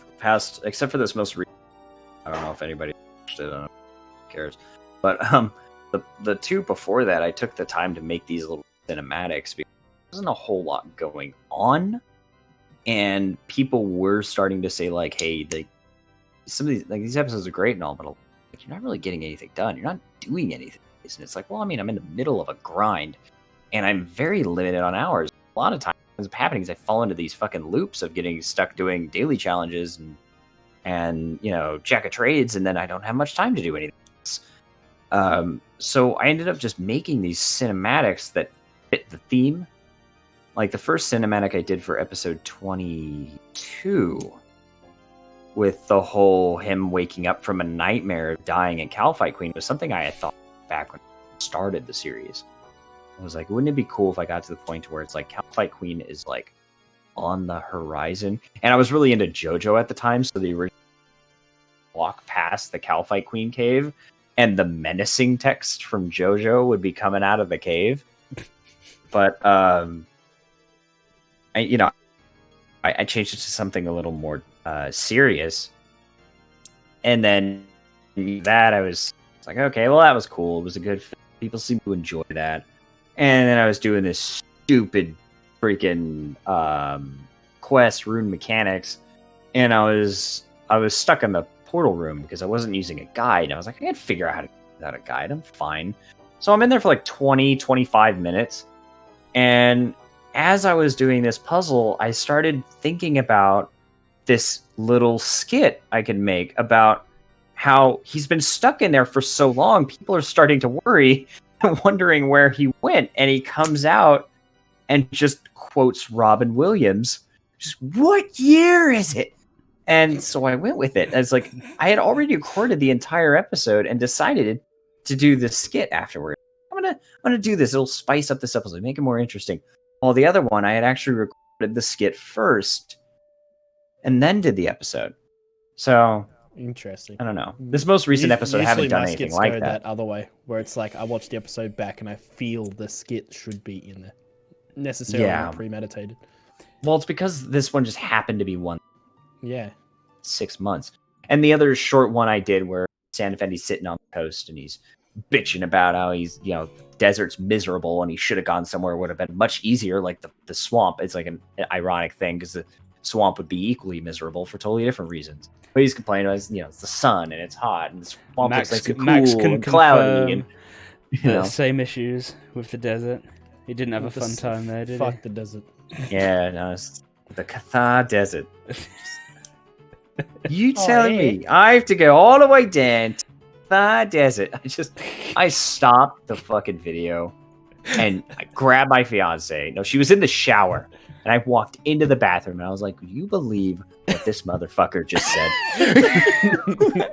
Except for this most recent. I don't know if anybody watched it. I don't know who cares. But the two before that, I took the time to make these little cinematics because there wasn't a whole lot going on, and people were starting to say like, "Hey, some of these episodes are great and all, but like, you're not really getting anything done. You're not doing anything." And it's like, well, I mean, I'm in the middle of a grind, and I'm very limited on hours. A lot of times, what's happening is I fall into these fucking loops of getting stuck doing daily challenges and you know, jack of trades, and then I don't have much time to do anything else. So I ended up just making these cinematics that fit the theme. Like the first cinematic I did for episode 22 with the whole him waking up from a nightmare of dying at Calfight Queen was something I had thought back when I started the series. I was like, wouldn't it be cool if I got to the point where it's like Calfight Queen is like on the horizon? And I was really into JoJo at the time, so the original walk past the Calfight Queen cave and the menacing text from JoJo would be coming out of the cave. But I changed it to something a little more serious. And then that I was like, okay, well, that was cool. It was a good film. People seem to enjoy that. And then I was doing this stupid freaking quest, rune mechanics, and I was stuck in the portal room because I wasn't using a guide. I was like, I can't figure out how to use without a guide. I'm fine. So I'm in there for like 20-25 minutes. And as I was doing this puzzle, I started thinking about this little skit I could make about how he's been stuck in there for so long. People are starting to worry, wondering where he went. And he comes out and just quotes Robin Williams. Just, what year is it? And so I went with it. It's like I had already recorded the entire episode and decided to do this skit afterward. I'm gonna do this. It'll spice up this episode, make it more interesting. Well, the other one I had actually recorded the skit first, and then did the episode. So interesting. I don't know. This most recent episode, I haven't done anything like that. That other way, where it's like I watched the episode back and I feel the skit should be in there, necessarily not premeditated. Well, it's because this one just happened to be one. Yeah. 6 months. And the other short one I did where Sand Effendi's sitting on the coast and he's bitching about how he's, desert's miserable and he should have gone somewhere would have been much easier, like the swamp. It's like an ironic thing because the swamp would be equally miserable for totally different reasons. But he's complaining about, it's the sun and it's hot and the swamp looks like cool and cloudy and the same issues with the desert. He didn't have a fun time there, did he? Fuck the desert. Yeah, no, it's the Kathaar desert. You telling me I have to go all the way down to the desert? I stopped the fucking video and I grabbed my fiance. No, she was in the shower and I walked into the bathroom and I was like, "Will you believe what this motherfucker just said?"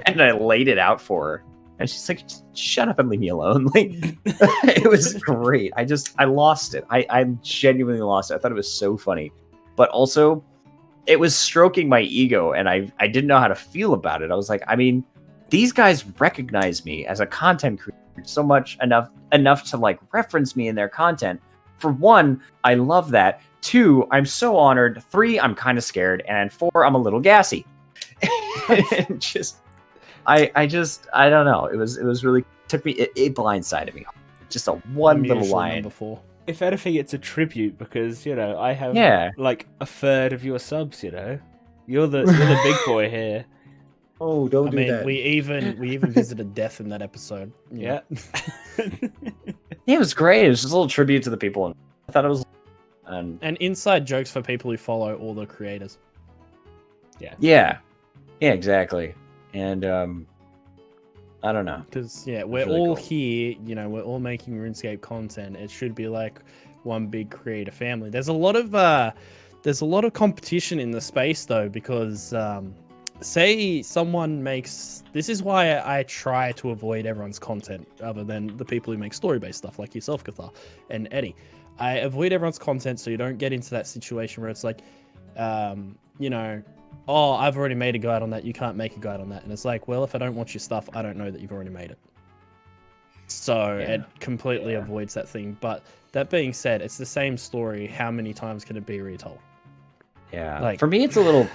And I laid it out for her. And she's like, "Shut up and leave me alone." Like, it was great. I lost it. I genuinely lost it. I thought it was so funny. But also, it was stroking my ego, and I didn't know how to feel about it. I was like, I mean, these guys recognize me as a content creator so much enough to like reference me in their content. For one, I love that. Two, I'm so honored. Three, I'm kind of scared. And four, I'm a little gassy. And I don't know. It was really took me. It blindsided me. Just a little line. Before. If anything, it's a tribute because I have like a third of your subs. You're the big boy here. Oh, don't do that. We even visited death in that episode. Yeah. It was great. It was just a little tribute to the people, and I thought it was. And inside jokes for people who follow all the creators. Yeah, exactly. And I don't know. Because we're really all here, we're all making RuneScape content. It should be like one big creator family. There's a lot of competition in the space though, because say someone makes, this is why I try to avoid everyone's content other than the people who make story-based stuff like yourself, Kathaar, and Eddie. I avoid everyone's content so you don't get into that situation where it's like, oh, I've already made a guide on that, you can't make a guide on that. And it's like, well, if I don't watch your stuff, I don't know that you've already made it. So it completely avoids that thing. But that being said, it's the same story. How many times can it be retold? Yeah. Like, for me, it's a little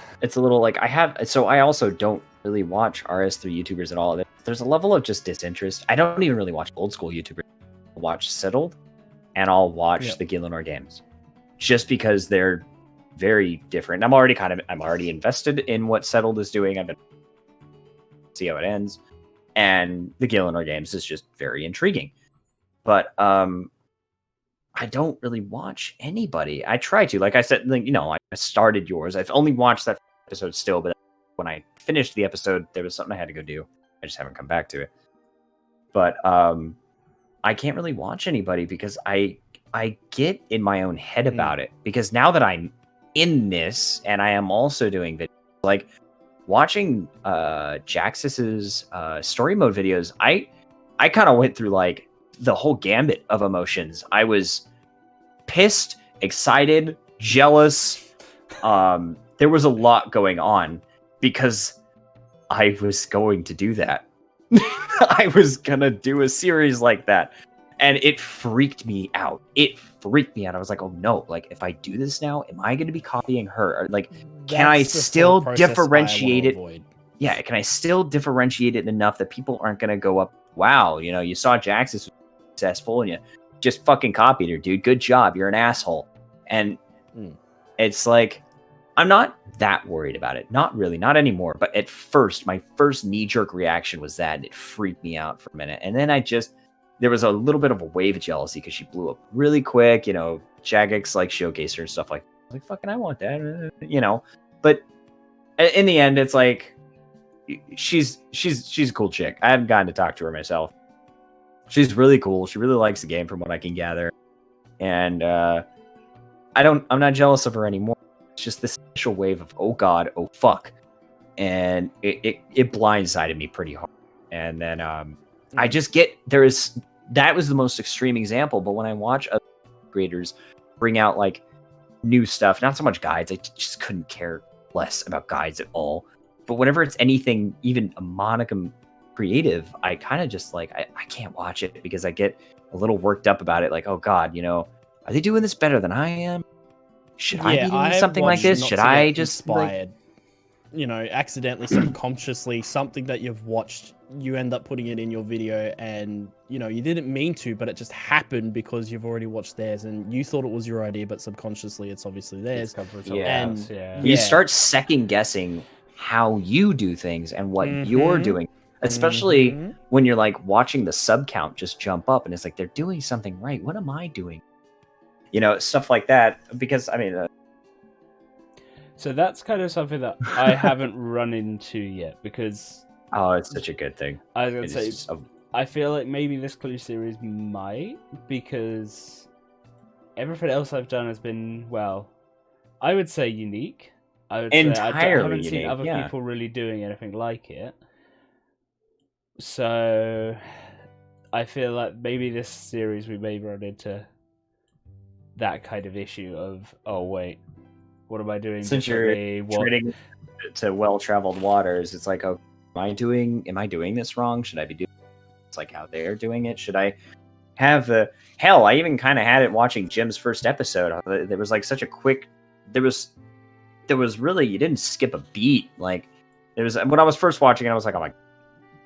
like I also don't really watch RS3 YouTubers at all. There's a level of just disinterest. I don't even really watch old school YouTubers. I'll watch Settled and I'll watch the Gillenor games just because they're very different. I'm already invested in what Settled is doing. I've been see how it ends, and the Gillenor games is just very intriguing. But I don't really watch anybody. I try to, like I said, I started yours. I've only watched that episode still, but when I finished the episode, there was something I had to go do. I just haven't come back to it. But I can't really watch anybody because I get in my own head about it. Because now that I'm in this and I am also doing videos, like watching Jaxxus's story mode videos, I kind of went through like the whole gambit of emotions. I was pissed, excited, jealous. There was a lot going on because I was going to do that. I was gonna do a series like that. And it freaked me out. I was like, oh no, like if I do this now, am I going to be copying her? Or, like, can I still differentiate it? Yeah, can I still differentiate it enough that people aren't going to go up, wow, you saw Jaxxus was successful and you just fucking copied her, dude. Good job. You're an asshole. And it's like, I'm not that worried about it. Not really, not anymore. But at first, my first knee-jerk reaction was that, and it freaked me out for a minute. And then there was a little bit of a wave of jealousy because she blew up really quick. Jagex like showcased her and stuff like that. I was like, fucking, I want that, But in the end, it's like she's a cool chick. I haven't gotten to talk to her myself. She's really cool. She really likes the game, from what I can gather. And I'm not jealous of her anymore. It's just this initial wave of, oh god, oh fuck, and it blindsided me pretty hard. And then I just get that was the most extreme example. But when I watch other creators bring out like new stuff, not so much guides, I just couldn't care less about guides at all. But whenever it's anything, even a monicum creative, I kind of just like, I can't watch it because I get a little worked up about it. Like, oh god, are they doing this better than I am? Should I be doing something like this? Should I just inspired? accidentally, subconsciously, something that you've watched, you end up putting it in your video, and you didn't mean to, but it just happened because you've already watched theirs and you thought it was your idea, but subconsciously it's obviously theirs. You start second guessing how you do things and what you're doing, especially when you're like watching the sub count just jump up and it's like they're doing something right. What am I doing? Stuff like that. Because so that's kind of something that I haven't run into yet, because it's such a good thing. I was gonna say, I feel like maybe this Clue series might, because everything else I've done has been, well, I would say unique. I would say I haven't seen other people really doing anything like it. So I feel like maybe this series we may run into that kind of issue of, oh wait, what am I doing? Since you're treading to well-traveled waters, it's like, oh, am I doing this wrong? Should I be doing it's like how they're doing it? Should I have the hell? I even kind of had it watching Jim's first episode. There was like such a quick. There was really, you didn't skip a beat. Like there was when I was first watching it, I was like, oh my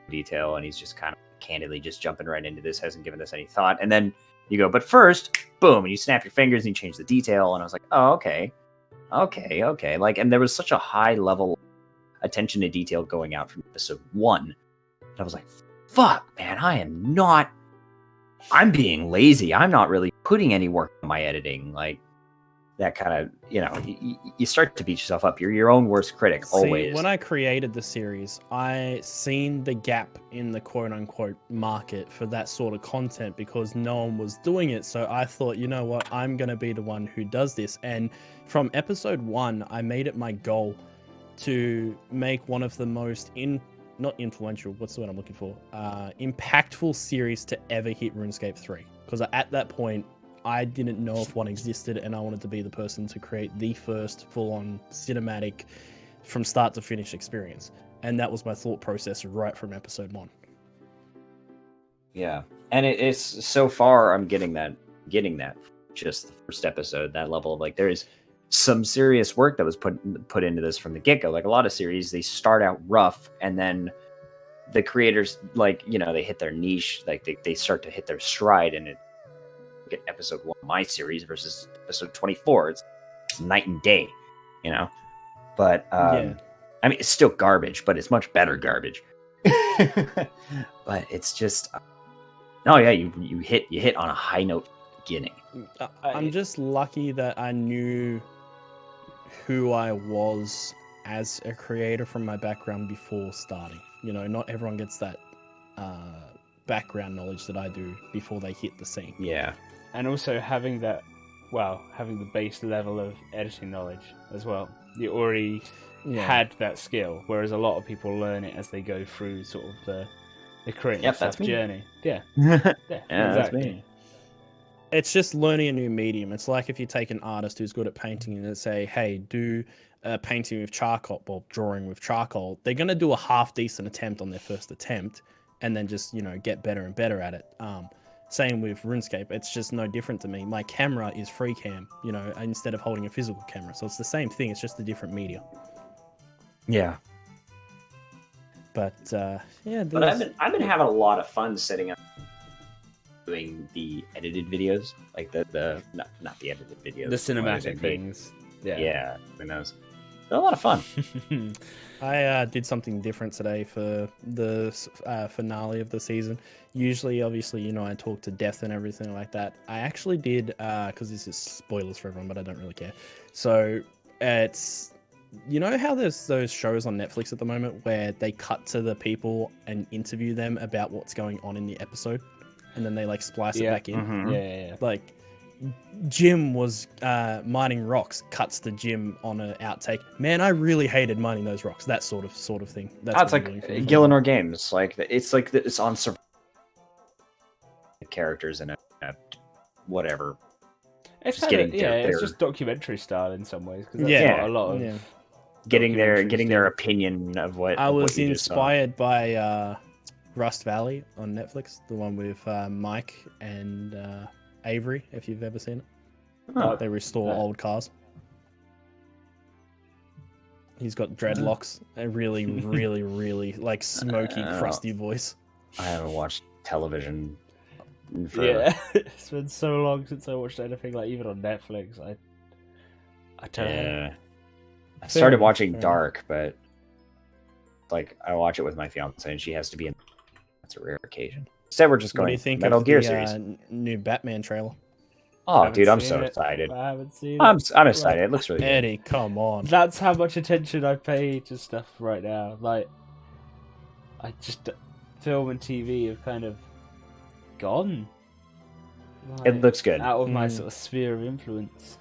detail, and he's just kind of candidly just jumping right into this, hasn't given this any thought, and then you go, but first, boom, and you snap your fingers and you change the detail, and I was like, oh, okay. Like, and there was such a high level attention to detail going out from episode 1. And I was like, fuck, man, I'm being lazy. I'm not really putting any work on my editing. Like, that kind of, you start to beat yourself up. You're your own worst critic, always. When I created the series, I seen the gap in the quote-unquote market for that sort of content because no one was doing it. So I thought, you know what, I'm going to be the one who does this. And from episode 1, I made it my goal to make one of the most not influential, what's the word I'm looking for? Impactful series to ever hit RuneScape 3. Because at that point, I didn't know if one existed, and I wanted to be the person to create the first full-on cinematic, from start to finish experience. And that was my thought process right from episode 1. Yeah, and it's so far I'm getting that just the first episode, that level of like, there is some serious work that was put into this from the get-go. Like a lot of series, they start out rough, and then the creators, like, they hit their niche, like they start to hit their stride, and it get episode 1 of my series versus episode 24, it's night and day, but I mean, it's still garbage, but it's much better garbage. But it's just you hit on a high note beginning. I'm just lucky that I knew who I was as a creator from my background before starting. Not everyone gets that background knowledge that I do before they hit the scene. Yeah. And also having the base level of editing knowledge as well. You already had that skill, whereas a lot of people learn it as they go through sort of the creating stuff journey. Yeah. Exactly. That's me. It's just learning a new medium. It's like if you take an artist who's good at painting and say, hey, do a painting with charcoal or drawing with charcoal. They're going to do a half decent attempt on their first attempt and then just, get better and better at it. Same with RuneScape. It's just no different to me. My camera is free cam, instead of holding a physical camera. So it's the same thing. It's just a different media. Yeah. But But I've been having a lot of fun setting up doing the edited videos, like the not the edited videos, the cinematic things. Yeah, who knows? They're a lot of fun. I did something different today for the finale of the season. Usually, obviously, I talk to death and everything like that. I actually did, because this is spoilers for everyone, but I don't really care. So it's, how there's those shows on Netflix at the moment where they cut to the people and interview them about what's going on in the episode, and then they like splice it back in. Mm-hmm. Yeah. Like Jim was mining rocks, cuts to Jim on an outtake. Man, I really hated mining those rocks. That sort of thing. That's like Gillinor Games. Like it's on characters in a whatever. It's it's just documentary style in some ways. Cause that's a lot of getting their opinion of what. I was inspired by Rust Valley on Netflix, the one with Mike and Avery, if you've ever seen it. They restore old cars. He's got dreadlocks. A really, really, really like smoky, crusty voice. I haven't watched television in forever. Yeah, it's been so long since I watched anything, like even on Netflix. I don't know. I started watching Dark, but like I watch it with my fiance, and she has to be in. That's a rare occasion. Instead, we're just going. What do you think Metal of Gear the series. New Batman trailer? Oh, dude, I'm so excited. I haven't seen I'm it. excited. It looks really good. Eddie, come on. That's how much attention I pay to stuff right now. Like, I just film and TV have kind of gone. Like, It looks good. Out of my sort of sphere of influence.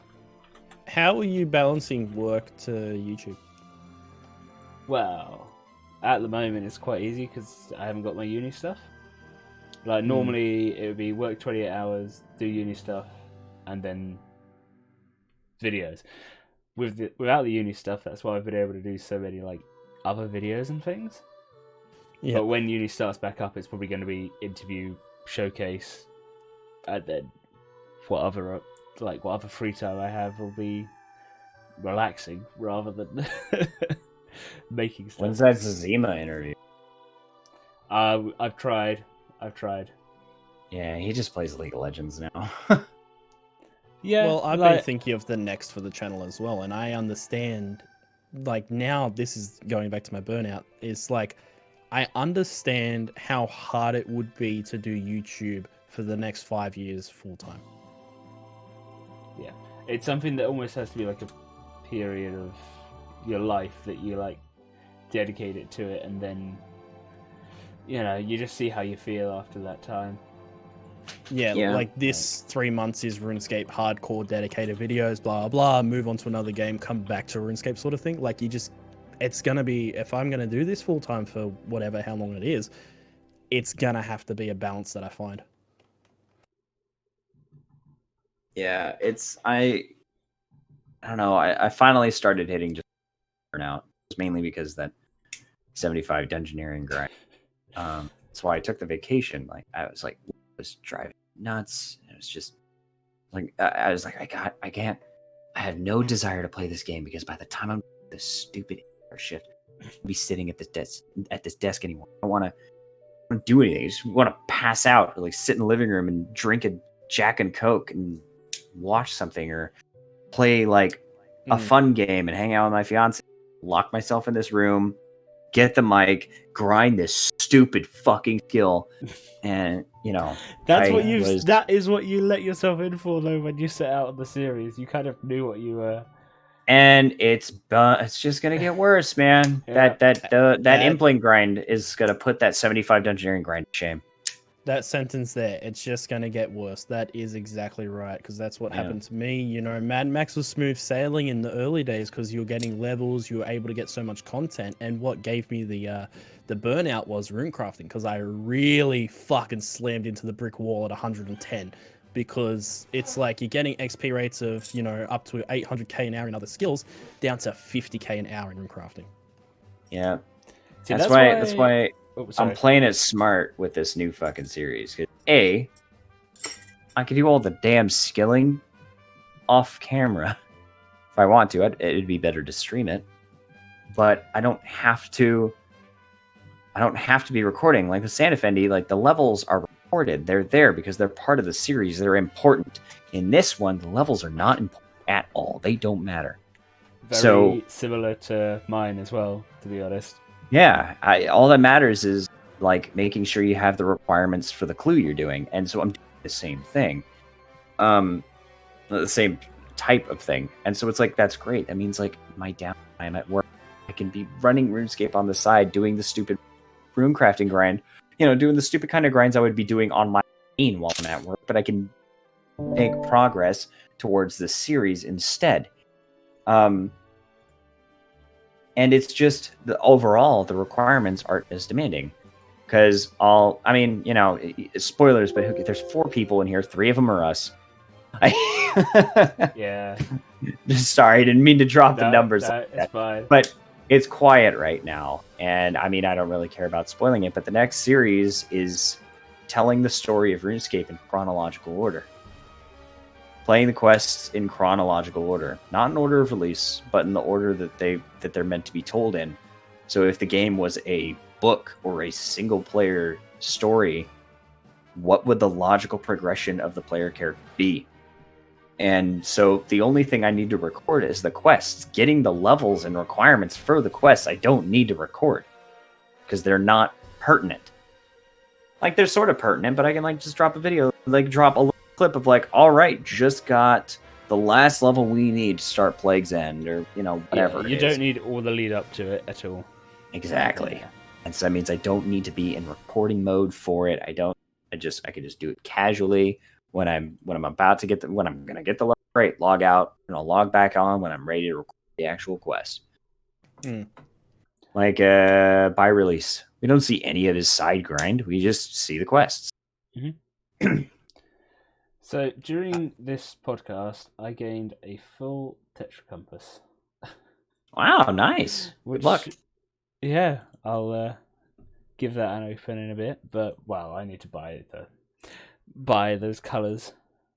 How are you balancing work to YouTube? Well, at the moment it's quite easy because I haven't got my uni stuff. Like normally it would be work 28 hours, do uni stuff, and then videos. Without the uni stuff, that's why I've been able to do so many like other videos and things. Yeah. But when uni starts back up, it's probably going to be interview, showcase, and then whatever free time I have will be relaxing rather than making stuff. When's that Zima interview? I've tried. Yeah, he just plays League of Legends now. Yeah. Well, I've been thinking of the next for the channel as well, and I understand. Like now, this is going back to my burnout. It's like I understand how hard it would be to do YouTube for the next 5 years full time. Yeah, it's something that almost has to be like a period of your life that you like dedicate it to it, and then you just see how you feel after that time. Yeah, like this 3 months is RuneScape hardcore dedicated videos, blah blah. Move on to another game, come back to RuneScape sort of thing. Like it's gonna be, if I'm gonna do this full time for whatever how long it is, it's gonna have to be a balance that I find. Yeah, I don't know. I finally started hitting just burnout, mainly because that 75 dungeoneering grind. That's why I took the vacation. Like I was driving nuts. It was just like I was like I can't. I have no desire to play this game because by the time I'm this stupid shift, I'll be sitting at this desk anymore. I don't want to do anything. I just want to pass out or like sit in the living room and drink a Jack and Coke and watch something or play like a fun game and hang out with my fiance. Lock myself in this room, get the mic, grind this stupid fucking skill, and that is what you let yourself in for though when you set out on the series. You kind of knew what you were. And it's just gonna get worse, man. Yeah. That impling grind is gonna put that 75 dungeoneering grind to shame. That sentence there, it's just going to get worse. That is exactly right, because that's what happened to me. Mad Max was smooth sailing in the early days because you were getting levels, you were able to get so much content, and what gave me the burnout was rune crafting, because I really fucking slammed into the brick wall at 110, because it's like you're getting XP rates of, up to 800k an hour in other skills, down to 50k an hour in rune crafting. Yeah. See, that's why I'm playing it smart with this new fucking series. I could do all the damn skilling off camera if I want to. It'd be better to stream it, but I don't have to. I don't have to be recording like the Santa Fendi. Like the levels are recorded. They're there because they're part of the series. They're important. In this one, the levels are not important at all. They don't matter. Very similar to mine as well, to be honest. Yeah, all that matters is like making sure you have the requirements for the clue you're doing, and so I'm doing the same thing, the same type of thing, and so it's like that's great. That means like my downtime at work, I can be running RuneScape on the side, doing the stupid rune crafting grind, doing the stupid kind of grinds I would be doing on my own while I'm at work, but I can make progress towards this series instead. And it's just overall the requirements aren't as demanding, because spoilers, but there's 4 people in here, 3 of them are us. Yeah. Sorry, I didn't mean to drop the numbers. It's fine. But it's quiet right now, and I don't really care about spoiling it. But the next series is telling the story of RuneScape in chronological order. playing the quests in chronological order, not in order of release, but in the order that they're meant to be told in. So if the game was a book or a single player story, what would the logical progression of the player character be? And so the only thing I need to record is the quests. Getting the levels and requirements for the quests, I don't need to record because they're not pertinent. Like, they're sort of pertinent, but I can like just drop a video, like drop a little clip of like, all right, just got the last level we need to start Plague's End, or whatever. Yeah, you don't need all the lead up to it at all. Exactly. Yeah. And so that means I don't need to be in recording mode for it. I can just do it casually when I'm about to when I'm gonna get the level, right, log out, and I'll log back on when I'm ready to record the actual quest. Like by release, we don't see any of his side grind. We just see the quests. Mm-hmm. So during this podcast, I gained a full Tetra compass. Wow, nice. Good luck. Yeah, I'll give that an open in a bit, but I need to buy those colors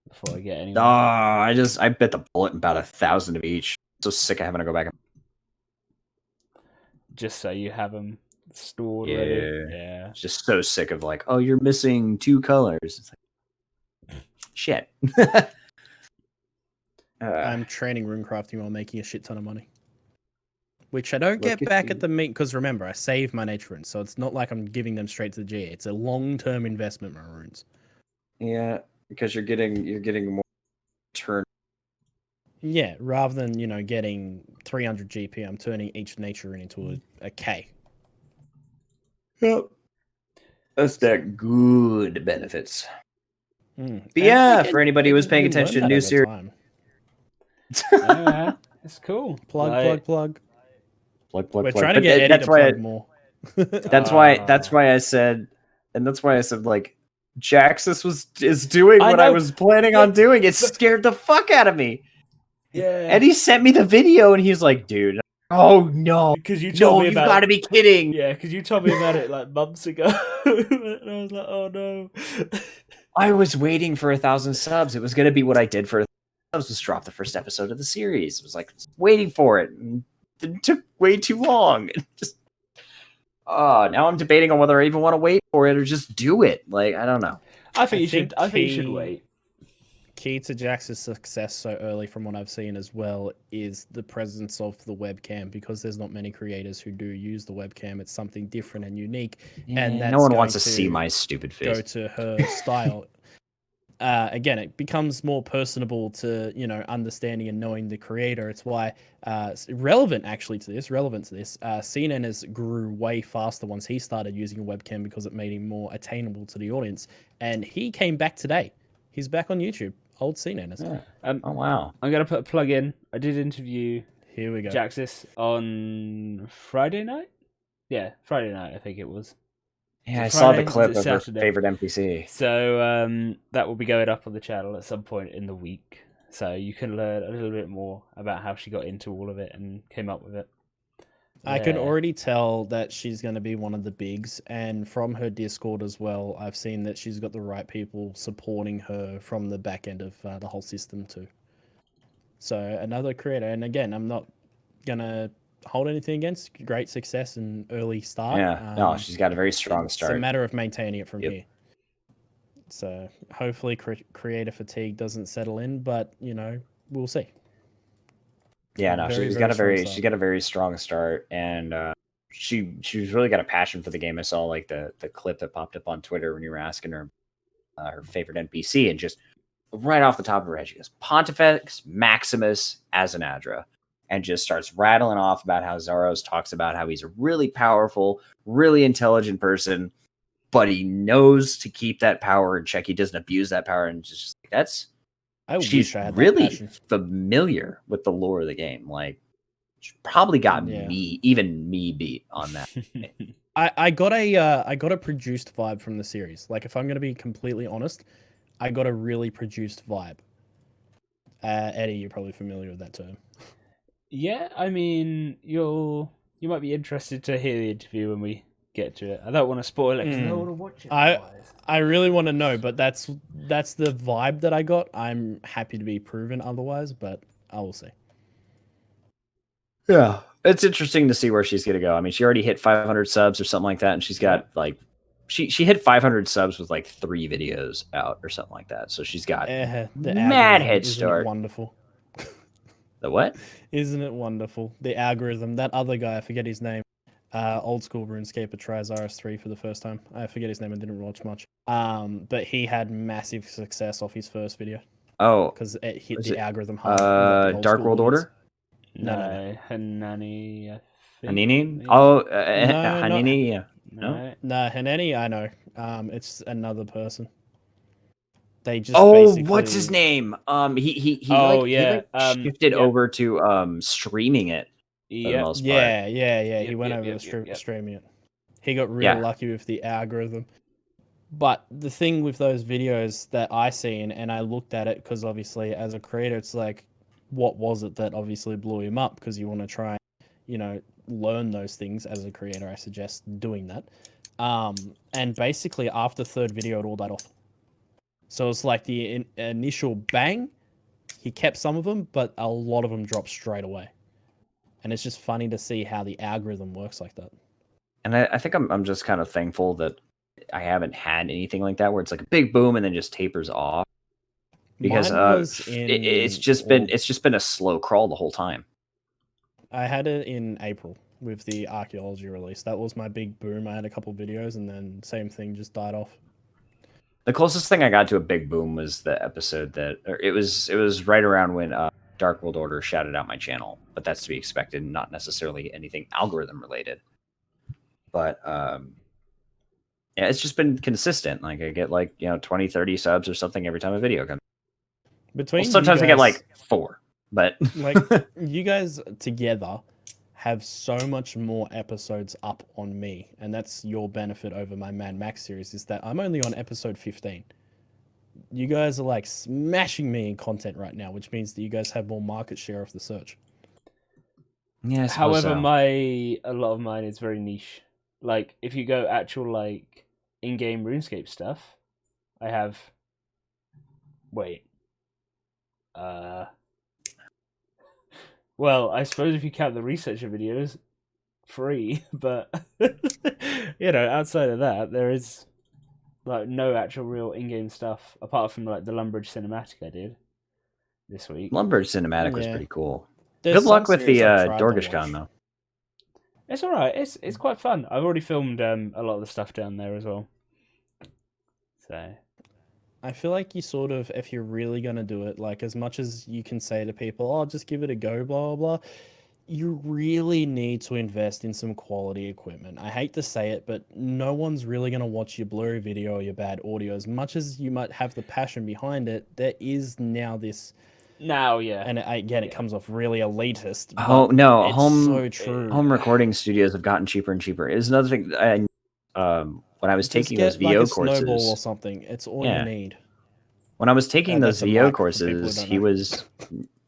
before I get anyone. I bet the bullet about 1,000 of each. I'm so sick of having to go back. Just so you have them stored. Yeah, ready. Yeah. Just so sick of like, oh, you're missing 2 colors. It's like, shit. I'm training runecrafting while making a shit ton of money, which I don't get back at the meet because remember, I save my nature runes, so it's not like I'm giving them straight to the GA. It's a long-term investment, my runes. Yeah, because you're getting more turn. Yeah, rather than getting 300 GP, I'm turning each nature rune into a K. Yep, that's that good benefits. But yeah, for anybody who was paying attention to new series, it's cool. Plug. We're plug. trying to get Eddie to plug more. That's why I said like, Jaxus is doing what I was planning on doing. It scared the fuck out of me. Yeah. And he sent me the video, and he's like, "Dude, oh no, because you told me about you've got to be kidding." Yeah, because you told me about it like months ago, and I was like, "Oh no." I was waiting for 1,000 subs. It was going to be what I did for 1,000 subs, was drop the first episode of the series. It was like waiting for it. And it took way too long. Now I'm debating on whether I even want to wait for it or just do it. Like, I don't know. I think you should wait. Key to Jax's success so early, from what I've seen as well, is the presence of the webcam, because there's not many creators who do use the webcam. It's something different and unique, and that's no one wants to see my stupid face. Go to her style. Again, it becomes more personable to understanding and knowing the creator. It's why relevant to this. CNN has grew way faster once he started using a webcam because it made him more attainable to the audience. And he came back today. He's back on YouTube. Old CNN. Yeah. Oh wow! I'm gonna put a plug in. I did interview. Here we go. Jaxus on Friday night. Yeah, Friday night. I think it was. Yeah, I saw the clip of her favorite NPC. So that will be going up on the channel at some point in the week. So you can learn a little bit more about how she got into all of it and came up with it. I can already tell that she's going to be one of the bigs, and from her Discord as well, I've seen that she's got the right people supporting her from the back end of the whole system too. So another creator, and again, I'm not going to hold anything against great success and early start. Yeah, no, she's got a very strong start. It's a matter of maintaining it from here. So hopefully creator fatigue doesn't settle in, but we'll see. Yeah, no, she's got a very strong start, and she's really got a passion for the game. I saw like the clip that popped up on Twitter when you were asking her her favorite NPC, and just right off the top of her head, she goes Pontifex Maximus Azanadra, and just starts rattling off about how Zaros talks about how he's a really powerful, really intelligent person, but he knows to keep that power in check. He doesn't abuse that power, and just that's. She's really familiar with the lore of the game. Like, she probably got me beat on that. I got a produced vibe from the series. Like, if I'm going to be completely honest, I got a really produced vibe. Eddie, you're probably familiar with that term. Yeah, I mean, you might be interested to hear the interview when we get to it. I don't want to spoil it because I don't want to watch it. I really want to know, but that's the vibe that I got. I'm happy to be proven otherwise, but I will see. Yeah, it's interesting to see where she's gonna go. I mean, she already hit 500 subs or something like that, and she's got like she hit 500 subs with like 3 videos out or something like that. So she's got the mad head isn't start. It wonderful. The what? Isn't it wonderful? The algorithm. That other guy, I forget his name. Old school Runescaper tries RS3 for the first time. I forget his name. I didn't watch much. But he had massive success off his first video. Oh, because it hit the algorithm hard. Dark World Order. No, Hanani. Hanini. Oh, No, Hanini. Yeah. No, Hanani. I know. It's another person. They just what's his name? He shifted over to streaming it for the most part. Yeah. He went over to streaming it. He got real lucky with the algorithm. But the thing with those videos that I seen, and I looked at it because obviously as a creator, it's like, what was it that obviously blew him up? Because you want to try, learn those things as a creator. I suggest doing that. And basically after the third video, it all died off. So it's like the initial bang, he kept some of them, but a lot of them dropped straight away. And it's just funny to see how the algorithm works like that. And I think I'm just kind of thankful that I haven't had anything like that where it's like a big boom and then just tapers off. Because it's just been a slow crawl the whole time. I had it in April with the archaeology release. That was my big boom. I had a couple videos and then same thing, just died off. The closest thing I got to a big boom was the episode it was right around when Dark World Order shouted out my channel, but that's to be expected, not necessarily anything algorithm related. But yeah, it's just been consistent. Like I get 20, 30 subs or something every time a video comes. Sometimes I get like 4, but like you guys together have so much more episodes up on me, and that's your benefit over my Mad Max series, is that I'm only on episode 15. You guys are like smashing me in content right now, which means that you guys have more market share of the search. Yeah, however, a lot of mine is very niche. Like if you go actual like in-game RuneScape stuff, I have well, I suppose if you count the researcher videos, 3, but outside of that, there is like no actual real in-game stuff apart from like the Lumbridge cinematic I did this week. Lumbridge cinematic was pretty cool. Good luck with the Dorgashcon though. It's all right. It's quite fun. I've already filmed a lot of the stuff down there as well. So I feel like you sort of, if you're really going to do it, like as much as you can say to people, oh, just give it a go, blah, blah, blah, you really need to invest in some quality equipment. I hate to say it, but no one's really going to watch your blurry video or your bad audio. As much as you might have the passion behind it, there is now this... Now, yeah. And again, it comes off really elitist. Oh, no. It's so true. Home recording studios have gotten cheaper and cheaper. It's another thing... when I was taking those VO courses, snowball or something. It's all you need. When I was taking those VO courses, he was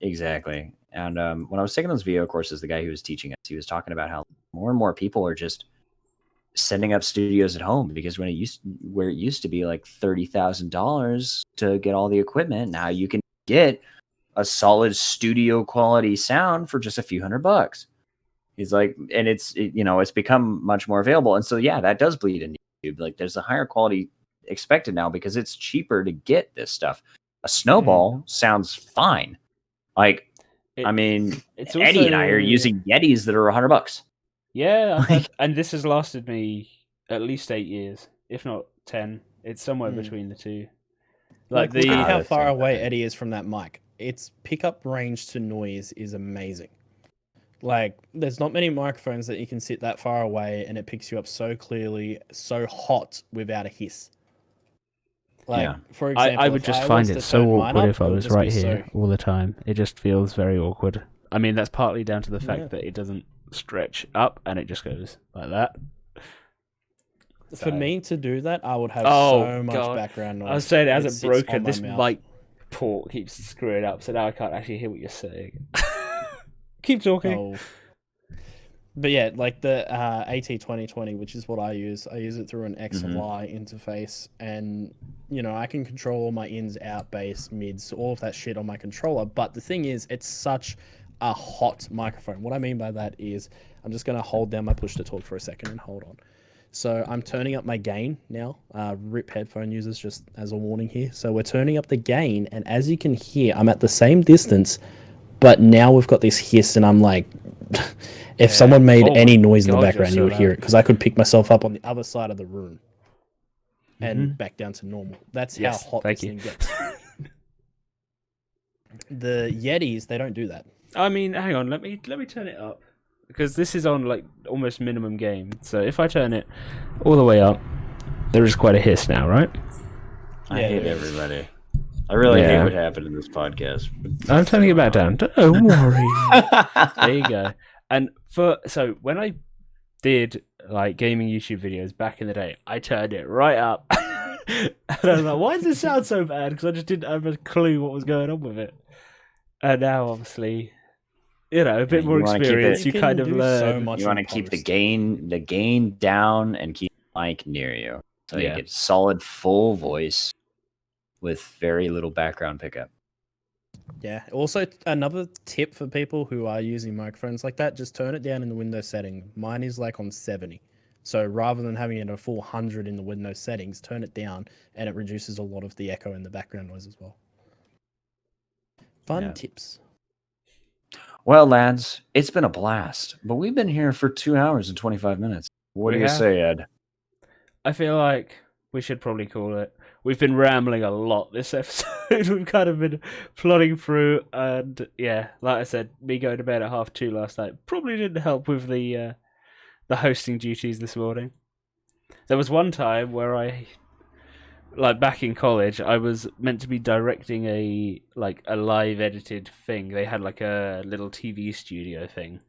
exactly. And when I was taking those VO courses, the guy who was teaching us, he was talking about how more and more people are just setting up studios at home, because where it used to be like $30,000 to get all the equipment, now you can get a solid studio quality sound for just a few $100. He's like, and it's become much more available, and so yeah, that does bleed into YouTube. Like, there's a higher quality expected now because it's cheaper to get this stuff. A snowball sounds fine. Like, it's Eddie and I are using Yetis that are $100. Yeah, and this has lasted me at least 8 years, if not 10. It's somewhere between the two. Like look at how far away Eddie is from that mic. Its pickup range to noise is amazing. Like, there's not many microphones that you can sit that far away and it picks you up so clearly, so hot without a hiss. Like, for example, I would just find it so awkward if I was right here all the time. It just feels very awkward. I mean, that's partly down to the fact that it doesn't stretch up and it just goes like that. For me to do that, I would have so much background noise. I was saying, as it broken, this mic port keeps screwing up, so now I can't actually hear what you're saying. Keep talking. But yeah, like the AT2020, which is what I use it through an X and Mhm. Y interface, and I can control all my ins, out, bass, mids, all of that shit on my controller. But the thing is, it's such a hot microphone. What I mean by that is, I'm just gonna hold down my push to talk for a second and hold on. So I'm turning up my gain now. RIP headphone users, just as a warning here. So we're turning up the gain, and as you can hear, I'm at the same distance, but now we've got this hiss, and I'm like, if someone made any noise in the background, you would hear it, because I could pick myself up on the other side of the room and back down to normal. That's how hot this thing gets. The Yetis, they don't do that. I mean, hang on, let me turn it up, because this is on like almost minimum gain. So if I turn it all the way up, there is quite a hiss now, right? I hate everybody. I really hate what happened in this podcast. I'm turning it back down. Don't worry. There you go. And so when I did like gaming YouTube videos back in the day, I turned it right up. And I was like, why does it sound so bad? Because I just didn't have a clue what was going on with it. And now, obviously, a bit more experience, you kind of learn. You want to keep the gain down and keep the mic near you. So you get solid, full voice with very little background pickup. Yeah. Also, another tip for people who are using microphones like that, just turn it down in the Windows setting. Mine is like on 70. So rather than having it at a full 100 in the Windows settings, turn it down, and it reduces a lot of the echo and the background noise as well. Fun tips. Well, lads, it's been a blast, but we've been here for 2 hours and 25 minutes. What do you say, Ed? I feel like we should probably call it. We've been rambling a lot this episode. We've kind of been plodding through, and like I said, me going to bed at 2:30 last night probably didn't help with the hosting duties this morning. There was one time where back in college, I was meant to be directing a live edited thing. They had like a little TV studio thing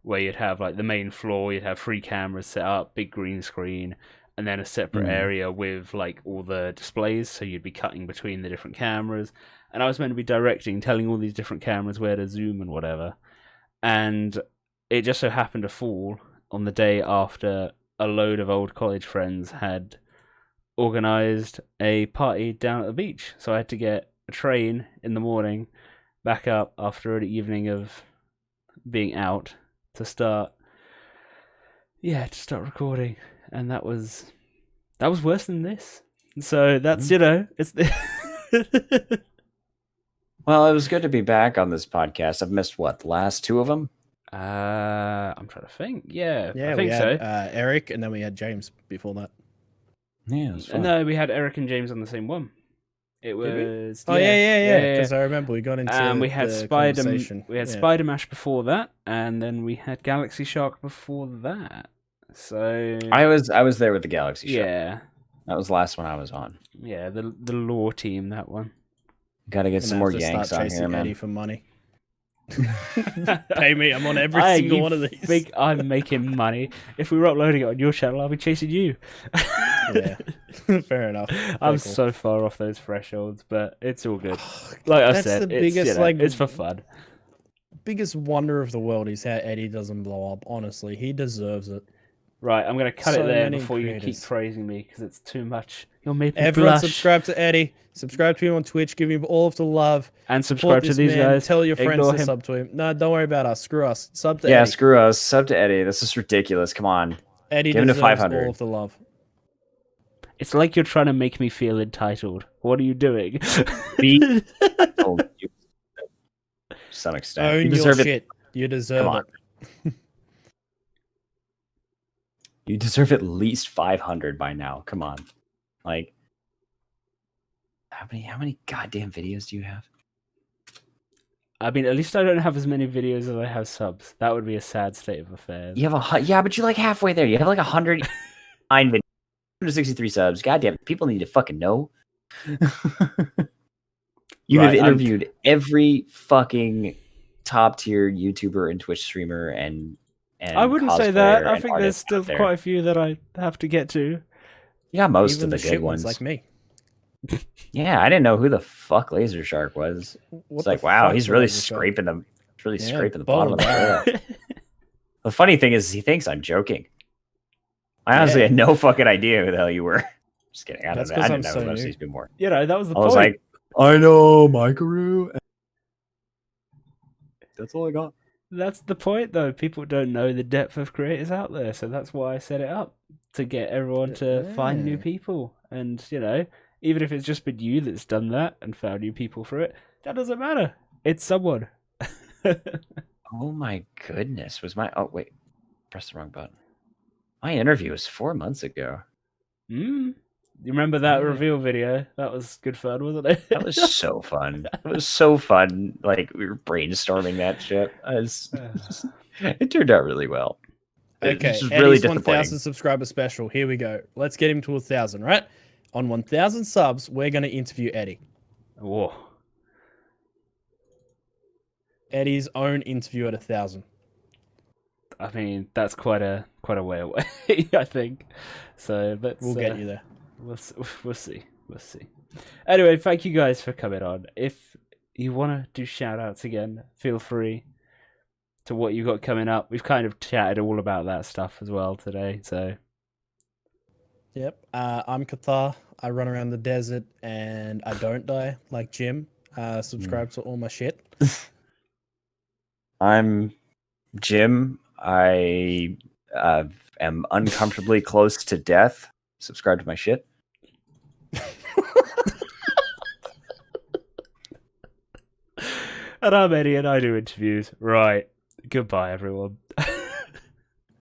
where you'd have like the main floor, you'd have 3 cameras set up, big green screen, and then a separate area with like all the displays, so you'd be cutting between the different cameras. And I was meant to be directing, telling all these different cameras where to zoom and whatever. And it just so happened to fall on the day after a load of old college friends had organised a party down at the beach. So I had to get a train in the morning back up after an evening of being out to start recording. And that was worse than this. So that's it's Well, it was good to be back on this podcast. I've missed the last 2 of them? I'm trying to think. Yeah, I think we had, so. Eric, and then we had James before that. Yeah, it was fun. No, we had Eric and James on the same one. It was. Oh yeah. Because I remember we got into. We had Spider Mash before that, and then we had Galaxy Shark before that. So I was there with the Galaxy Shark. Yeah, that was the last one I was on. Yeah, the lore team, that one. Got to get some more Yanks on here, man. Eddie for money. Pay me. I'm on every single one of these. Think I'm making money. If we were uploading it on your channel, I'll be chasing you. Yeah, fair enough. I'm so far off those thresholds, but it's all good. Like I said, the biggest, it's for fun. Biggest wonder of the world is how Eddie doesn't blow up. Honestly, he deserves it. Right, I'm going to cut it there before you keep praising me, because it's too much. You'll make me Everyone blush. Subscribe to Eddie. Subscribe to him on Twitch. Give him all of the love. And subscribe to these guys. Tell your friends to sub to him. No, don't worry about us. Screw us. Sub to Eddie. Yeah, screw us. Sub to Eddie. This is ridiculous. Come on. Eddie Give him to deserves 500. all of the love. It's like you're trying to make me feel entitled. What are you doing? To some extent. Own you deserve your shit. You deserve it. You deserve at least 500 by now. Come on. Like, how many goddamn videos do you have? I mean, at least I don't have as many videos as I have subs. That would be a sad state of affairs. You have but you're like halfway there. You have like 109 videos, 163 subs. Goddamn, people need to fucking know. You have interviewed every fucking top tier YouTuber and Twitch streamer and I wouldn't say that. I think there's still quite a few that I have to get to. Yeah, most of the good ones. Like me. Yeah, I didn't know who the fuck Laser Shark was. It's like, wow, he's really scraping the bottom of the barrel. The funny thing is, he thinks I'm joking. I honestly had no fucking idea who the hell you were. Just kidding. I don't know. I didn't know who most of these people were. You know, that was the I point. was like, I know Mikaru. That's all I got. That's the point, though. People don't know the depth of creators out there, so that's why I set it up to get everyone to find new people. And you know, even if it's just been you that's done that and found new people for it, that doesn't matter. It's someone. Oh my goodness! Oh wait, press the wrong button. My interview was 4 months ago. You remember that reveal video? That was good fun, wasn't it? That was so fun. It was so fun. Like, we were brainstorming that shit. It turned out really well. Okay, it's just Eddie's really disappointing. 1,000 subscriber special. Here we go. Let's get him to 1,000, right? On 1,000 subs, we're going to interview Eddie. Whoa. Eddie's own interview at 1,000. I mean, that's quite a way away, I think. So we'll get you there. We'll see. We'll see. Anyway, thank you guys for coming on. If you want to do shout outs again, feel free to what you got coming up. We've kind of chatted all about that stuff as well today. So, yep. I'm Kathaar. I run around the desert and I don't die like Jim. Subscribe to all my shit. I'm Jim. I am uncomfortably close to death. Subscribe to my shit. And I'm Eddie and I do interviews. Right. Goodbye, everyone.